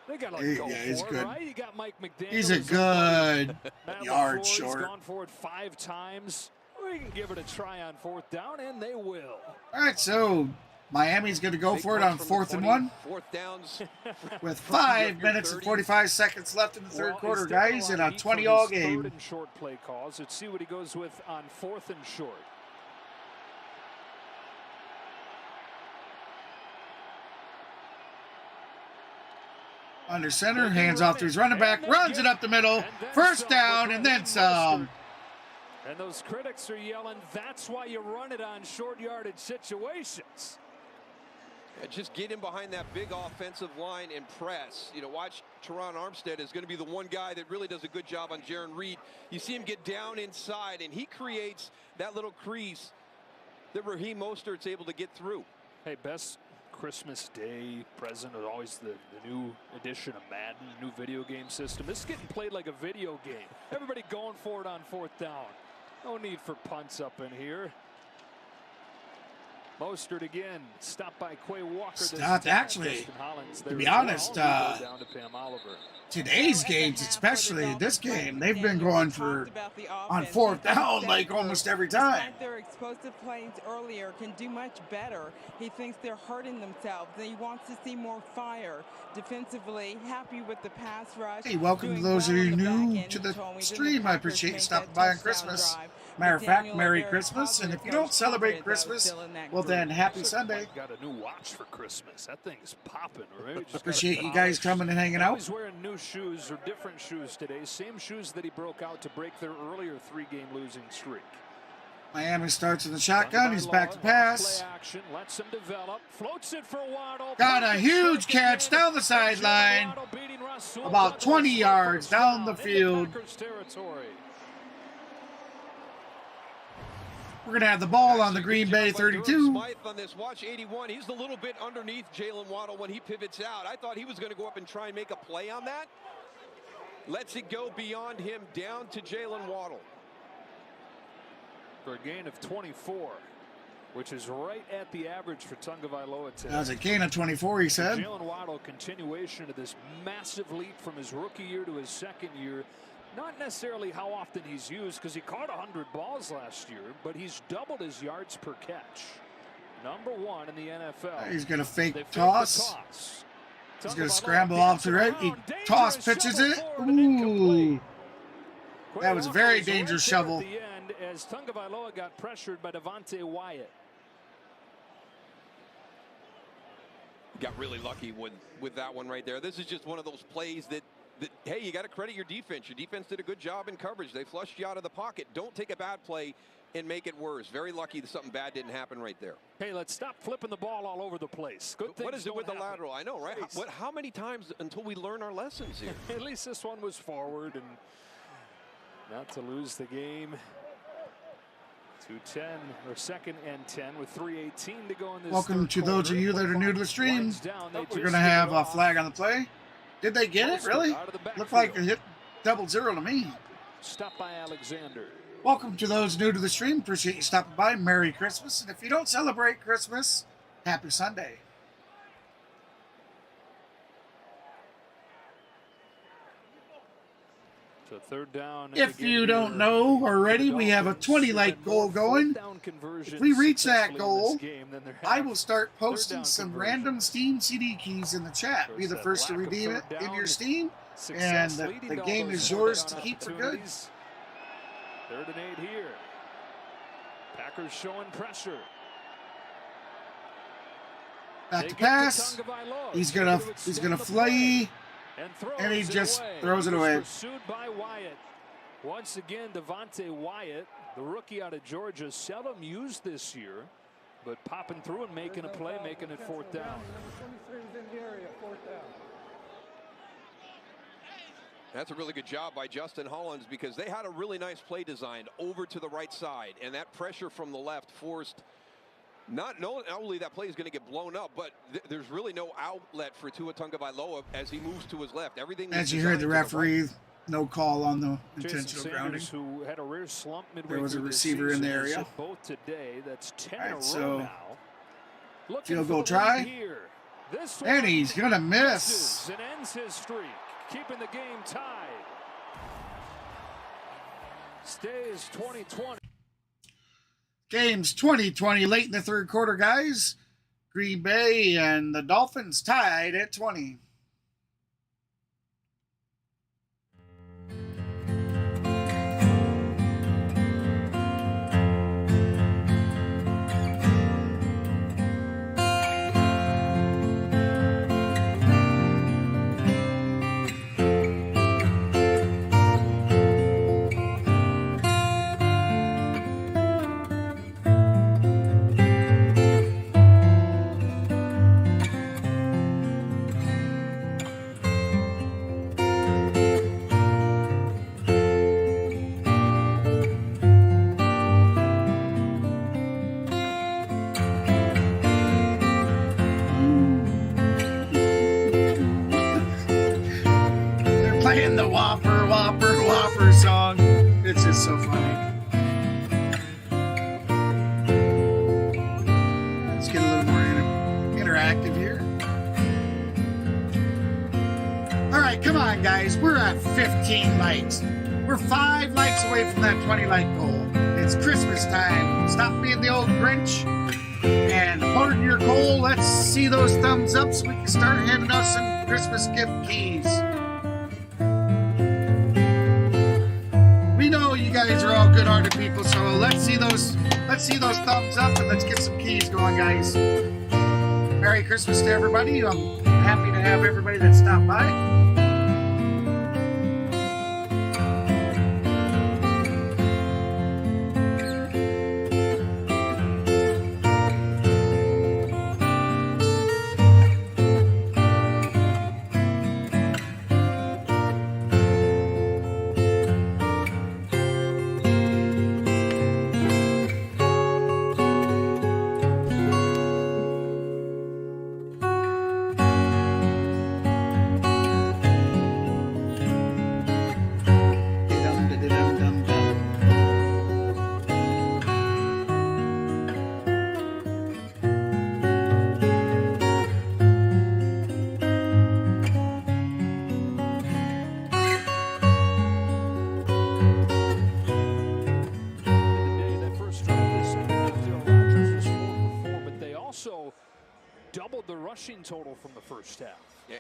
They got to go he's for good. it, right? You got Mike McDaniel. He's a good yard short. He's gone for it 5 times. We can give it a try on 4th down, and they will. All right, so Miami's going to go for it on 4th and 1. 4th downs. With 5 minutes and 45 seconds left in the third quarter, guys, in a 20-all game. 3rd and short play calls. Let's see what he goes with on 4th and short. Under center, hands off to his running back, runs it up the middle, 1st down, and then some. And those critics are yelling, that's why you run it on short yardage situations. Yeah, just get in behind that big offensive line and press. You know, watch Teron Armstead is going to be the one guy that really does a good job on Jaron Reed. You see him get down inside, and he creates that little crease that Raheem Mostert's able to get through. Hey, best Christmas Day present is always the new edition of Madden, new video game system. This is getting played like a video game. Everybody going for it on 4th down. No need for punts up in here. Mostert again, stopped by Quay Walker. Stopped, actually, to be honest, today's games, especially this game, they've been going for on 4th down like almost every time. Their explosive plays earlier can do much better. He thinks they're hurting themselves, and he wants to see more fire defensively. Happy with the pass rush. Hey, welcome to those of you new to the stream. I appreciate you stopping by on Christmas. Matter of fact, Merry Christmas. And if you don't celebrate Christmas, well then, happy Sunday. Got a new watch for Christmas. That thing's popping, right? Appreciate you guys coming and hanging out. He's wearing new shoes or different shoes today. Same shoes that he broke out to break their earlier 3-game losing streak. Miami starts in the shotgun. He's back to pass. Action, lets him develop. Floats it for Waddle. Got a huge catch down the sideline. About 20 yards down the field. We're going to have the ball on the Green Bay 32. On this watch 81, he's a little bit underneath Jalen Waddle when he pivots out. I thought he was going to go up and try and make a play on that. Lets it go beyond him, down to Jalen Waddle. For a gain of 24. which is right at the average for Tagovailoa today. That was a gain of 24, he said. Jalen Waddle, continuation of this massive leap from his rookie year to his second year. Not necessarily how often he's used, because he caught 100 balls last year, but he's doubled his yards per catch. #1 in the NFL. He's going to fake toss. He's going to scramble off to the right. He toss pitches it. Ooh. That was a very dangerous shovel. At the end, as Tagovailoa got pressured by Devontae Wyatt. Got really lucky with that one right there. This is just one of those plays that hey, you got to credit your defense. Your defense did a good job in coverage. They flushed you out of the pocket. Don't take a bad play and make it worse. Very lucky that something bad didn't happen right there. Hey, let's stop flipping the ball all over the place. Good things. What is it with the lateral? I know, right? How many times until we learn our lessons here? At least this one was forward, and not to lose the game. 2:10 or 2nd and 10 with 3:18 to go in this. Welcome to those of you that are new to the stream. We're going to have a flag on the play. Did they get it? Really? Looked like it hit 0-0 to me. Stop by Alexander. Welcome to those new to the stream. Appreciate you stopping by. Merry Christmas. And if you don't celebrate Christmas, happy Sunday. So 3rd down. If you don't know already, we have a 20-like goal going. If we reach that goal, I will start posting some random Steam CD keys in the chat. Be the first to redeem it in your Steam, and the game is yours to keep for good. 3rd and 8 here. Packers showing pressure. Back to pass. He's gonna fly. And he just throws it away. Pursued by Wyatt. Once again, Devontae Wyatt, the rookie out of Georgia, seldom used this year, but popping through and making a play, making it 4th down. That's a really good job by Justin Hollins, because they had a really nice play designed over to the right side, and that pressure from the left forced not only that play is going to get blown up, but there's really no outlet for Tua Tagovailoa as he moves to his left. Everything. As you heard the referee, no call on the intentional grounding. Who had a rear slump midway there was a receiver in the area. Both today. That's 10 in a row so now. Field goal try. And he's going to miss. And ends his streak, keeping the game tied. Stays 20-20. Game's 20-20 late in the 3rd quarter, guys. Green Bay and the Dolphins tied at 20. Playing the Whopper, Whopper, Whopper song. It's just so funny. Let's get a little more interactive here. All right, come on, guys. We're at 15 likes. We're 5 likes away from that 20-like goal. It's Christmas time. Stop being the old Grinch and hoard your goal. Let's see those thumbs up so we can start handing out some Christmas gift keys. We know you guys are all good-hearted people, so let's see those thumbs up and let's get some keys going, guys. Merry Christmas to everybody. I'm happy to have everybody that stopped by. rushing total from the first half.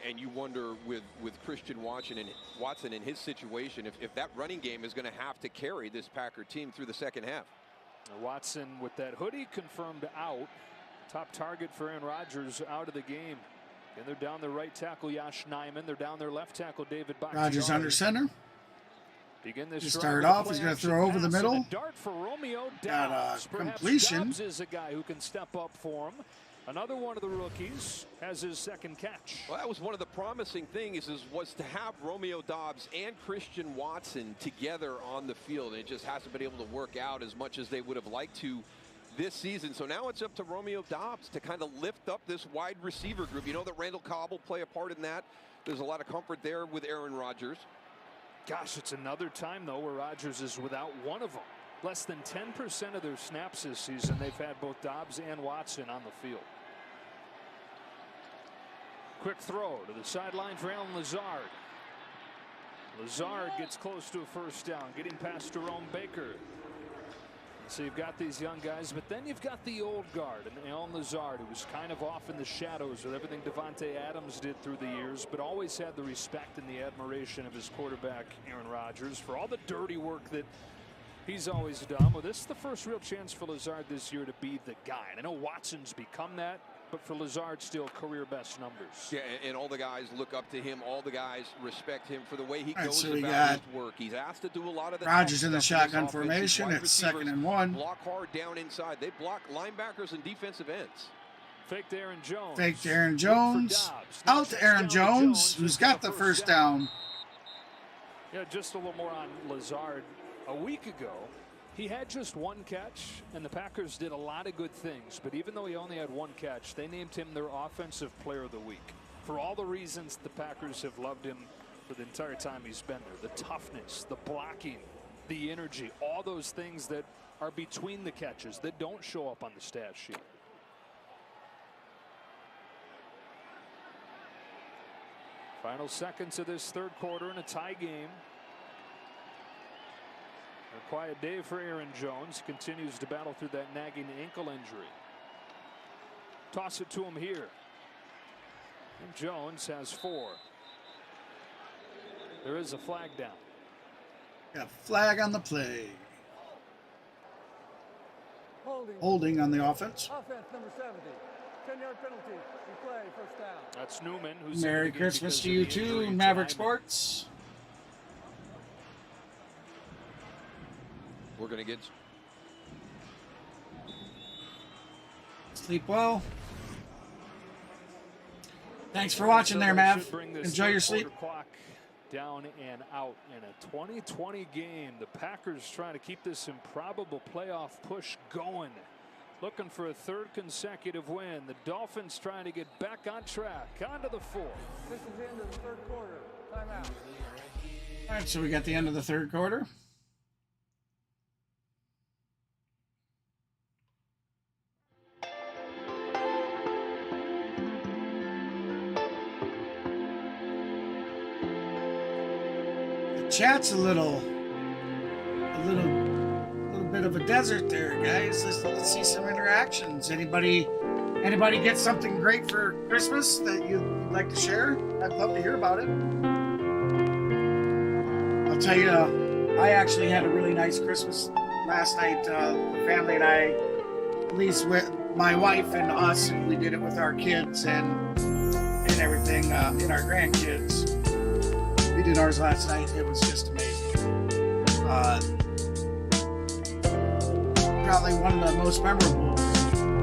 And you wonder with Christian Watson in his situation, if that running game is going to have to carry this Packer team through the second half. Watson with that hoodie confirmed out. Top target for Aaron Rodgers out of the game. And they're down their right tackle, Yosh Nijman. They're down their left tackle, David Bakhtiari. Rodgers under center. Begin this to start off, he's going to throw over the middle. Dart for Romeo Got Doubs. a completion. Doubs is a guy who can step up for him. Another one of the rookies has his second catch. Well, that was one of the promising things was to have Romeo Doubs and Christian Watson together on the field. And it just hasn't been able to work out as much as they would have liked to this season. So now it's up to Romeo Doubs to kind of lift up this wide receiver group. You know that Randall Cobb will play a part in that. There's a lot of comfort there with Aaron Rodgers. Gosh, it's another time, though, where Rodgers is without one of them. Less than 10% of their snaps this season, they've had both Doubs and Watson on the field. Quick throw to the sideline for Allen Lazard. Lazard gets close to a first down, getting past Jerome Baker. So you've got these young guys, but then you've got the old guard and Allen Lazard, who was kind of off in the shadows with everything Davante Adams did through the years, but always had the respect and the admiration of his quarterback, Aaron Rodgers, for all the dirty work that he's always done. Well, this is the first real chance for Lazard this year to be the guy. And I know Watson's become that, but for Lazard, still career best numbers. Yeah, and all the guys look up to him. All the guys respect him for the way he goes so about his work. He's asked to do a lot of the Rodgers in the shotgun formation. It's 2nd and 1. Block hard down inside. They block linebackers and defensive ends. Fake to Aaron Jones. Fake to Aaron Jones. Out to Aaron Jones, who's got the first down. Yeah, just a little more on Lazard. A week ago, he had just one catch, and the Packers did a lot of good things. But even though he only had one catch, they named him their Offensive Player of the Week. For all the reasons the Packers have loved him for the entire time he's been there. The toughness, the blocking, the energy, all those things that are between the catches that don't show up on the stat sheet. Final seconds of this third quarter in a tie game. A quiet day for Aaron Jones. Continues to battle through that nagging ankle injury. Toss it to him here. And Jones has 4. There is a flag down. Got a flag on the play. Holding on the offense. Offense number 70. 10-yard penalty. Replay, first down. That's Newman. Who's Merry Christmas to you too, Maverick Sports. We're going to get... Sleep well. Thanks for watching there, Mav. Enjoy your sleep. Clock down and out in a 2020 game. The Packers trying to keep this improbable playoff push going. Looking for a third consecutive win. The Dolphins trying to get back on track. On to the 4th. This is the end of the third quarter. Timeout. All right, so we got the end of the third quarter. The chat's a little bit of a desert there, guys. Let's see some interactions. Anybody get something great for Christmas that you'd like to share? I'd love to hear about it. I'll tell you, I actually had a really nice Christmas last night. The family and I, at least with my wife and us, and we did it with our kids and everything, and our grandkids. We did ours last night. It was just amazing. Probably one of the most memorable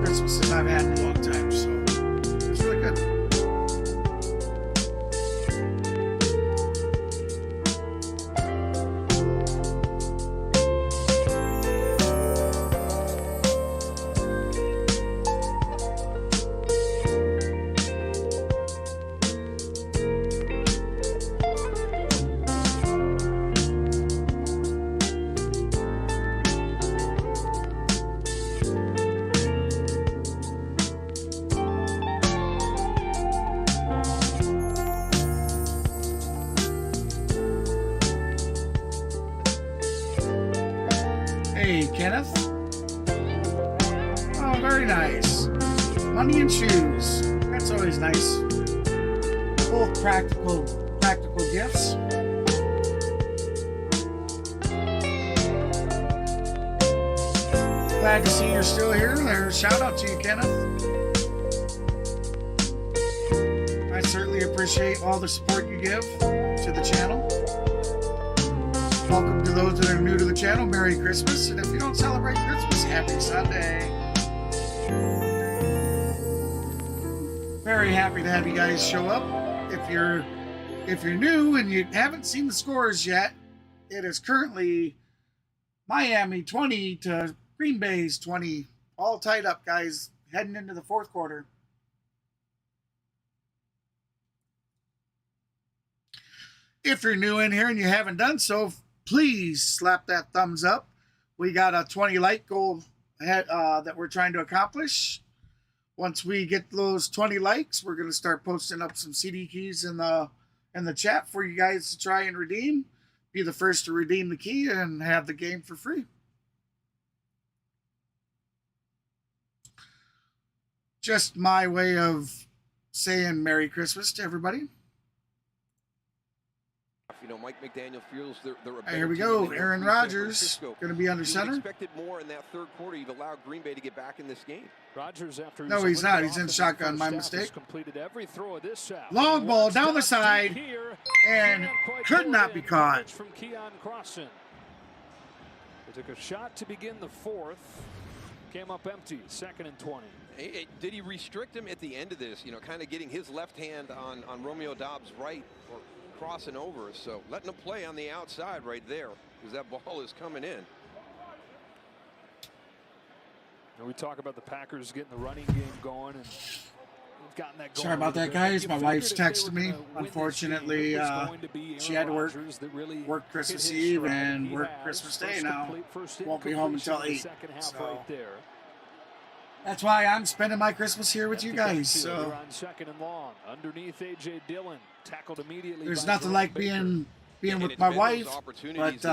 Christmases I've had in a long time, so it was really good. That's always nice. Both practical gifts. Glad to see you're still here. There's a shout out to you, Kenneth. I certainly appreciate all the support you give to the channel. Welcome to those that are new to the channel. Merry Christmas. And if you don't celebrate Christmas, Happy Sunday. Very happy to have you guys show up. If you're new and you haven't seen the scores yet, it is currently Miami 20 to Green Bay's 20, all tied up, guys, heading into the fourth quarter. If you're new in here and you haven't done so, please slap that thumbs up. We got a 20 like goal that we're trying to accomplish. Once we get those 20 likes, we're going to start posting up some CD keys in the chat for you guys to try and redeem. Be the first to redeem the key and have the game for free. Just my way of saying Merry Christmas to everybody. You know, Mike McDaniel feels they're a better Here we team go. than they are Aaron San Rodgers Francisco. going to be under You center. expected more in that third quarter. You've allowed Green Bay to get back in this game. Rodgers, after No, he's not. He's in shotgun. My mistake. Completed every throw of this half. Long ball down the side and could not be caught. From Keon Crossan. They took a shot to begin the fourth. Came up empty. 2nd and 20. Hey, did he restrict him at the end of this? You know, kind of getting his left hand on Romeo Dobbs' right or crossing over. So letting him play on the outside right there because that ball is coming in. And we talk about the Packers getting the running game going, and we've gotten that going. Sorry about that, guys. My wife's texted me. Unfortunately, she had to work Christmas Eve and work Christmas Day now. Won't be home until 8. So that's why I'm spending my Christmas here with you guys. So on 2nd and long, underneath AJ Dillon, tackled immediately. There's nothing like being with my wife, but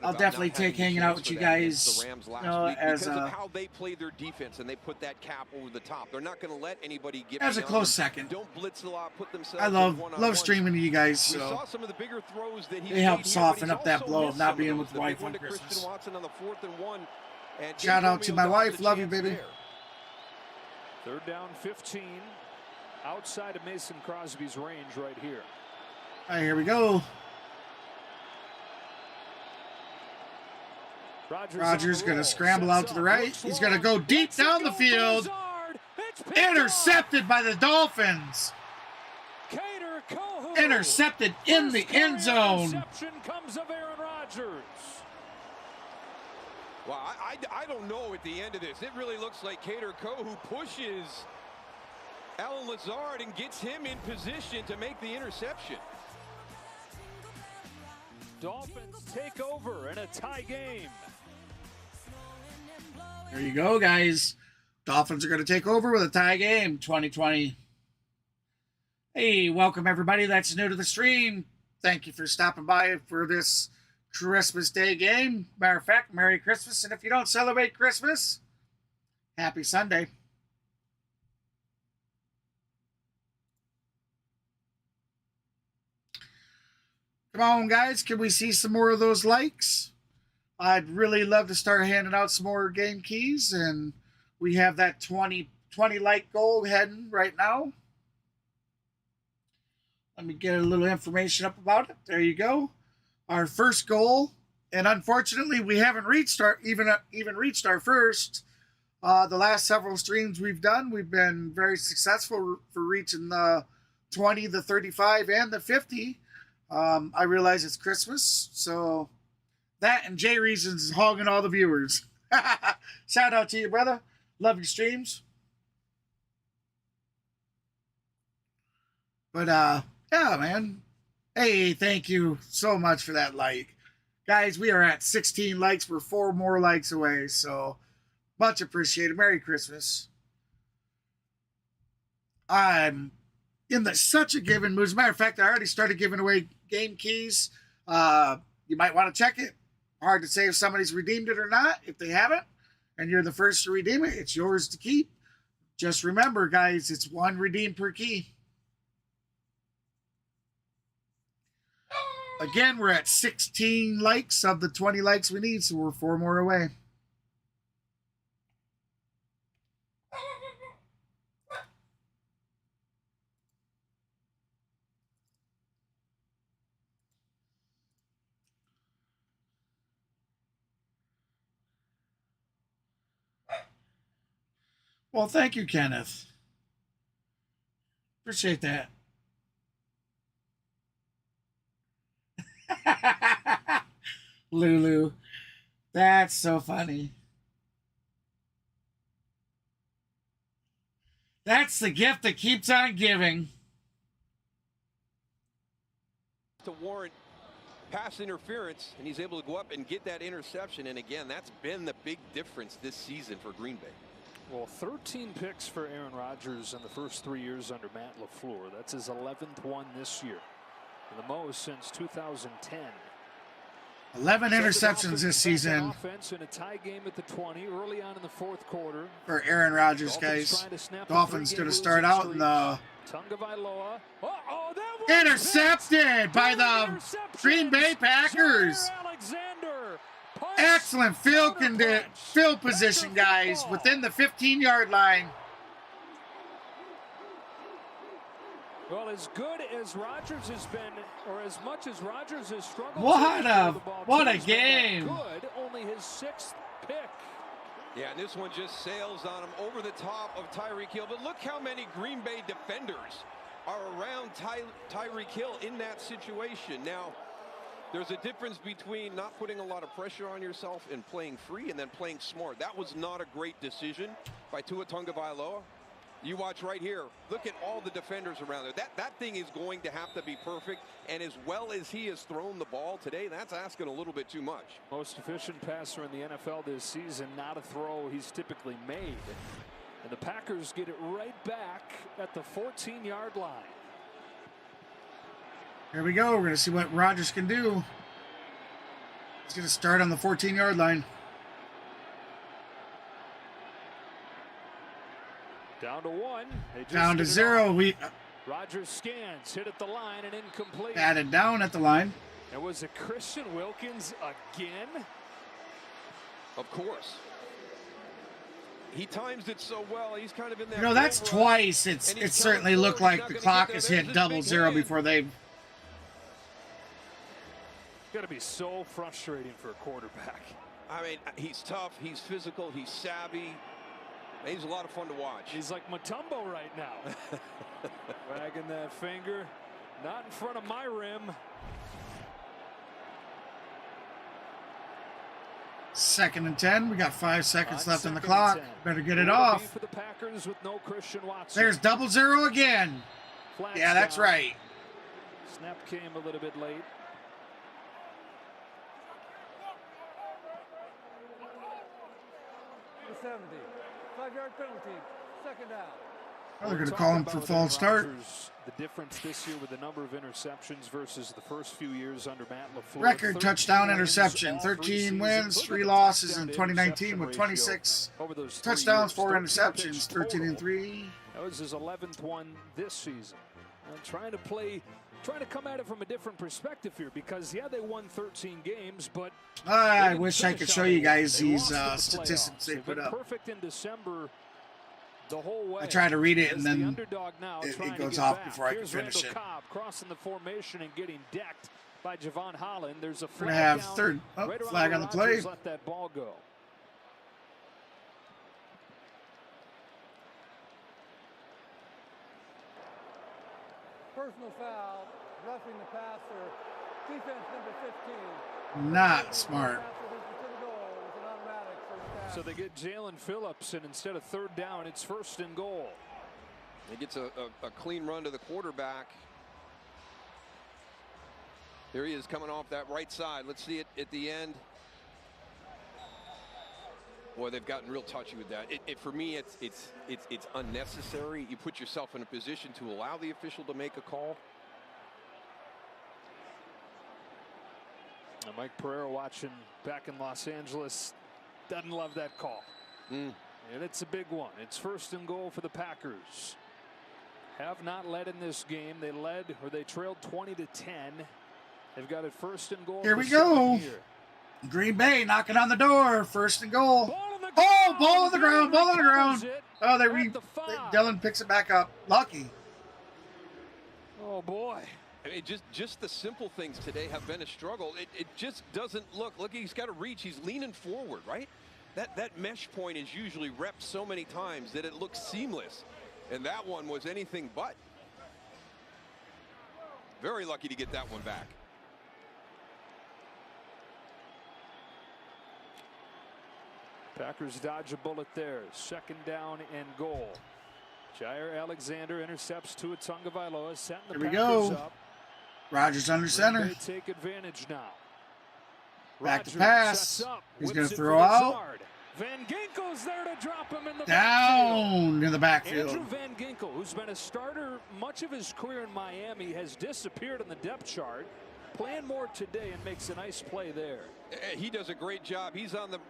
I'll definitely take hanging out with you guys. As of how they played their defense and they put that cap over the top. They're not going to let anybody get as a close second. Don't blitz a lot. Put themselves. I love streaming to you guys. So we saw some of the bigger throws that they help soften up that blow of not being with the wife on Christmas. On the 4th and 1. And shout out to my wife. Love you, baby. Third down, 15. Outside of Mason Crosby's range right here. All right, here we go. Rodgers going to scramble out to the right. He's going to go deep down the field. Intercepted by the Dolphins. Intercepted in the end zone. Interception comes of Aaron Rodgers. Well, I don't know at the end of this. It really looks like Kader Kohou pushes Allen Lazard and gets him in position to make the interception. Dolphins take over in a tie game. There you go, guys. Dolphins are going to take over with a tie game, 2020. Hey, welcome everybody that's new to the stream. Thank you for stopping by for this Christmas Day game. Matter of fact, Merry Christmas. And if you don't celebrate Christmas, Happy Sunday. Come on, guys. Can we see some more of those likes? I'd really love to start handing out some more game keys. And we have that 20 like goal heading right now. Let me get a little information up about it. There you go. Our first goal, and unfortunately, we haven't reached our even reached our first. The last several streams we've done, we've been very successful for reaching the 20, the 35, and the 50. I realize it's Christmas, so that and Jay Reasons is hogging all the viewers. Shout out to you, brother. Love your streams. But yeah, man. Hey, thank you so much for that like. Guys, we are at 16 likes. We're 4 more likes away, so much appreciated. Merry Christmas. I'm in such a giving mood. As a matter of fact, I already started giving away game keys. You might want to check it. Hard to say if somebody's redeemed it or not. If they haven't, and you're the first to redeem it, it's yours to keep. Just remember, guys, it's 1 redeem per key. Again, we're at 16 likes of the 20 likes we need, so we're 4 more away. Well, thank you, Kenneth. Appreciate that. Lulu. That's so funny. That's the gift that keeps on giving. To warrant pass interference, and he's able to go up and get that interception. And again, that's been the big difference this season for Green Bay. Well, 13 picks for Aaron Rodgers in the first 3 years under Matt LaFleur. That's his 11th one this year. And the most since 2010. 11 interceptions this season. Offense in a tie game at the 20 early on in the fourth quarter. For Aaron Rodgers, guys. Dolphins going to start out in the intercepted by the Green Bay Packers. Excellent field position, guys, within the 15-yard line. Well, as good as Rodgers has been, or as much as Rodgers has struggled. What a game! Good, only his 6th pick. Yeah, and this one just sails on him over the top of Tyreek Hill. But look how many Green Bay defenders are around Tyreek Hill in that situation. Now, there's a difference between not putting a lot of pressure on yourself and playing free and then playing smart. That was not a great decision by Tua Tagovailoa. You watch right here. Look at all the defenders around there. That thing is going to have to be perfect. And as well as he has thrown the ball today, that's asking a little bit too much. Most efficient passer in the NFL this season. Not a throw he's typically made. And the Packers get it right back at the 14-yard line. Here we go. We're going to see what Rodgers can do. He's going to start on the 14-yard line. Down to 1. Down to 0. Rodgers scans, hit at the line and incomplete. Batted down at the line. And was it Christian Wilkins again? Of course. He times it so well. He's kind of in that. You know, that's twice. It certainly looked like the clock has hit 00 before they've. Got to be so frustrating for a quarterback. I mean, he's tough. He's physical. He's savvy. He's a lot of fun to watch. He's like Mutombo right now. Wagging that finger. Not in front of my rim. 2nd and 10. We got 5 seconds left on the clock. Better get it off. For the Packers with no Christian Watson. There's 00 again. Yeah, that's right. Snap came a little bit late. The 70. 5-yard penalty. 2nd down. Oh, they're going to call him for false start. The difference this year with the number of interceptions versus the first few years under Matt LaFleur. Record touchdown interception. 13 wins, 3 losses in 2019 with 26 touchdowns, 4 interceptions, 13 and 3. That was his 11th one this season. Trying to come at it from a different perspective here because, yeah, they won 13 games, but I wish I could show you guys these statistics they put up. Perfect in December the whole way. I try to read it and then it goes off before I can finish it. Cobb crossing the formation and getting decked by Javon Holland. There's a flag. We're gonna have third flag on the play. Let that ball go. Personal foul, roughing the passer, defense number 15. Not smart. So they get Jalen Phillips, and instead of 3rd down, it's 1st and goal. He gets a clean run to the quarterback. There he is coming off that right side. Let's see it at the end. Boy, they've gotten real touchy with that. For me, it's unnecessary. You put yourself in a position to allow the official to make a call. Now Mike Pereira watching back in Los Angeles doesn't love that call. And it's a big one. It's 1st and goal for the Packers. Have not led in this game. They trailed 20-10. They've got it 1st and goal. Here we go. Green Bay knocking on the door. 1st and goal. Ball on the ground. Ball on the ground. Oh, Dylan picks it back up. Lucky. Oh boy. I mean, just the simple things today have been a struggle. It just doesn't look. Look, he's got to reach. He's leaning forward, right? That mesh point is usually repped so many times that it looks seamless. And that one was anything but. Very lucky to get that one back. Packers dodge a bullet there. 2nd down and goal. Jair Alexander intercepts Tua Tagovailoa, setting the Here we Packers go. up. Rodgers under center. They take advantage now. Back to Rodgers pass. sets up, He's whips going to it throw for out. Lazard. Van Ginkel's there to drop him in the Down in the backfield. Andrew Van Ginkel, who's been a starter much of his career in Miami, has disappeared on the depth chart. Playing more today and makes a nice play there. He does a great job. He's on the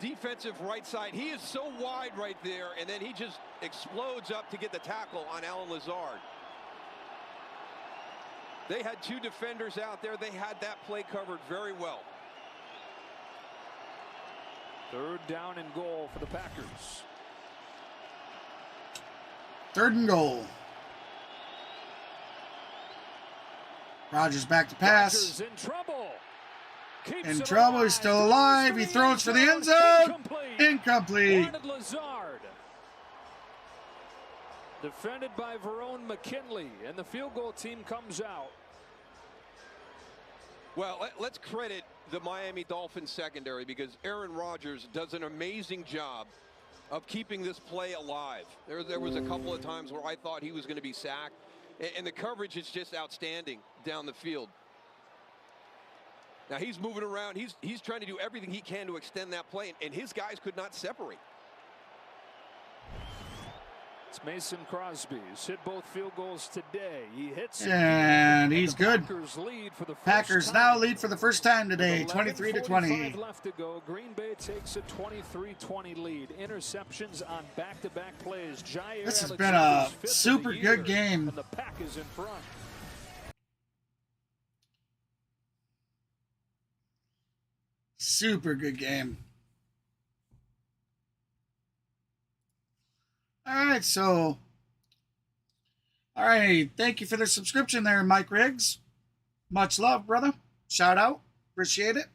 defensive right side. He is so wide right there, and then he just explodes up to get the tackle on Alan Lazard. They had 2 defenders out there. They had that play covered very well. 3rd down and goal for the Packers. 3rd and goal. Rodgers back to pass. Rodgers in trouble. In trouble. He's still alive. He throws for the end zone. Incomplete. Wanted Lazard. Defended by Verone McKinley, and the field goal team comes out. Well, let's credit the Miami Dolphins secondary, because Aaron Rodgers does an amazing job of keeping this play alive. There was a couple of times where I thought he was going to be sacked, and the coverage is just outstanding down the field. Now he's moving around. He's trying to do everything he can to extend that play, and his guys could not separate. It's Mason Crosby. He's hit both field goals today. He hits and he's good. Packers now lead for the first time today, 23-20. Left to go. Green Bay takes a 23-20 lead. Interceptions on back-to-back plays. Jair This has been a Alexander's super fifth of the year, good game. and the Pack is in front. Super good game. All right, thank you for the subscription there, Mike Riggs. Much love, brother. Shout out. Appreciate it.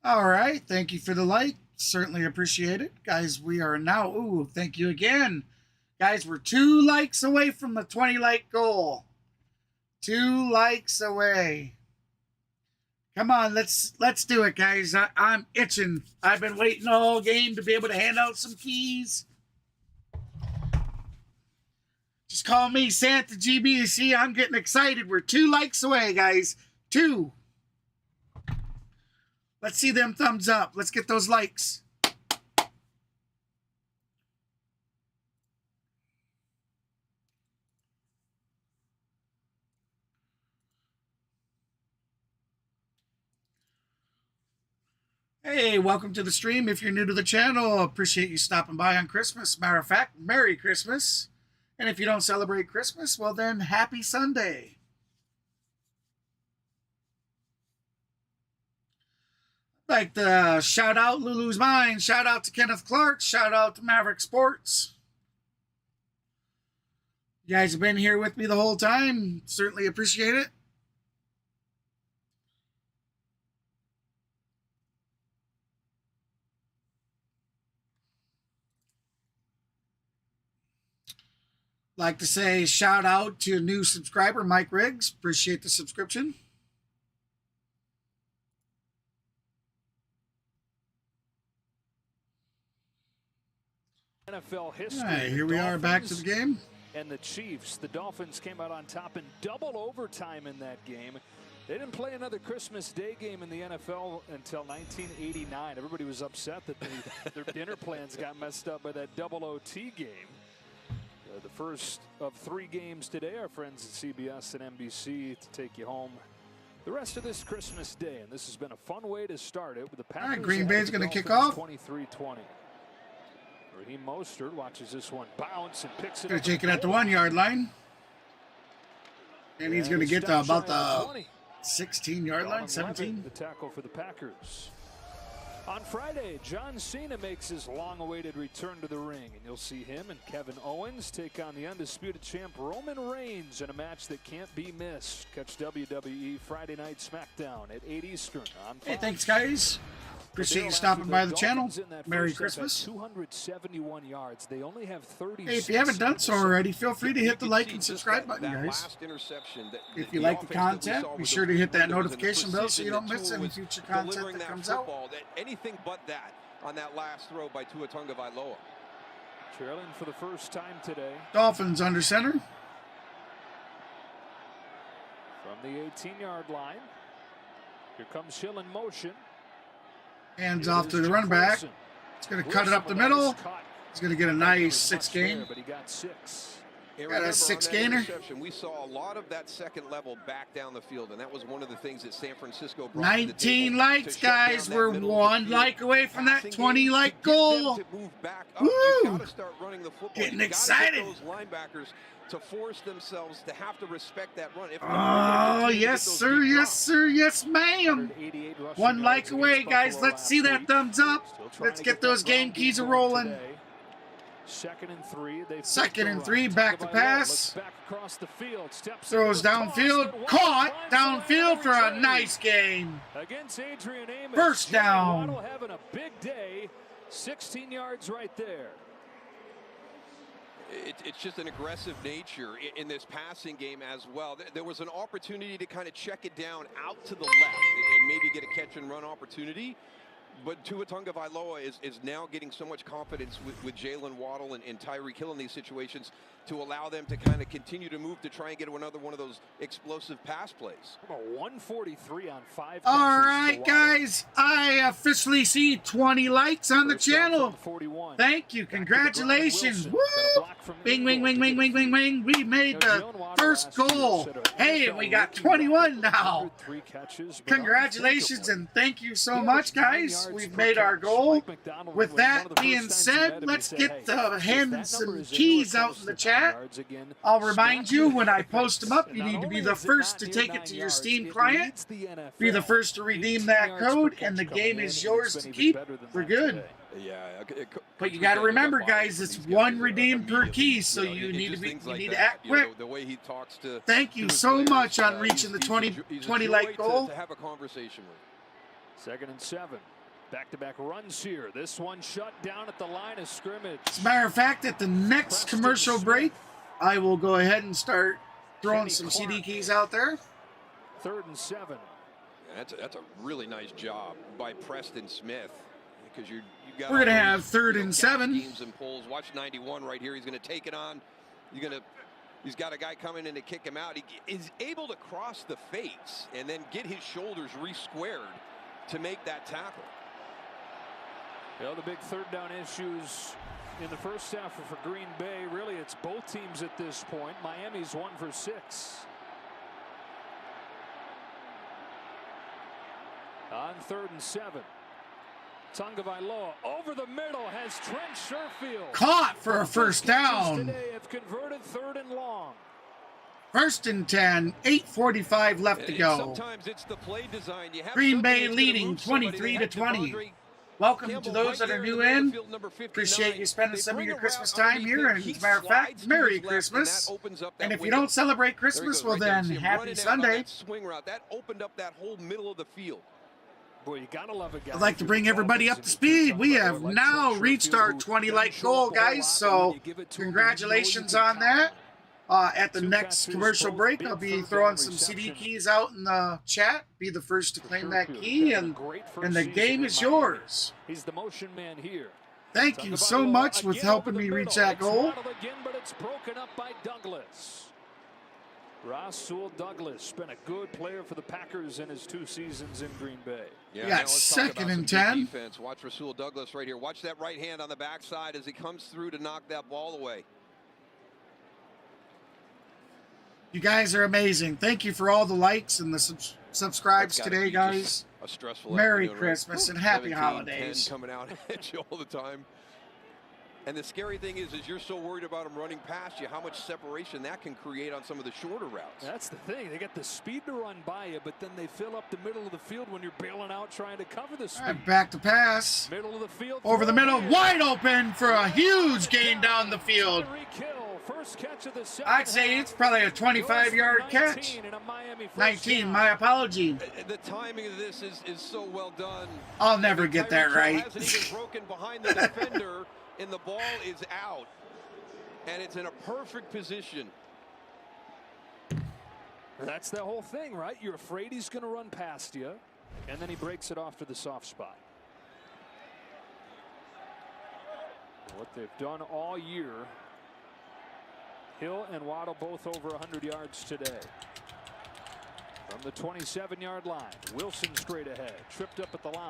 All right, thank you for the like. Certainly appreciate it. Guys, we are now, thank you again. Guys, we're 2 likes away from the 20 like goal. 2 likes away. Come on, let's do it, guys. I'm itching. I've been waiting all game to be able to hand out some keys. Just call me Santa GBC. I'm getting excited. We're 2 likes away, guys. 2. Let's see them thumbs up. Let's get those likes. Hey, welcome to the stream. If you're new to the channel, appreciate you stopping by on Christmas. Matter of fact, Merry Christmas. And if you don't celebrate Christmas, well then, Happy Sunday. Like to shout out Lulu's Mine, shout out to Kenneth Clark, shout out to Maverick Sports. You guys have been here with me the whole time. Certainly appreciate it. Like to say shout out to a new subscriber, Mike Riggs. Appreciate the subscription. NFL history. All right, here we are back to the game. And the Chiefs. The Dolphins came out on top in double overtime in that game. They didn't play another Christmas Day game in the NFL until 1989. Everybody was upset that their dinner plans got messed up by that double OT game. The first of 3 games today. Our friends at CBS and NBC to take you home the rest of this Christmas Day. And this has been a fun way to start it with the Packers. All right, Green Bay's going to kick off. 23-20. Raheem Mostert watches this one bounce and picks it Going up. to take it at the 1-yard line. And he's going to get to about the 16-yard line, 17. The tackle for the Packers. On Friday, John Cena makes his long-awaited return to the ring, and you'll see him and Kevin Owens take on the undisputed champ Roman Reigns in a match that can't be missed. Catch WWE Friday Night SmackDown at 8 Eastern on Fox. Hey, thanks, guys. Appreciate you stopping by the channel. Merry Christmas. 271 yards. They only have 30. Hey, if you haven't done so already, feel free to hit the like and subscribe button, guys. If you like the content, be sure to hit that notification bell so you don't miss any future content that comes out. Anything but that on that last throw by Tua Tagovailoa. Trailing for the first time today. Dolphins under center. From the 18-yard line. Here comes Hill in motion. Hands off to the running back. He's going to cut it up the middle. He's going to get a nice 6 gain. But he got 6. Got a 6 gainer. We saw a lot of that second level back down the field, and that was one of the things that San Francisco brought 19 likes, guys. We're 1 like away from that 20-like goal. Woo! Getting excited. Linebackers to force themselves to have to respect that run. Oh, yes, sir. Yes, sir. Yes, ma'am. 1 like away, guys. Let's see that thumbs up. Let's get those game keys a-rolling. 2nd and 3. 2nd and 3. Back to pass. Throws downfield. Caught downfield for a nice game. First down. Having a big day. 16 yards right there. It's just an aggressive nature in this passing game as well. There was an opportunity to kind of check it down out to the left and maybe get a catch and run opportunity. But Tua Tagovailoa is now getting so much confidence with Jalen Waddle and Tyreek Hill in these situations to allow them to kind of continue to move to try and get another one of those explosive pass plays. 143 on 5. All right, guys. I officially see 20 likes on the channel. Thank you. Congratulations. Woo! Bing, wing, wing, wing, wing, wing, wing. We made the first goal. Hey, and we got 21 now. Congratulations and thank you so much, guys. We've made our goal. With that being said, let's get the hands and keys out in the chat. I'll remind you, when I post them up, you need to be the first to take it to your Steam client. Be the first to redeem that code, and the game is yours to keep for good. But you got to remember, guys, it's 1 redeem per key, so you need to act quick. Thank you so much on reaching the 20 like goal. 2nd and 7. Back-to-back runs here. This one shut down at the line of scrimmage. As a matter of fact, at the next commercial break, I will go ahead and start throwing some CD keys out there. 3rd and 7. That's a really nice job by Preston Smith, because we're going to have 3rd and 7. Schemes and pulls. Watch 91 right here. He's going to take it on. He's got a guy coming in to kick him out. He is able to cross the face and then get his shoulders re-squared to make that tackle. Well, the big 3rd down issues in the first half for Green Bay. Really, it's both teams at this point. Miami's 1 for 6. On 3rd and 7. Tagovailoa over the middle has Trent Sherfield. Caught for a first down. Today have converted 3rd and long. 1st and 10, 8:45 left to go. Sometimes it's the play design. Green Bay leading 23-20. Welcome to those that are new in. Appreciate you spending some of your Christmas time here. And as a matter of fact, Merry Christmas. And if you don't celebrate Christmas, well then, Happy Sunday. That opened up that whole middle of the field. Boy, you gotta love a guy. I'd like to bring everybody up to speed. We have now reached our 20 like goal, guys. So congratulations on that. At the next commercial break, I'll be throwing some CD keys out in the chat. Be the first to claim that key, and the game is yours. He's the motion man here. Thank you so much with helping me reach that goal. Again, but it's broken up by Douglas. Rasul Douglas been a good player for the Packers in his 2 seasons in Green Bay. Yeah, We now got let's talk second about and some good 10. defense. Watch Rasul Douglas right here. Watch that right hand on the backside as he comes through to knock that ball away. You guys are amazing. Thank you for all the likes and the subscribes That's gotta today, be guys. just a stressful Merry afternoon, Christmas right? and happy 17, holidays. 10 coming out at you all the time. And the scary thing is you're so worried about them running past you, how much separation that can create on some of the shorter routes. That's the thing. They got the speed to run by you, but then they fill up the middle of the field when you're bailing out trying to cover the speed. All right, back to pass. Middle of the field. Over the middle, here. wide open for a huge gain down the field. Tyreek Hill, first catch of the second I'd say half. it's probably a 25-yard catch. 19 and a Miami first 19, down. my apology. The timing of this is so well done. I'll never get that Tyreek Hill right. hasn't even broken behind the defender, and the ball is out. And it's in a perfect position. That's the whole thing, right? You're afraid he's going to run past you, and then he breaks it off to the soft spot. What they've done all year, Hill and Waddle both over 100 yards today. From the 27-yard line, Wilson straight ahead, tripped up at the line.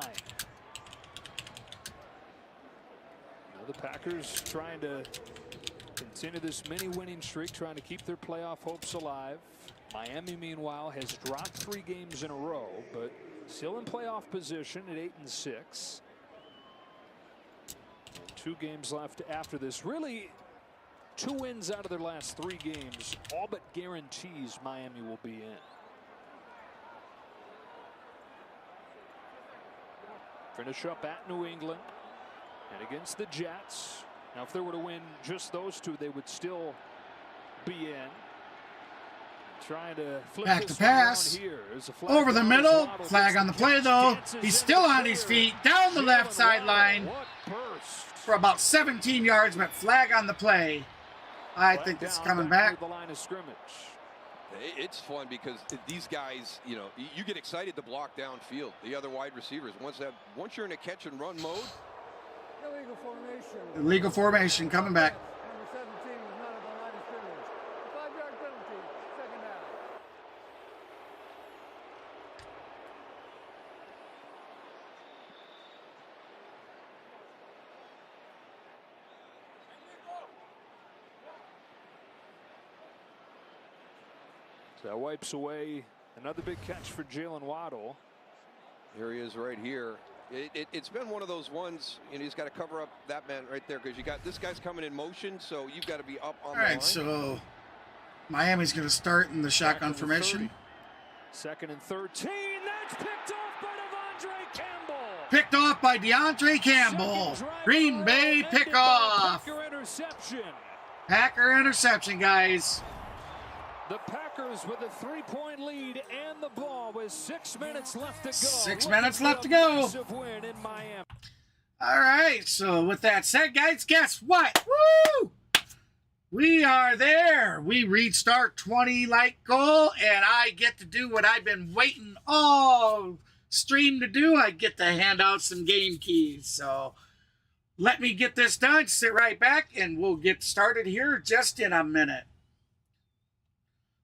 Now the Packers trying to continue this mini winning streak, trying to keep their playoff hopes alive. Miami, meanwhile, has dropped 3 games in a row, but still in playoff position at 8-6. And 2 games left after this. Really, 2 wins out of their last 3 games all but guarantees Miami will be in. Finish up at New England and against the Jets. Now, if they were to win just those 2, they would still be in. Trying to flip Back this to one around pass. here. There's a flag Over the down. middle. Waddle Flag gets on the play, catch. though. Dances He's in still the on his clear. feet. Down the left Jalen sideline Waddle, what burst. for about 17 yards, but flag on the play. I Flag think it's down coming near back. the line of scrimmage. It's fun because these guys, you know, you get excited to block downfield. The other wide receivers, once you're in a catch and run mode. Illegal formation. Illegal formation coming back. Number 17 was not at the line of scrimmage. 5-yard penalty, second down. So that wipes away another big catch for Jalen Waddle. Here he is right here. It's been one of those ones, you know, he's got to cover up that man right there because you got this guy's coming in motion, so you've got to be up on All the line. right, so Miami's going to start in the shotgun formation. 2nd and 13. That's picked off by Devondre Campbell. Picked off by DeAndre Campbell. Green Bay pickoff. Packer interception. Packer interception, guys. The Packers with a 3-point lead and the ball with 6 minutes left to go. 6 Looking minutes for left a to go. massive win in Miami. All right, so with that said, guys, guess what? Woo! We are there. We reached our 20-like goal, and I get to do what I've been waiting all stream to do. I get to hand out some game keys. So let me get this done, sit right back, and we'll get started here just in a minute.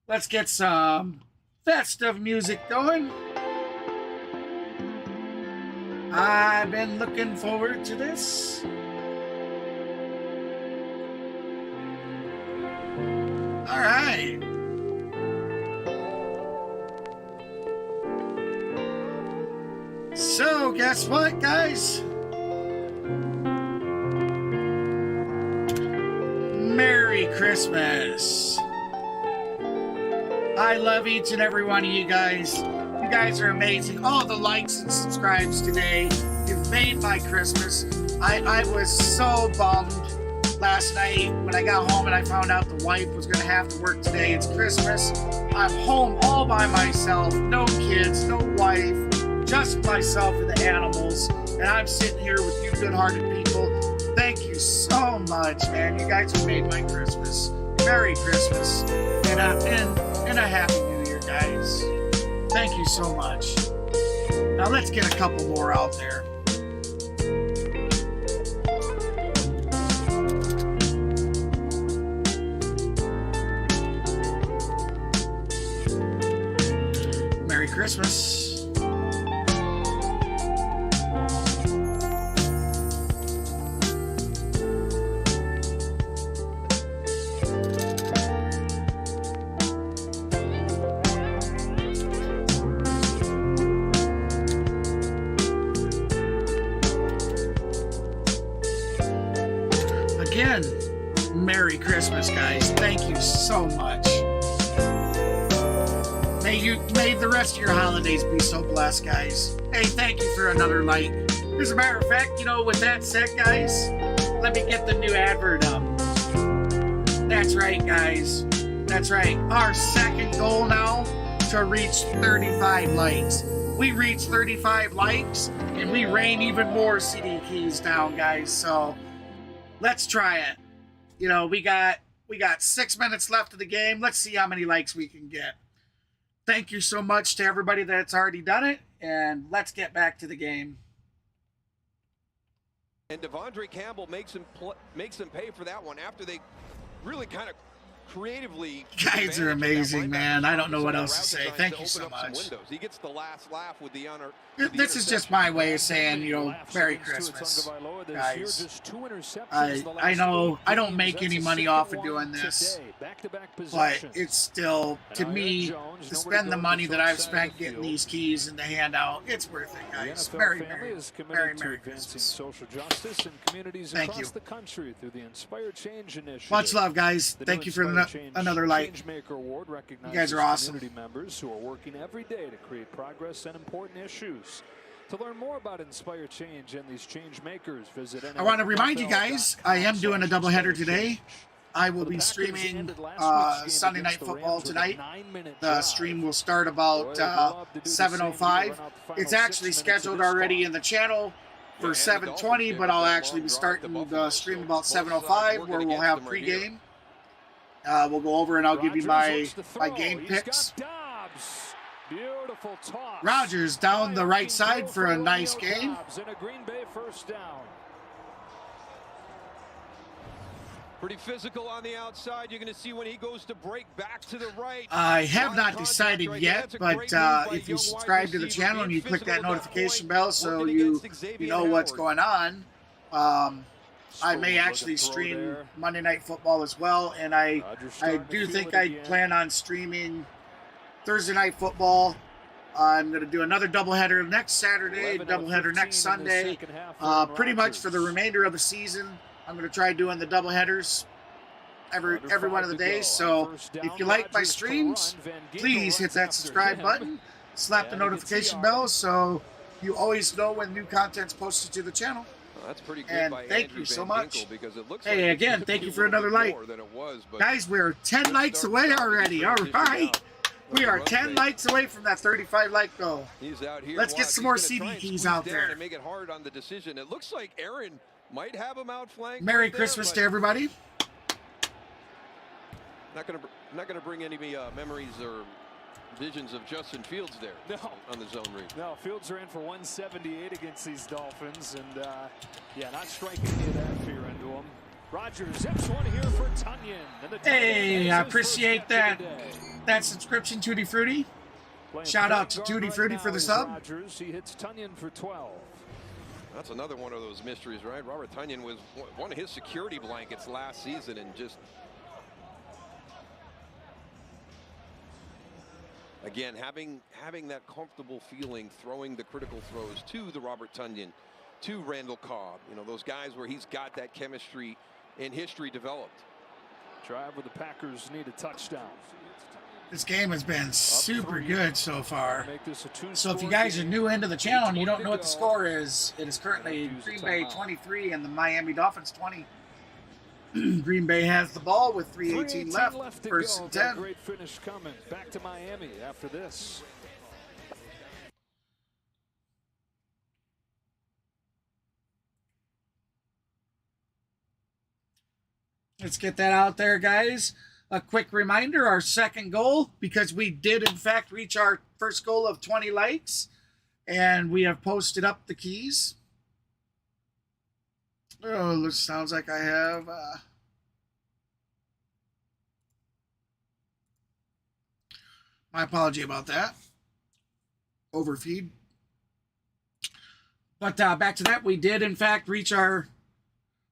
Let's get some festive music going. I've been looking forward to this. All right. So, guess what, guys? Merry Christmas. I love each and every one of you guys. You guys are amazing. All the likes and subscribes today. You've made my Christmas. I was so bummed last night when I got home and I found out the wife was going to have to work today. It's Christmas. I'm home all by myself. No kids, no wife. Just myself and the animals. And I'm sitting here with you good-hearted people. Thank you so much, man. You guys have made my Christmas. Merry Christmas. And a Happy New Year, guys. Thank you so much. Now let's get a couple more out there. Christmas. Again, Merry Christmas, guys. Thank you so much. May the rest of your holidays be so blessed, guys. Hey, thank you for another like. As a matter of fact, you know, with that said, guys, let me get the new advert up. That's right, guys. That's right. Our second goal now to reach 35 likes. We reached 35 likes, and we rain even more CD keys down, guys. So let's try it. You know, we got 6 minutes left of the game. Let's see how many likes we can get. Thank you so much to everybody that's already done it, and let's get back to the game. And Devondre Campbell makes him pay for that one after they really kind of creatively. Guys are amazing, man. I don't know what else to say. Thank you so much. He gets the last laugh with the honor. This is just my way of saying, you know, Merry Christmas, guys. I know I don't make any money off of doing this, but it's still, to me, to spend the money that I've spent getting these keys and the handout, it's worth it, guys. Merry Christmas. Thank you. Much love, guys. Thank you for another like. You guys are awesome. Members who are working every day to create progress and important issues. To learn more about Inspire Change and these change makers, visit. I want to remind you guys, I am doing a doubleheader today. I will be streaming Sunday Night Football tonight. The stream will start about 7:05. It's actually scheduled already in the channel for 7:20, but I'll actually be starting the stream about 7:05, where we'll have pregame. We'll go over and I'll give you my game picks. Beautiful toss. Rodgers down the right side for a nice game. And a Green Bay first down. Pretty physical on the outside. You're going to see when he goes to break back to the right. I have not decided yet, but if you subscribe to the channel and you click that notification bell so you know what's going on, I may actually stream Monday Night Football as well, and I do think I plan on streaming Thursday Night Football. I'm going to do another doubleheader next Saturday, doubleheader next Sunday. Pretty much for the remainder of the season, I'm going to try doing the doubleheaders every one of the days. So if you like my streams, please hit that subscribe button, slap the notification bell so you always know when new content's posted to the channel. That's pretty good. And thank you so much. Hey, again, thank you for another like. Guys, we're 10 likes away already. All right. We are 10 likes away from that 35 like goal. He's out here. Let's get some more CD keys out there. Make it hard on the decision. It looks like Aaron might have him outflanked. Merry Christmas to everybody. Not gonna bring any memories or visions of Justin Fields there on the zone read. No, Fields are in for 178 against these Dolphins, and yeah, not striking any of that fear into them. Rodgers zips one here for Tunyon. Hey, I appreciate that subscription, Tutti Frutti. Shout out to Tutti Frutti for the sub. Rodgers, he hits Tunyon for 12. That's another one of those mysteries, right? Robert Tunyon was one of his security blankets last season, and just again having that comfortable feeling throwing the critical throws to the Robert Tunyon, to Randall Cobb, you know, those guys where he's got that chemistry and history developed. Drive where the Packers need a touchdown. This game has been super good so far. So if you guys are new into the channel and you don't know what the score is, it is currently Green Bay 23 and the Miami Dolphins 20. Green Bay has the ball with 3:18 left. First and 10. Great finish coming. Back to Miami after this. Let's get that out there, guys. A quick reminder, our second goal, because we did, in fact, reach our first goal of 20 likes, and we have posted up the keys. Oh, this sounds like I have... my apology about that. overfeed. But back to that, we did in fact reach our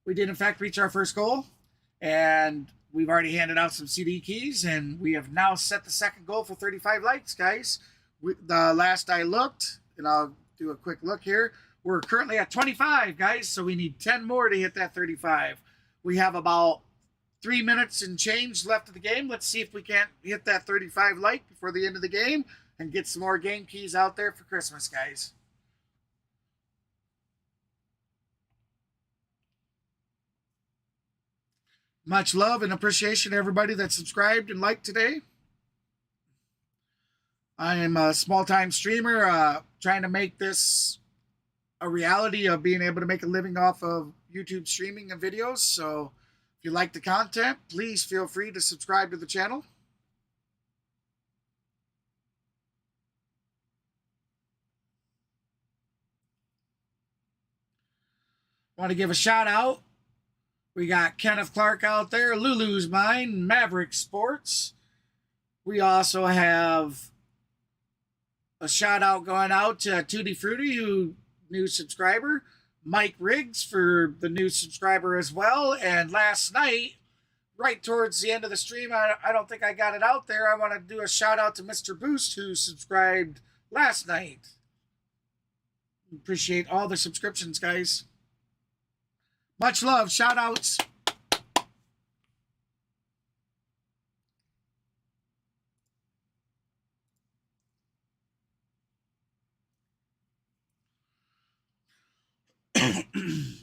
first goal, and we've already handed out some CD keys, and we have now set the second goal for 35 likes, guys. The last I looked, and I'll do a quick look here, we're currently at 25, guys, so we need 10 more to hit that 35. We have about 3 minutes and change left of the game. Let's see if we can't hit that 35 like before the end of the game and get some more game keys out there for Christmas, guys. Much love and appreciation to everybody that subscribed and liked today. I am a small-time streamer trying to make this a reality of being able to make a living off of YouTube streaming and videos. So if you like the content, please feel free to subscribe to the channel. Want to give a shout out. We got Kenneth Clark out there, Lulu's Mine, Maverick Sports. We also have a shout out going out to Tutti Frutti, who new subscriber, Mike Riggs for the new subscriber as well. And last night, right towards the end of the stream, I don't think I got it out there. I want to do a shout out to Mr. Boost, who subscribed last night. Appreciate all the subscriptions, guys. Much love. Shout outs.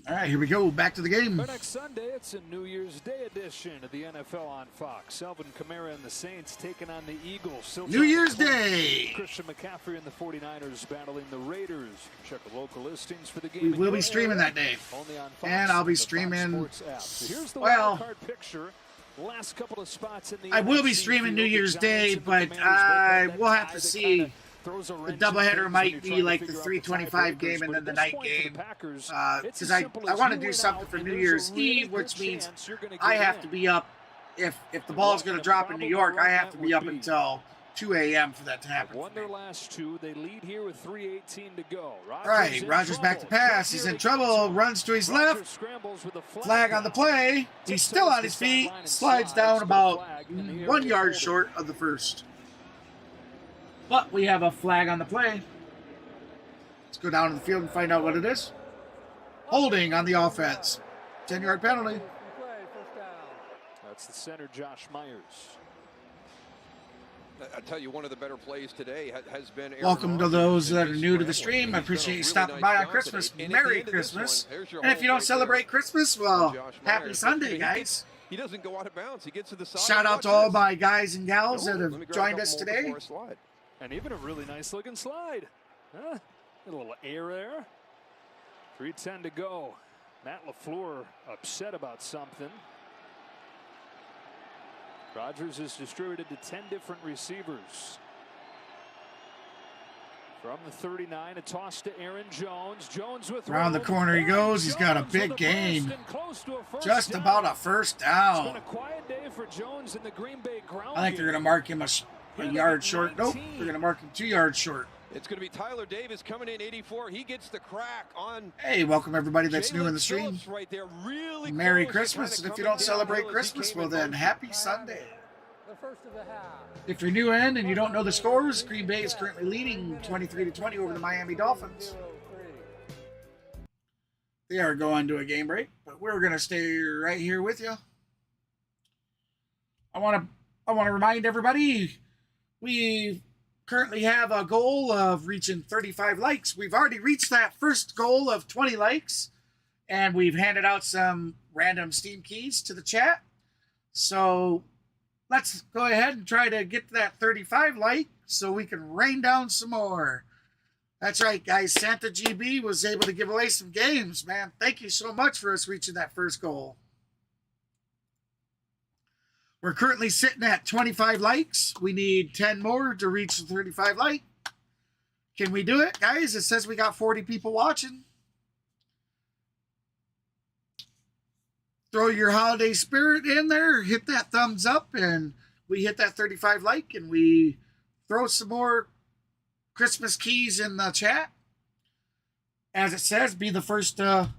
All right, here we go. Back to the game. For next Sunday, it's a New Year's Day edition of the NFL on Fox. Alvin Kamara and the Saints taking on the Eagles. New Year's Day. Christian McCaffrey and the 49ers battling the Raiders. Check the local listings for the game. We will be streaming that day. Only on Fox and I'll be streaming. So here's the wild card picture. Last couple of spots in the I will be streaming New Year's Day, but we'll have to see. The doubleheader might be like the 3:25 game and then the night game, because I want to do something for New Year's Eve, which means I have to be up. If the ball is going to drop in New York, I have to be up until 2 a.m. for that to happen. Won their last two. They lead here with 3:18 to go. Right, Rodgers back to pass. He's in trouble. Runs to his left. Flag on the play. He's still on his feet. Slides down about 1 yard short of the first. But we have a flag on the play. Let's go down to the field and find out what it is. Holding on the offense. 10-yard penalty. That's the center, Josh Myers. I tell you, one of the better plays today has been Aaron Welcome to those that are new to the stream. I appreciate you stopping by on Christmas. Merry Christmas. And if you don't celebrate Christmas, well, happy Sunday, guys. He doesn't go out of bounds. He gets to the side. Shout out to all my guys and gals that have joined us today. And even a really nice looking slide. Huh? A little air there. 3:10 to go. Matt LaFleur upset about something. Rodgers is distributed to 10 different receivers. From the 39, a toss to Aaron Jones. Jones with around the corner he goes. He's got a big gain. Just about a first down. It's been a quiet day for Jones in the Green Bay ground. I think they're going to mark him a yard short. Nope, they're going to mark him 2 yards short. It's going to be Tyler Davis coming in 84. He gets the crack on. Hey, welcome everybody that's new in the stream. Right there, really Merry Christmas. And if you don't celebrate Christmas, well then, happy Sunday. The first of the half. If you're new in and you don't know the scores, Green Bay is currently leading 23-20 over the Miami Dolphins. They are going to a game break, but we're going to stay right here with you. I want to remind everybody, we currently have a goal of reaching 35 likes. We've already reached that first goal of 20 likes, and we've handed out some random Steam keys to the chat. So let's go ahead and try to get to that 35 like so we can rain down some more. That's right, guys. Santa GB was able to give away some games, man. Thank you so much for us reaching that first goal. We're currently sitting at 25 likes. We need 10 more to reach the 35 like. Can we do it, guys? It says we got 40 people watching. Throw your holiday spirit in there. Hit that thumbs up, and we hit that 35 like, and we throw some more Christmas keys in the chat. As it says, be the first to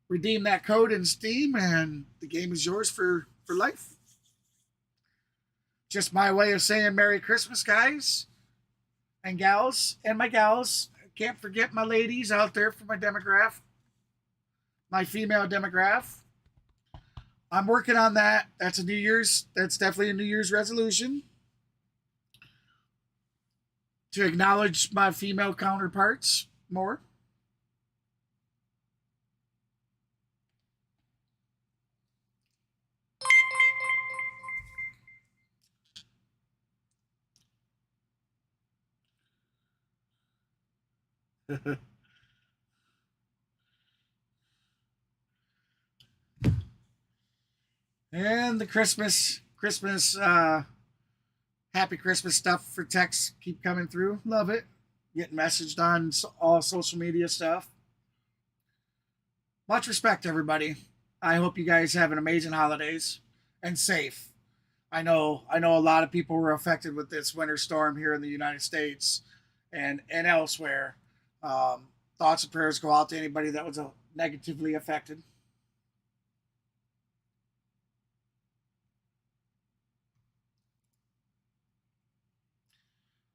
redeem that code in Steam, and the game is yours for life. Just my way of saying Merry Christmas, guys and gals, and my gals. Can't forget my ladies out there for my demographic, my female demographic. I'm working on that. That's definitely a New Year's resolution, to acknowledge my female counterparts more. And the Christmas, happy Christmas stuff for texts keep coming through. Love it. Getting messaged on all social media stuff. Much respect, everybody. I hope you guys have an amazing holidays and safe. I know a lot of people were affected with this winter storm here in the United States and elsewhere. Thoughts and prayers go out to anybody that was negatively affected.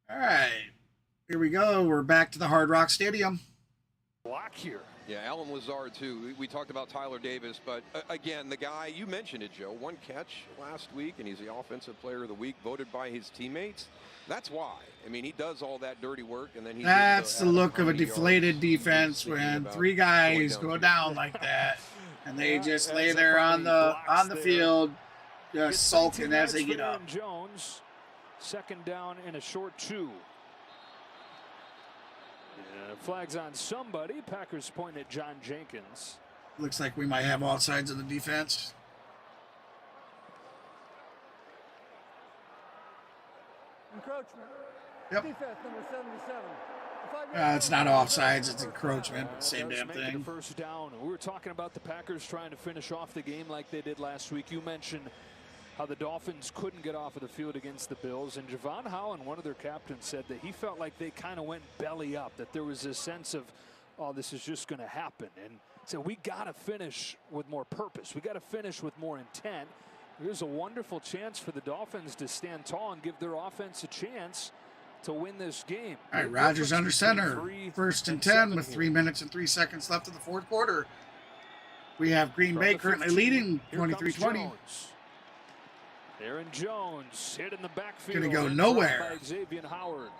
All right, here we go. We're back to the Hard Rock Stadium. Block here. Yeah, Alan Lazard, too. We talked about Tyler Davis, but again, the guy, you mentioned it, Joe, 1 catch last week, and he's the Offensive Player of the Week, voted by his teammates. That's why. I mean, he does all that dirty work, and then that's the look of a deflated defense when 3 guys go down like that, and they just lay there on the field, just sulking as they get up. Jones. 2nd down and a short 2. Flags on somebody. Packers point at John Jenkins. Looks like we might have all sides of the defense. Encroachment. Yep. Defense number 77. It's not offsides, it's encroachment, but same damn Make it a thing. 1st down. We were talking about the Packers trying to finish off the game like they did last week. You mentioned how the Dolphins couldn't get off of the field against the Bills, and Javon Holland, one of their captains, said that he felt like they kind of went belly up, that there was this sense of, oh, this is just going to happen. And so we got to finish with more purpose. We got to finish with more intent. Here's a wonderful chance for the Dolphins to stand tall and give their offense a chance to win this game. All right, Rodgers under center. 1st and 10 with 3 minutes and 3 seconds left of the 4th quarter. We have Green Bay currently leading 23-20. Aaron Jones hit in the backfield. Gonna go nowhere. By Xavier Howard.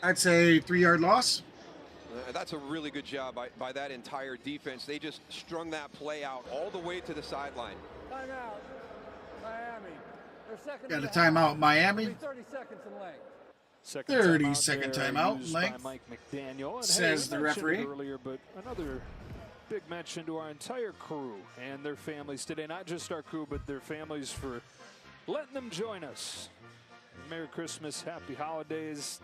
I'd say 3-yard loss. That's a really good job by that entire defense. They just strung that play out all the way to the sideline. Timeout. Miami. Their second Got a timeout, Miami. 30 seconds in length. 30-second timeout in length, Mike McDaniel. And says the referee. Earlier, but another big mention to our entire crew and their families today. Not just our crew, but their families for letting them join us. Merry Christmas, happy holidays.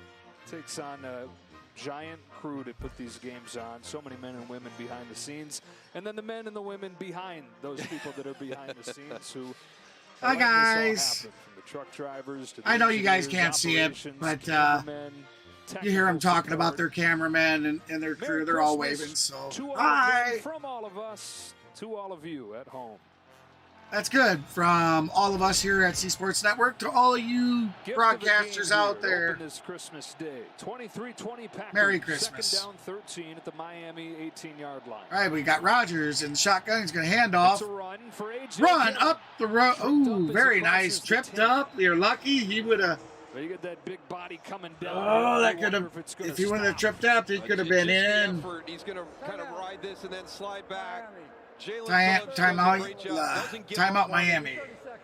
Takes on a giant crew to put these games on. So many men and women behind the scenes. And then the men and the women behind those people that are behind the scenes who hi guys. From the truck drivers to the I know you guys can't see it, but you hear them talking about their cameramen and their crew. They're all waving. So hi. From all of us to all of you at home. That's good. From all of us here at C Sports Network to all of you broadcasters out there. This Christmas Day, 23-20 Packers. Merry Christmas. 2nd down 13 at the Miami 18-yard line. All right, we got Rodgers and shotgun. He's going to hand off. It's a run for AJ. Run up the road. Ooh, very nice. Tripped up. You're lucky. He would have. You get that big body coming down. Oh, that could have. If he wouldn't have tripped up, he could have been in. He's going to kind of ride this and then slide back. Timeout Miami.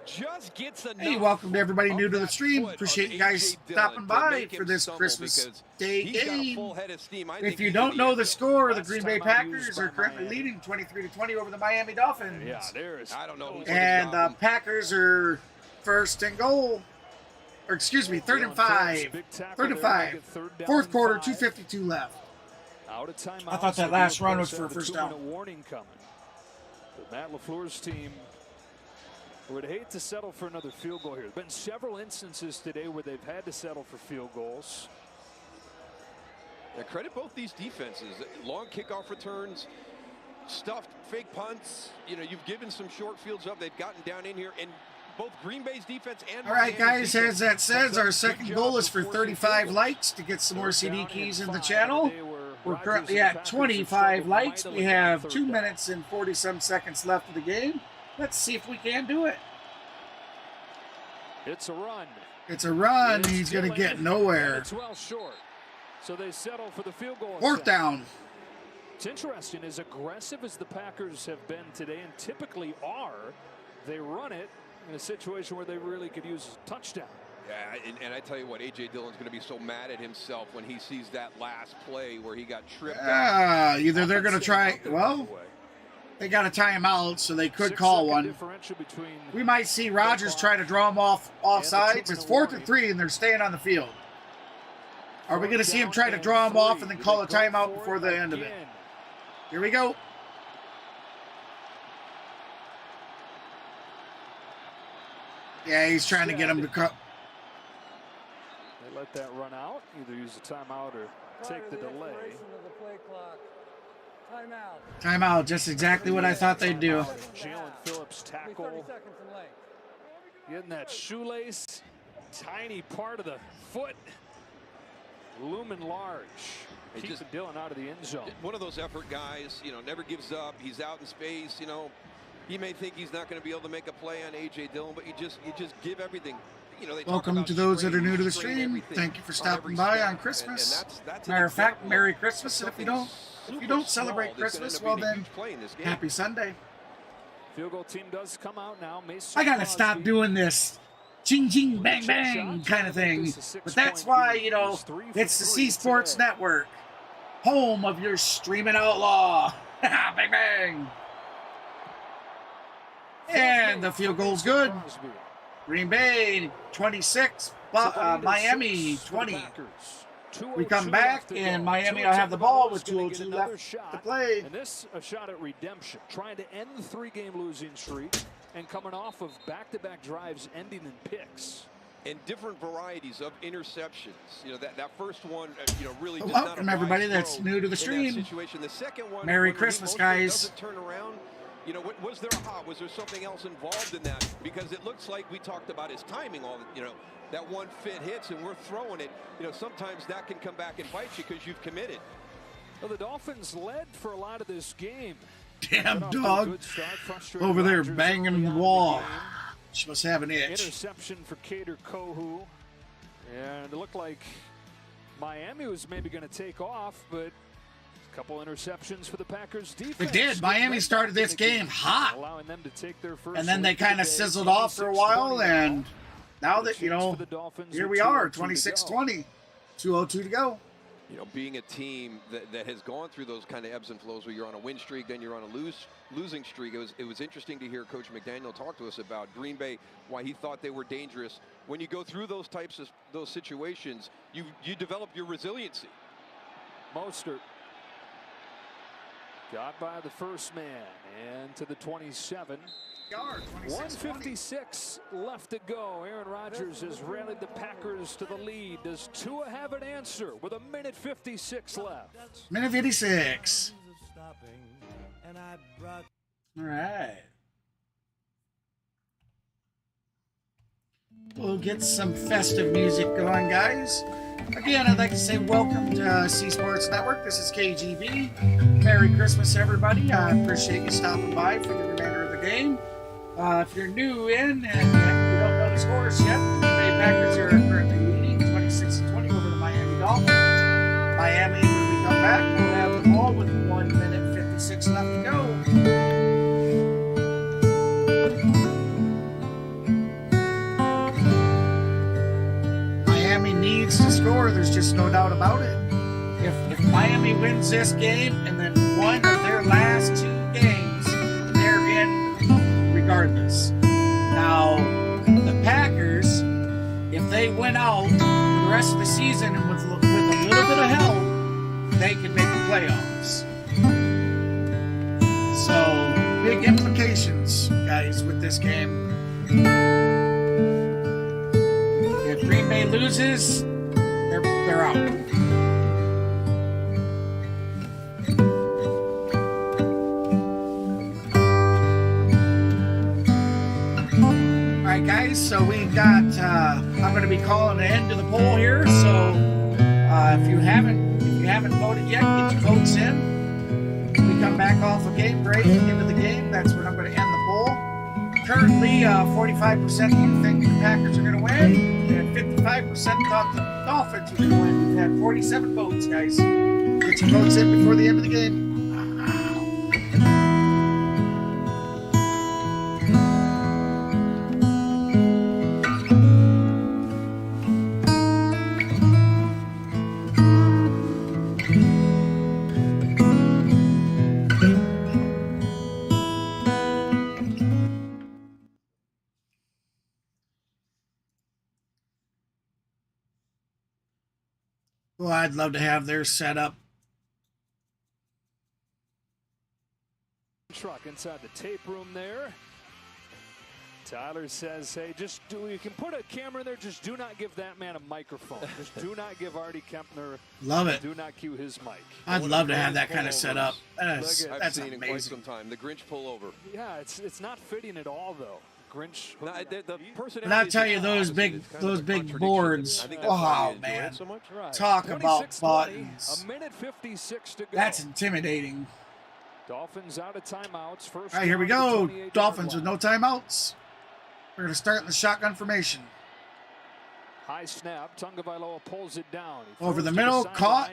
Just gets hey, welcome to everybody new to the stream. Appreciate you guys stopping by for this Christmas Day game. If you don't know the score, the Green Bay Packers are currently leading 23-20 over the Miami Dolphins. Yeah, there's. I don't know. And the Packers are 1st and goal. Or excuse me, 3rd and 5. 3rd and 5. 4th quarter, 2:52 left. I thought that last run was for a 1st down. Warning coming. Matt LaFleur's team would hate to settle for another field goal here. There have been several instances today where they've had to settle for field goals. Yeah, credit both these defenses. Long kickoff returns, stuffed fake punts. You know, you've given some short fields up. They've gotten down in here, and both Green Bay's defense and all right, Miami's guys, as defense that says, our have done a second good goal job is for of forcing 35 field goals. likes to get some more CD keys in the 5 channel. today, where We're Rodgers currently and at Packers 25 have likes. struggled We mightily on have third 2 down. minutes and 40-some seconds left of the game. Let's see if we can do it. It's a run. It's a run. It's He's going to Dillon, get and nowhere. it's well short. So they settle for the field goal. Fourth down. It's interesting, as aggressive as the Packers have been today, and typically are, they run it in a situation where they really could use a touchdown. Yeah, and I tell you what, A.J. Dillon's going to be so mad at himself when he sees that last play where he got tripped up. Either they're going to try, well, they got to tie him out, so they could call one. We might see Rodgers try to draw him offsides. It's 4th and 3, and they're staying on the field. Are we going to see him try to draw him off and then call a timeout before the end of it? Here we go. Yeah, he's trying to get him to cut. They let that run out, either use a timeout or take the delay. Timeout, just exactly what I thought they'd do. Jalen Phillips tackle. Getting that shoelace, tiny part of the foot, looming large. Keeping Dillon out of the end zone. One of those effort guys, you know, never gives up. He's out in space, you know. He may think he's not going to be able to make a play on A.J. Dillon, but you just give everything. You know, welcome to those that are new to the stream. Thank you for stopping by on Christmas. Matter of fact, Merry Christmas. And if you don't celebrate Christmas, well then, Happy Sunday. Field goal team does come out now. I gotta stop doing this ching ching bang bang kind of thing, but that's why, you know, it's the C Sports Network, home of your streaming outlaw. Bang bang. And the field goal's good. Green Bay 26, Miami 20. We come back, and Miami will have the ball with 2:02 left to play. And this a shot at redemption, trying to end the 3-game losing streak and coming off of back-to-back drives ending in picks. And different varieties of interceptions. You know, that first one, you know, really well, welcome everybody that's new to the stream. The second one, Merry Christmas, guys. Turn around. You know, was there was there something else involved in that? Because it looks like we talked about his timing. You know, that one fit hits and we're throwing it. You know, sometimes that can come back and bite you because you've committed. Well, the Dolphins led for a lot of this game. Damn dog over there banging the wall. She must have an itch. Interception for Kader Kohu. And it looked like Miami was maybe going to take off, but a couple interceptions for the Packers defense. It did. Miami started this game hot. Allowing them to take their first, and then they kind of sizzled off for a while, and now that, you know, here we are, 26-20, 2:02 to go. You know, being a team that has gone through those kind of ebbs and flows where you're on a win streak, then you're on a losing streak. It was interesting to hear Coach McDaniel talk to us about Green Bay, why he thought they were dangerous. When you go through those types of situations, you develop your resiliency. Mostert got by the first man and to the 27. 1:56 left to go. Aaron Rodgers has rallied the Packers to the lead. Does Tua have an answer with 1:56 left? 1:56. All right. We'll get some festive music going, guys. Again, I'd like to say welcome to C Sports Network. This is KGB. Merry Christmas, everybody. I appreciate you stopping by for the remainder of the game. If you're new in and you don't know the scores yet, the Green Bay Packers are currently leading 26-20 over the Miami Dolphins. Miami, when we come back, will have the ball with 1:56 left to go. Miami needs to score. There's just no doubt about it. If Miami wins this game and then one of their last 2 games, they're in regardless. Now, the Packers, if they win out for the rest of the season and with a little bit of help, they can make the playoffs. So, big implications, guys, with this game. If Green Bay loses, they're out. so we've got, I'm going to be calling an end to the poll here. So if you haven't voted yet, get your votes in. When we come back off a game break into the game, that's when I'm going to end the poll. Currently, 45% of you think the Packers are going to win, and 55% thought the Dolphins are going to win. We've had 47 votes, guys. Get your votes in before the end of the game. Well, I'd love to have theirs set up. Truck inside the tape room there. Tyler says, hey, you can put a camera in there, just do not give that man a microphone. Just do not give Artie Kempner. Love it. Do not cue his mic. I'd love to have that kind of set up. That's I've seen amazing. in quite some time. The Grinch pullover. Yeah, it's not fitting at all, though. Grinch. No, the But I'll tell you, those big boards. Oh man, so much. Right. talk about buttons. A minute 56 to go. That's intimidating. Dolphins out of timeouts. First. All right, here we go. Dolphins with no timeouts. We're going to start in the shotgun formation. High snap. Tagovailoa pulls it down. Over the middle, caught.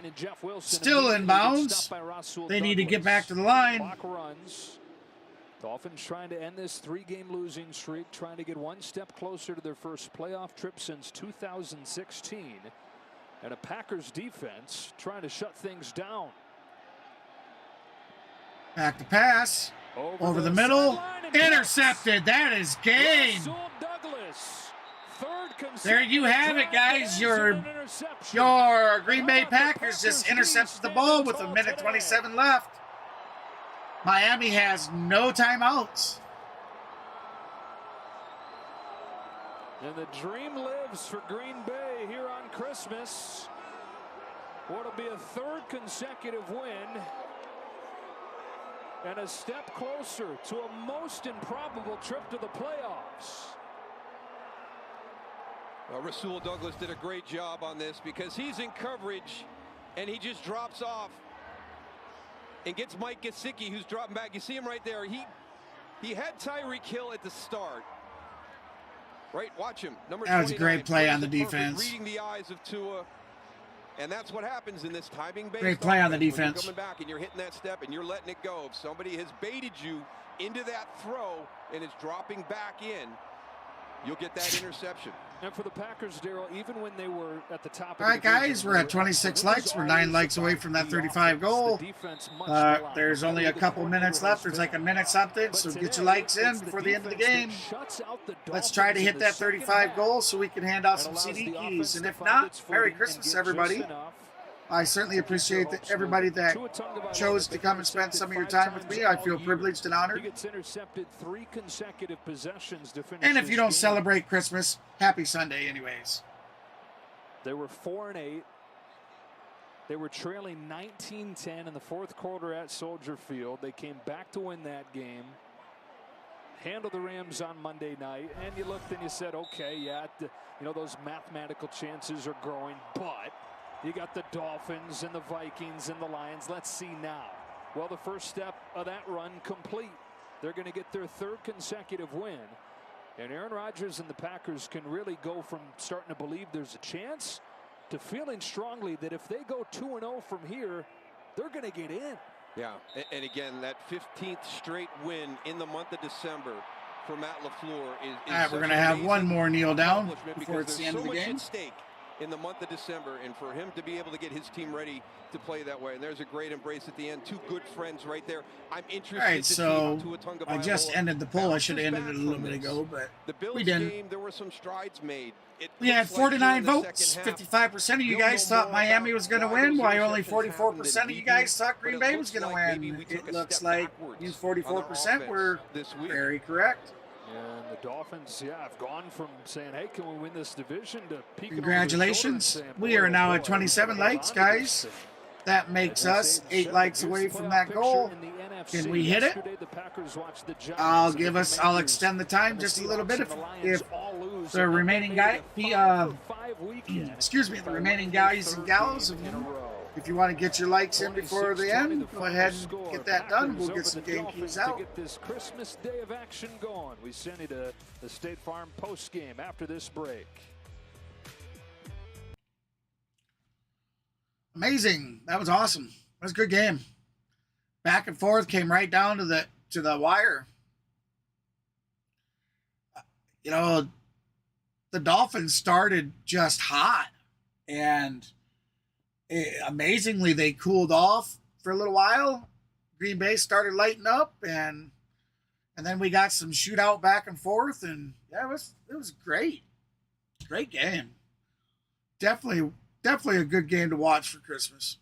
Still inbounds. They need to get back to the line. Clock runs. Dolphins trying to end this 3-game losing streak, trying to get one step closer to their first playoff trip since 2016. And a Packers defense trying to shut things down. Back to pass. Over the middle. Intercepted. That is game. There you have it, guys. Your Green Bay Packers just intercepted the ball with a minute 27 left. Miami has no timeouts. And the dream lives for Green Bay here on Christmas. What'll be a third consecutive win. And a step closer to a most improbable trip to the playoffs. Well, Rasul Douglas did a great job on this because he's in coverage and he just drops off and gets Mike Gesicki, who's dropping back. You see him right there. He had Tyreek Hill at the start. Right, watch him. That was a great play on the defense. Reading the eyes of Tua. And that's what happens in this timing-based. Great play on the defense. You're coming back and you're hitting that step and you're letting it go. If somebody has baited you into that throw and is dropping back in, you'll get that interception. And for the Packers, Darryl, even when they were at the top. All right, guys, we're at 26 likes. We're 9 likes away from that 35 goal. There's only a couple minutes left. There's like a minute something, so get your likes in before the end of the game. Let's try to hit that 35 goal so we can hand out some CD keys. And if not, Merry Christmas, everybody. I certainly appreciate everybody that chose to come and spend some of your time with me. I feel privileged and honored. He gets intercepted 3 consecutive possessions to finish. And if you don't celebrate Christmas, happy Sunday anyways. They were 4-8. They were trailing 19-10 in the fourth quarter at Soldier Field. They came back to win that game. Handled the Rams on Monday night, and you looked and you said, okay, yeah, those mathematical chances are growing, but you got the Dolphins and the Vikings and the Lions. Let's see now. Well, the first step of that run complete. They're going to get their 3rd consecutive win. And Aaron Rodgers and the Packers can really go from starting to believe there's a chance to feeling strongly that if they go 2-0 from here, they're going to get in. Yeah, and again, that 15th straight win in the month of December for Matt LaFleur is all right, we're going to have one more kneel down before it's the end of the game. At stake in the month of December, and for him to be able to get his team ready to play that way. And there's a great embrace at the end. 2 good friends right there. I'm interested. All right, so I just ended the poll. I should have ended it a little bit ago, but we didn't. Game, there were some strides made. We had 49 votes. 55% of you guys thought Miami was going to win, while only 44% of you guys thought Green Bay was going to win. It looks like you 44% were very correct. And the Dolphins, have gone from saying, hey, can we win this division, to peeking. Congratulations. We are now at 27 likes, guys. That makes us 8 likes away from that goal. Can we hit it? I'll extend the time just a little bit. the remaining guy, excuse me, the remaining guys and gals. If you want to get your likes in before the end, go ahead and get that done. We'll get some game keys out. Get this Christmas day of action going. We send you to the State Farm post game after this break. Amazing. That was awesome. That was a good game. Back and forth, came right down to the wire. You know, the Dolphins started just hot, and amazingly they cooled off for a little while. Green Bay started lighting up, and then we got some shootout back and forth, and yeah, it was great. Great game. Definitely a good game to watch for Christmas.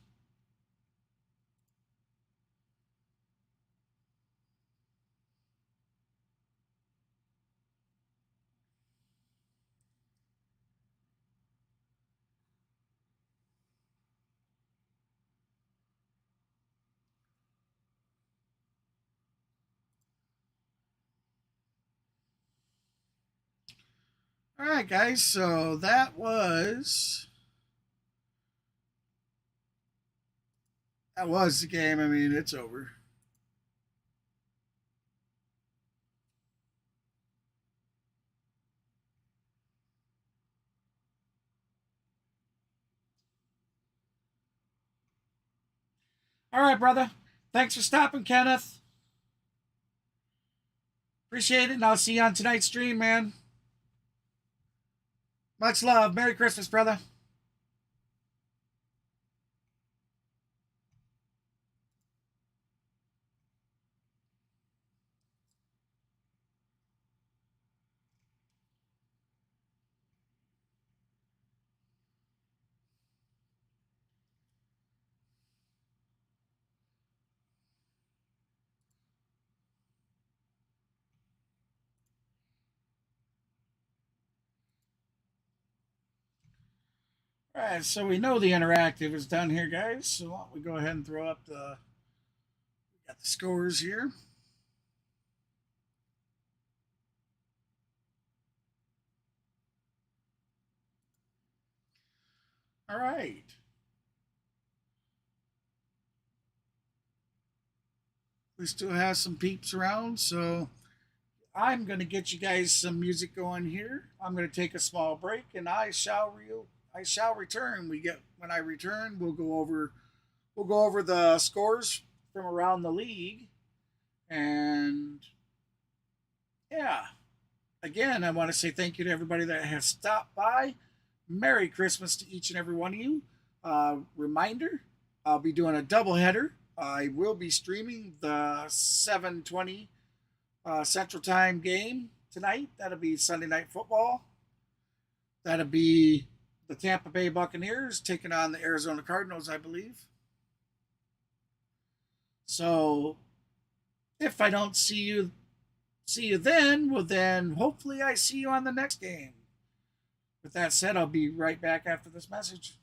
All right, guys, so that was the game. I mean, it's over. All right, brother. Thanks for stopping, Kenneth. Appreciate it, and I'll see you on tonight's stream, man. Much love. Merry Christmas, brother. All right, so we know the interactive is done here, guys. So why don't we go ahead and throw up we got the scores here. All right. We still have some peeps around, so I'm going to get you guys some music going here. I'm going to take a small break, and I shall return. When I return, we'll go over the scores from around the league, and yeah. Again, I want to say thank you to everybody that has stopped by. Merry Christmas to each and every one of you. Reminder, I'll be doing a doubleheader. I will be streaming the 7:20 Central Time game tonight. That'll be Sunday Night Football. That'll be the Tampa Bay Buccaneers taking on the Arizona Cardinals, I believe. So if I don't see you then, well then hopefully I see you on the next game. With that said, I'll be right back after this message.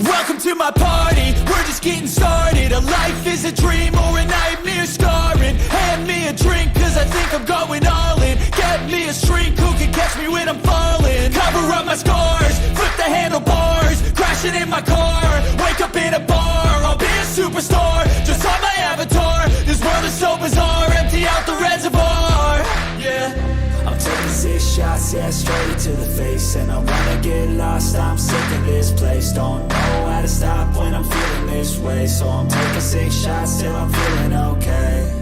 Welcome to my party, we're just getting started. A life is a dream or a nightmare scarring. Hand me a drink cause I think I'm going all in. Get me a shrink who can catch me when I'm falling. Cover up my scars, flip the handlebars. Crashing in my car, wake up in a bar. I'll be a superstar, just on my avatar. This world is so bizarre, empty out the reservoir. Yeah, I'm taking 6 shots, yeah, straight to the face. And I wanna get lost, I'm sick of this place. Don't know how to stop when I'm feeling this way. So I'm taking 6 shots till I'm feeling okay.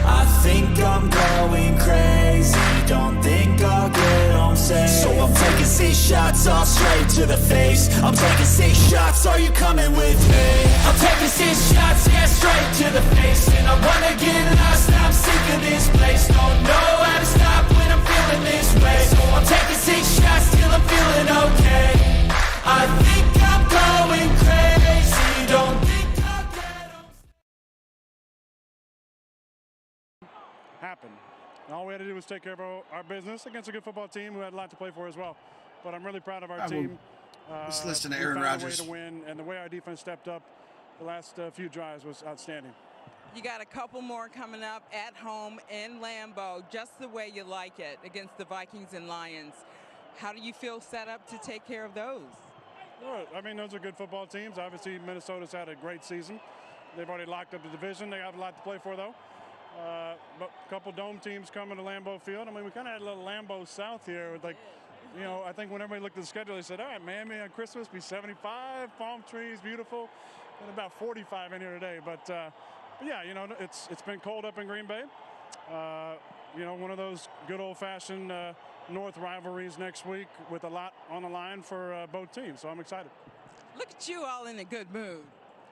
I think I'm going crazy, don't think I'll get home safe. So I'm taking 6 shots, all straight to the face. I'm taking 6 shots, are you coming with me? I'm taking 6 shots, yeah, straight to the face. And I wanna get lost, I'm sick of this place. Don't know how to stop when I'm feeling this way. So I'm taking 6 shots till I'm feeling okay. I think I'm going crazy, don't think I'll get home. Happen. All we had to do was take care of our business against a good football team who had a lot to play for as well. But I'm really proud of our team. Let's listen to we Aaron found Rodgers. a way to win, and the way our defense stepped up the last few drives was outstanding. You got a couple more coming up at home in Lambeau, just the way you like it, against the Vikings and Lions. How do you feel set up to take care of those? Well, I mean, those are good football teams. Obviously, Minnesota's had a great season. They've already locked up the division. They have a lot to play for, though. But a couple dome teams coming to Lambeau Field. I mean, we kind of had a little Lambeau South here. With, like, you know, I think when everybody looked at the schedule, they said, all right, Miami on Christmas be 75, palm trees, beautiful, and about 45 in here today. But yeah, you know, it's been cold up in Green Bay. You know, one of those good old-fashioned North rivalries next week with a lot on the line for both teams. So I'm excited. Look at you all in a good mood.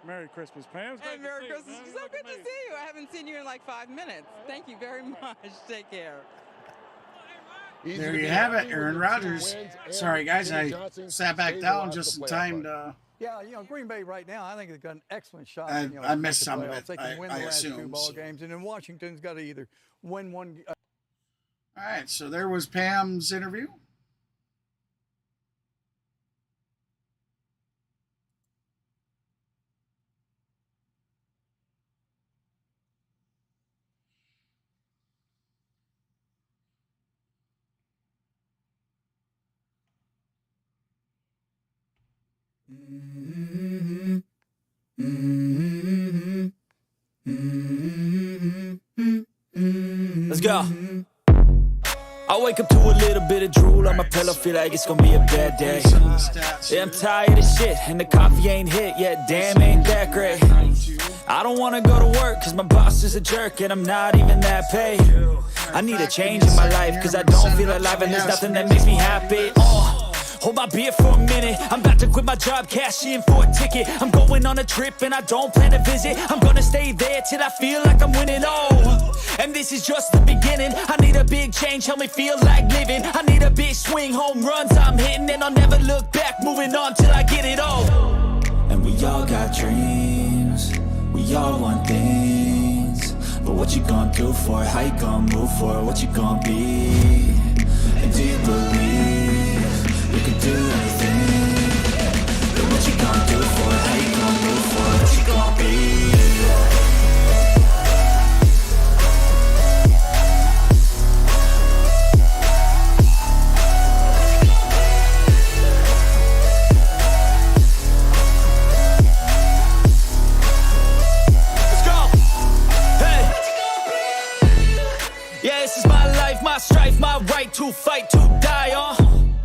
Merry Christmas, Pam. And Merry Christmas. So good to see you. I haven't seen you in like 5 minutes. Thank you very much. Take care. There you have it, Aaron Rodgers. Sorry, guys, I sat back down just in time to... Yeah, you know, Green Bay right now, I think they've got an excellent shot. I You know, I to missed make the some of playoffs. it, They can win I the last two assume. ball So. games, and then Washington's got to either win one. All right, so there was Pam's interview. Let's go. I wake up to a little bit of drool on my pillow, feel like it's gonna be a bad day. Yeah, I'm tired of shit, and the coffee ain't hit yet, damn, ain't that great. I don't wanna go to work, cause my boss is a jerk, and I'm not even that paid. I need a change in my life, cause I don't feel alive, and there's nothing that makes me happy. Hold my beer for a minute, I'm about to quit my job, cash in for a ticket. I'm going on a trip and I don't plan to visit. I'm gonna stay there till I feel like I'm winning, and this is just the beginning. I need a big change, help me feel like living. I need a big swing, home runs I'm hitting, and I'll never look back, moving on till I get it all. And we all got dreams, we all want things. But what you gonna do for it? How you gonna move for it? What you gonna be? And do you believe you can do anything? But what you gonna do for it? How you gonna move for it? What you gonna be? My strife, my right to fight, to die on.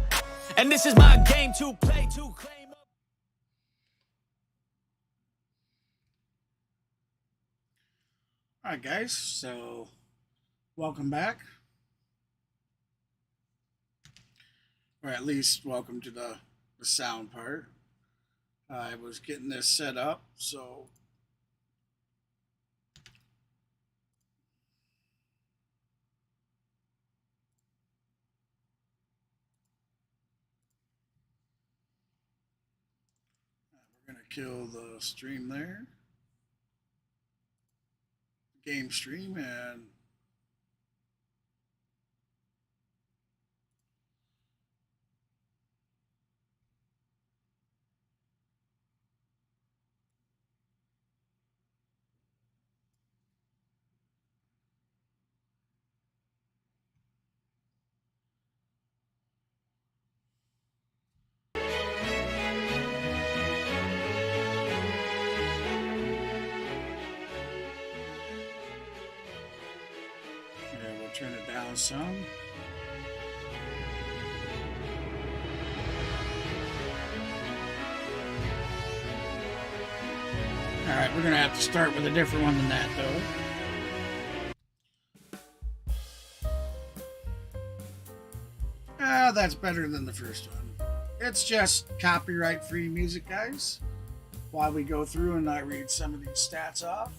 And this is my game to play, to claim. All right, guys, so welcome back. Or at least welcome to the sound part. I was getting this set up, so... We're going to kill the stream there. Game stream, and turn it down some. All right, we're going to have to start with a different one than that, though. That's better than the first one. It's just copyright-free music, guys. While we go through and I read some of these stats off.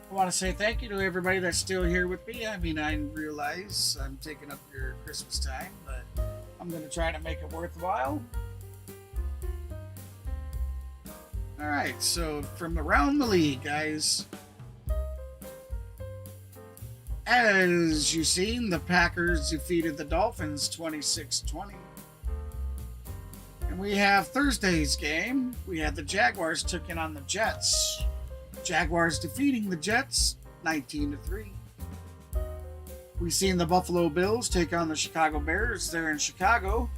I want to say thank you to everybody that's still here with me. I mean, I realize I'm taking up your Christmas time, but I'm going to try to make it worthwhile. All right, so from around the league, guys. As you've seen, the Packers defeated the Dolphins 26-20. And we have Thursday's game. We had the Jaguars taking on the Jets. Jaguars defeating the Jets 19-3. We've seen the Buffalo Bills take on the Chicago Bears there in Chicago.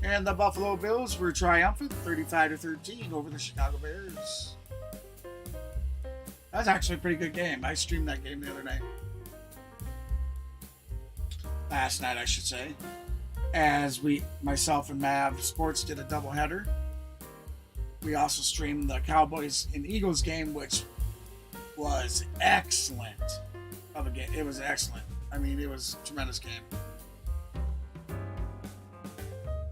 And the Buffalo Bills were triumphant 35-13 over the Chicago Bears. That's actually a pretty good game. I streamed that game the other night. Last night, I should say. As myself and Mav Sports did a doubleheader. We also streamed the Cowboys and Eagles game, which was excellent of a game. It was excellent. I mean, it was a tremendous game.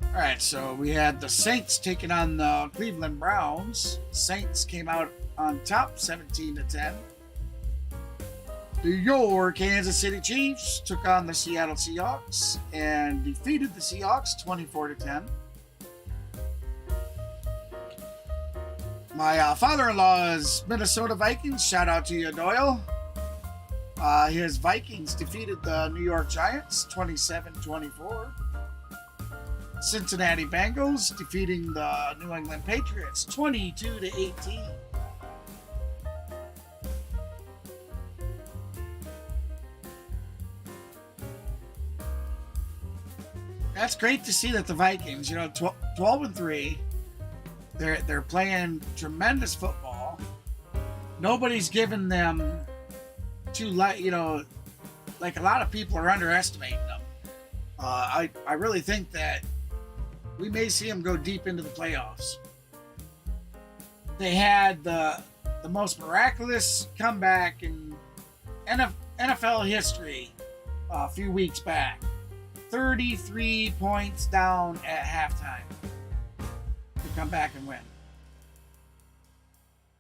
All right, so we had the Saints taking on the Cleveland Browns. Saints came out on top, 17-10. Your Kansas City Chiefs took on the Seattle Seahawks and defeated the Seahawks 24-10. My father-in-law's Minnesota Vikings, shout out to you, Doyle. His Vikings defeated the New York Giants 27-24. Cincinnati Bengals defeating the New England Patriots 22-18. That's great to see that the Vikings, 12-3, they're playing tremendous football. Nobody's given them too light, like a lot of people are underestimating them. I really think that we may see them go deep into the playoffs. They had the most miraculous comeback in NFL history a few weeks back. 33 points down at halftime to come back and win.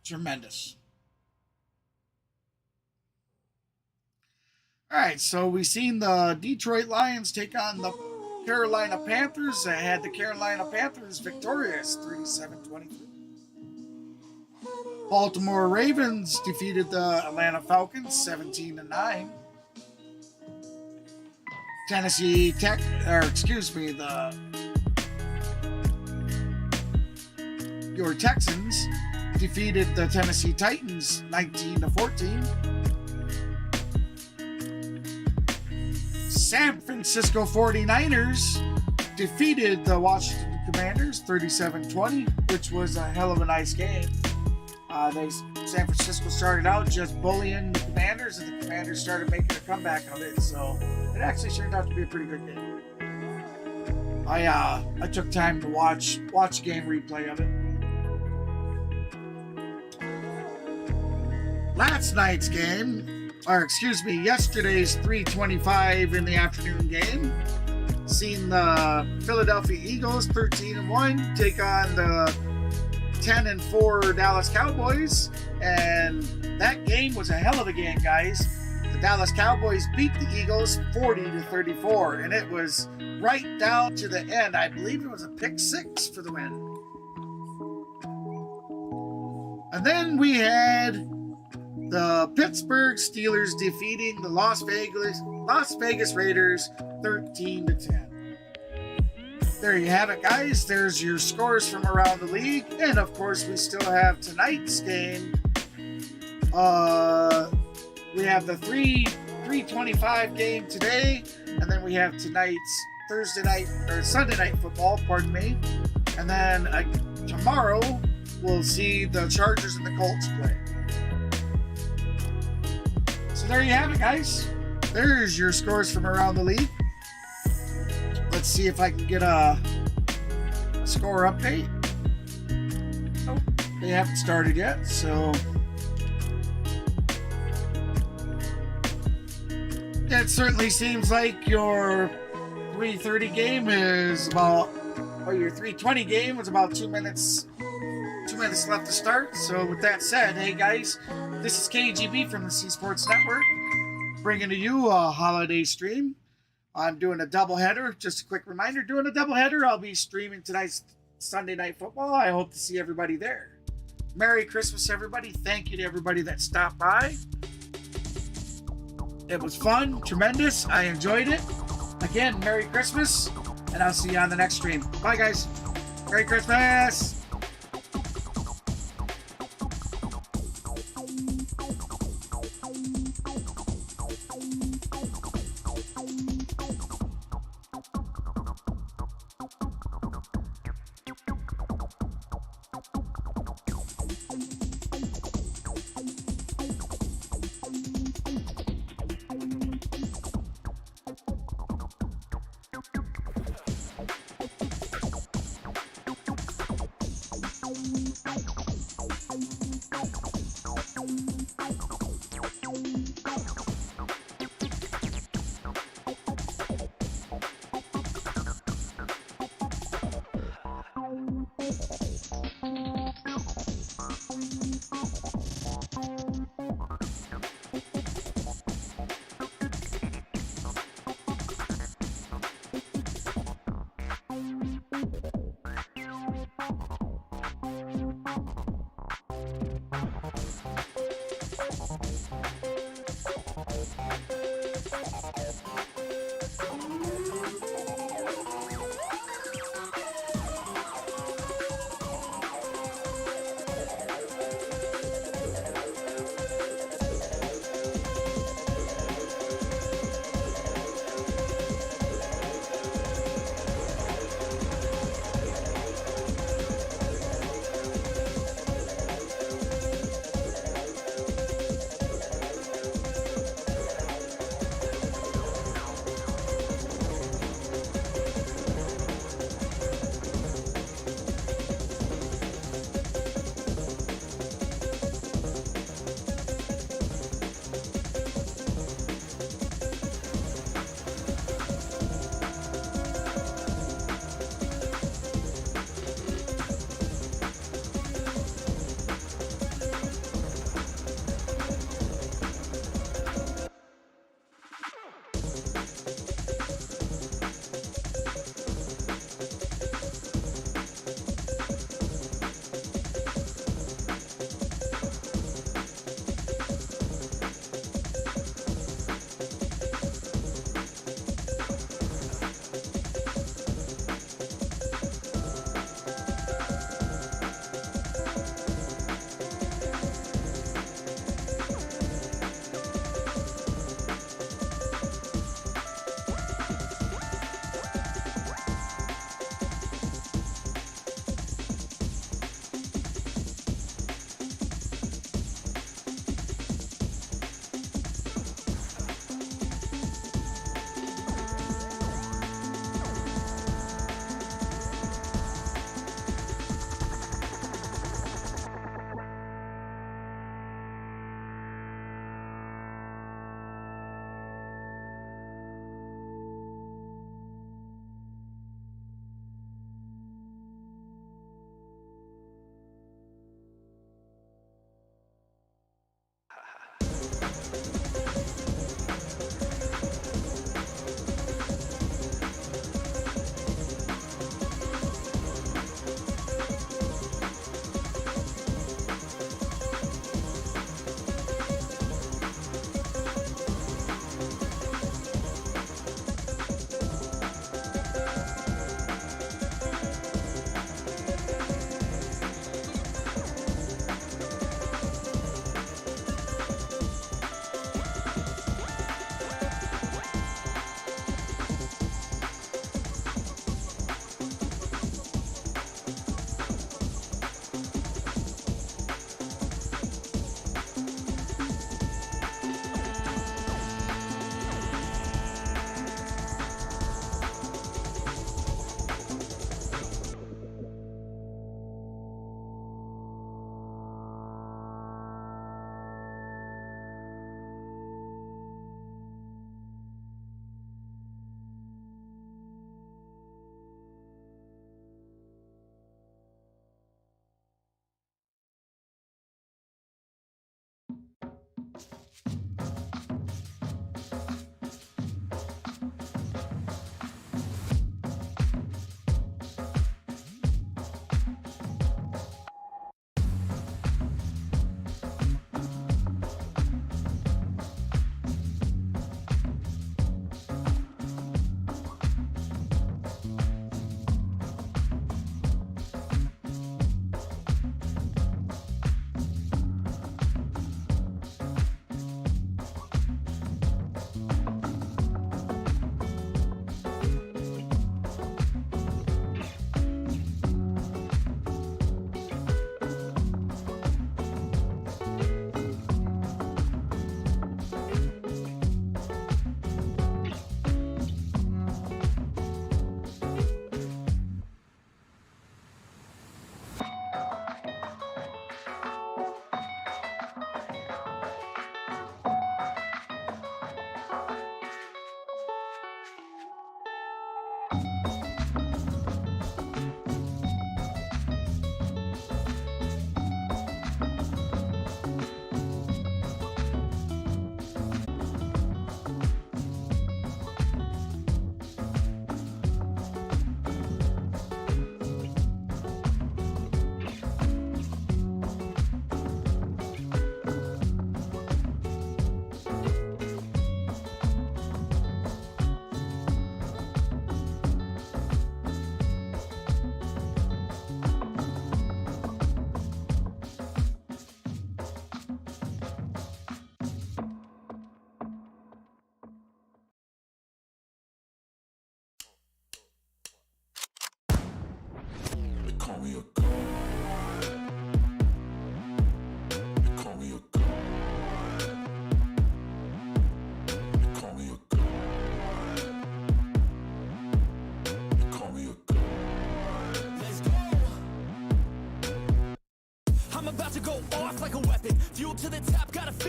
Tremendous. All right, so we've seen the Detroit Lions take on the Carolina Panthers. I had the Carolina Panthers victorious 37-23. Baltimore Ravens defeated the Atlanta Falcons 17-9. Your Texans defeated the Tennessee Titans 19-14. San Francisco 49ers defeated the Washington Commanders 37-20, which was a hell of a nice game. San Francisco started out just bullying the Commanders, and the Commanders started making a comeback of it, so it actually turned out to be a pretty good game. I took time to watch game replay of it. Yesterday's 3:25 in the afternoon game. Seen the Philadelphia Eagles 13-1 take on the 10-4 Dallas Cowboys, and that game was a hell of a game, guys. The Dallas Cowboys beat the Eagles 40-34, and it was right down to the end. I believe it was a pick six for the win. And then we had the Pittsburgh Steelers defeating the Las Vegas Raiders 13-10. There you have it, guys. There's your scores from around the league. And, of course, we still have tonight's game. We have the 3:25 game today. And then we have tonight's Sunday night football, pardon me. And then tomorrow, we'll see the Chargers and the Colts play. So there you have it, guys. There's your scores from around the league. Let's see if I can get a score update. Oh, they haven't started yet, so it certainly seems like your 3:30 game is your 3:20 game was about 2 minutes left to start. So with that said, hey guys, this is KGB from the C Sports Network, bringing to you a holiday stream. I'm doing a doubleheader. Just a quick reminder, doing a doubleheader. I'll be streaming tonight's Sunday Night Football. I hope to see everybody there. Merry Christmas, everybody. Thank you to everybody that stopped by. It was fun, tremendous. I enjoyed it. Again, Merry Christmas, and I'll see you on the next stream. Bye, guys. Merry Christmas.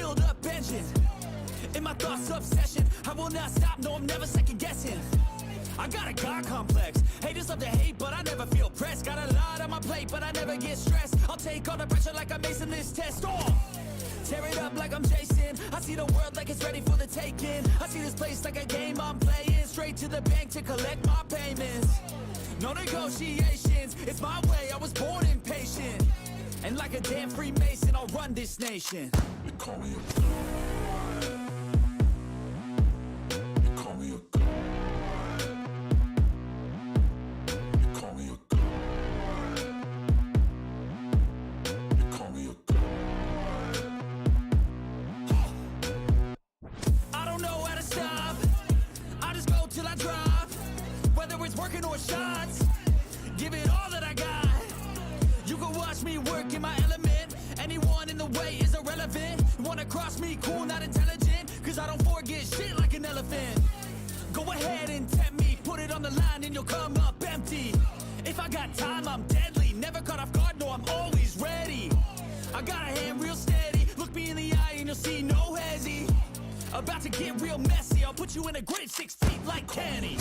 filled up engine. In my thoughts, obsession. I will not stop, no, I'm never second guessing. I got a God complex. Haters love to hate, but I never feel pressed. Got a lot on my plate, but I never get stressed. I'll take all the pressure like I'm acing this test. Oh! Tear it up like I'm Jason. I see the world like it's ready for the taking. I see this place like a game I'm playing. Straight to the bank to collect my payments. No negotiations, it's my way, I was born impatient. And like a damn Freemason, I'll run this nation. You call me a god. You call me a god. You call me a god. You call me a god. I don't know how to stop. I just go till I drop. Whether it's working or shots, give it all that I got. You can watch me work in my element. Anyone in the way is irrelevant. You wanna cross me, cool, not intelligent. Cause I don't forget shit like an elephant. Go ahead and tempt me, put it on the line and you'll come up empty. If I got time, I'm deadly. Never caught off guard, no, I'm always ready. I got a hand real steady. Look me in the eye and you'll see no hezzy. About to get real messy. I'll put you in a grave 6 feet like Kenny.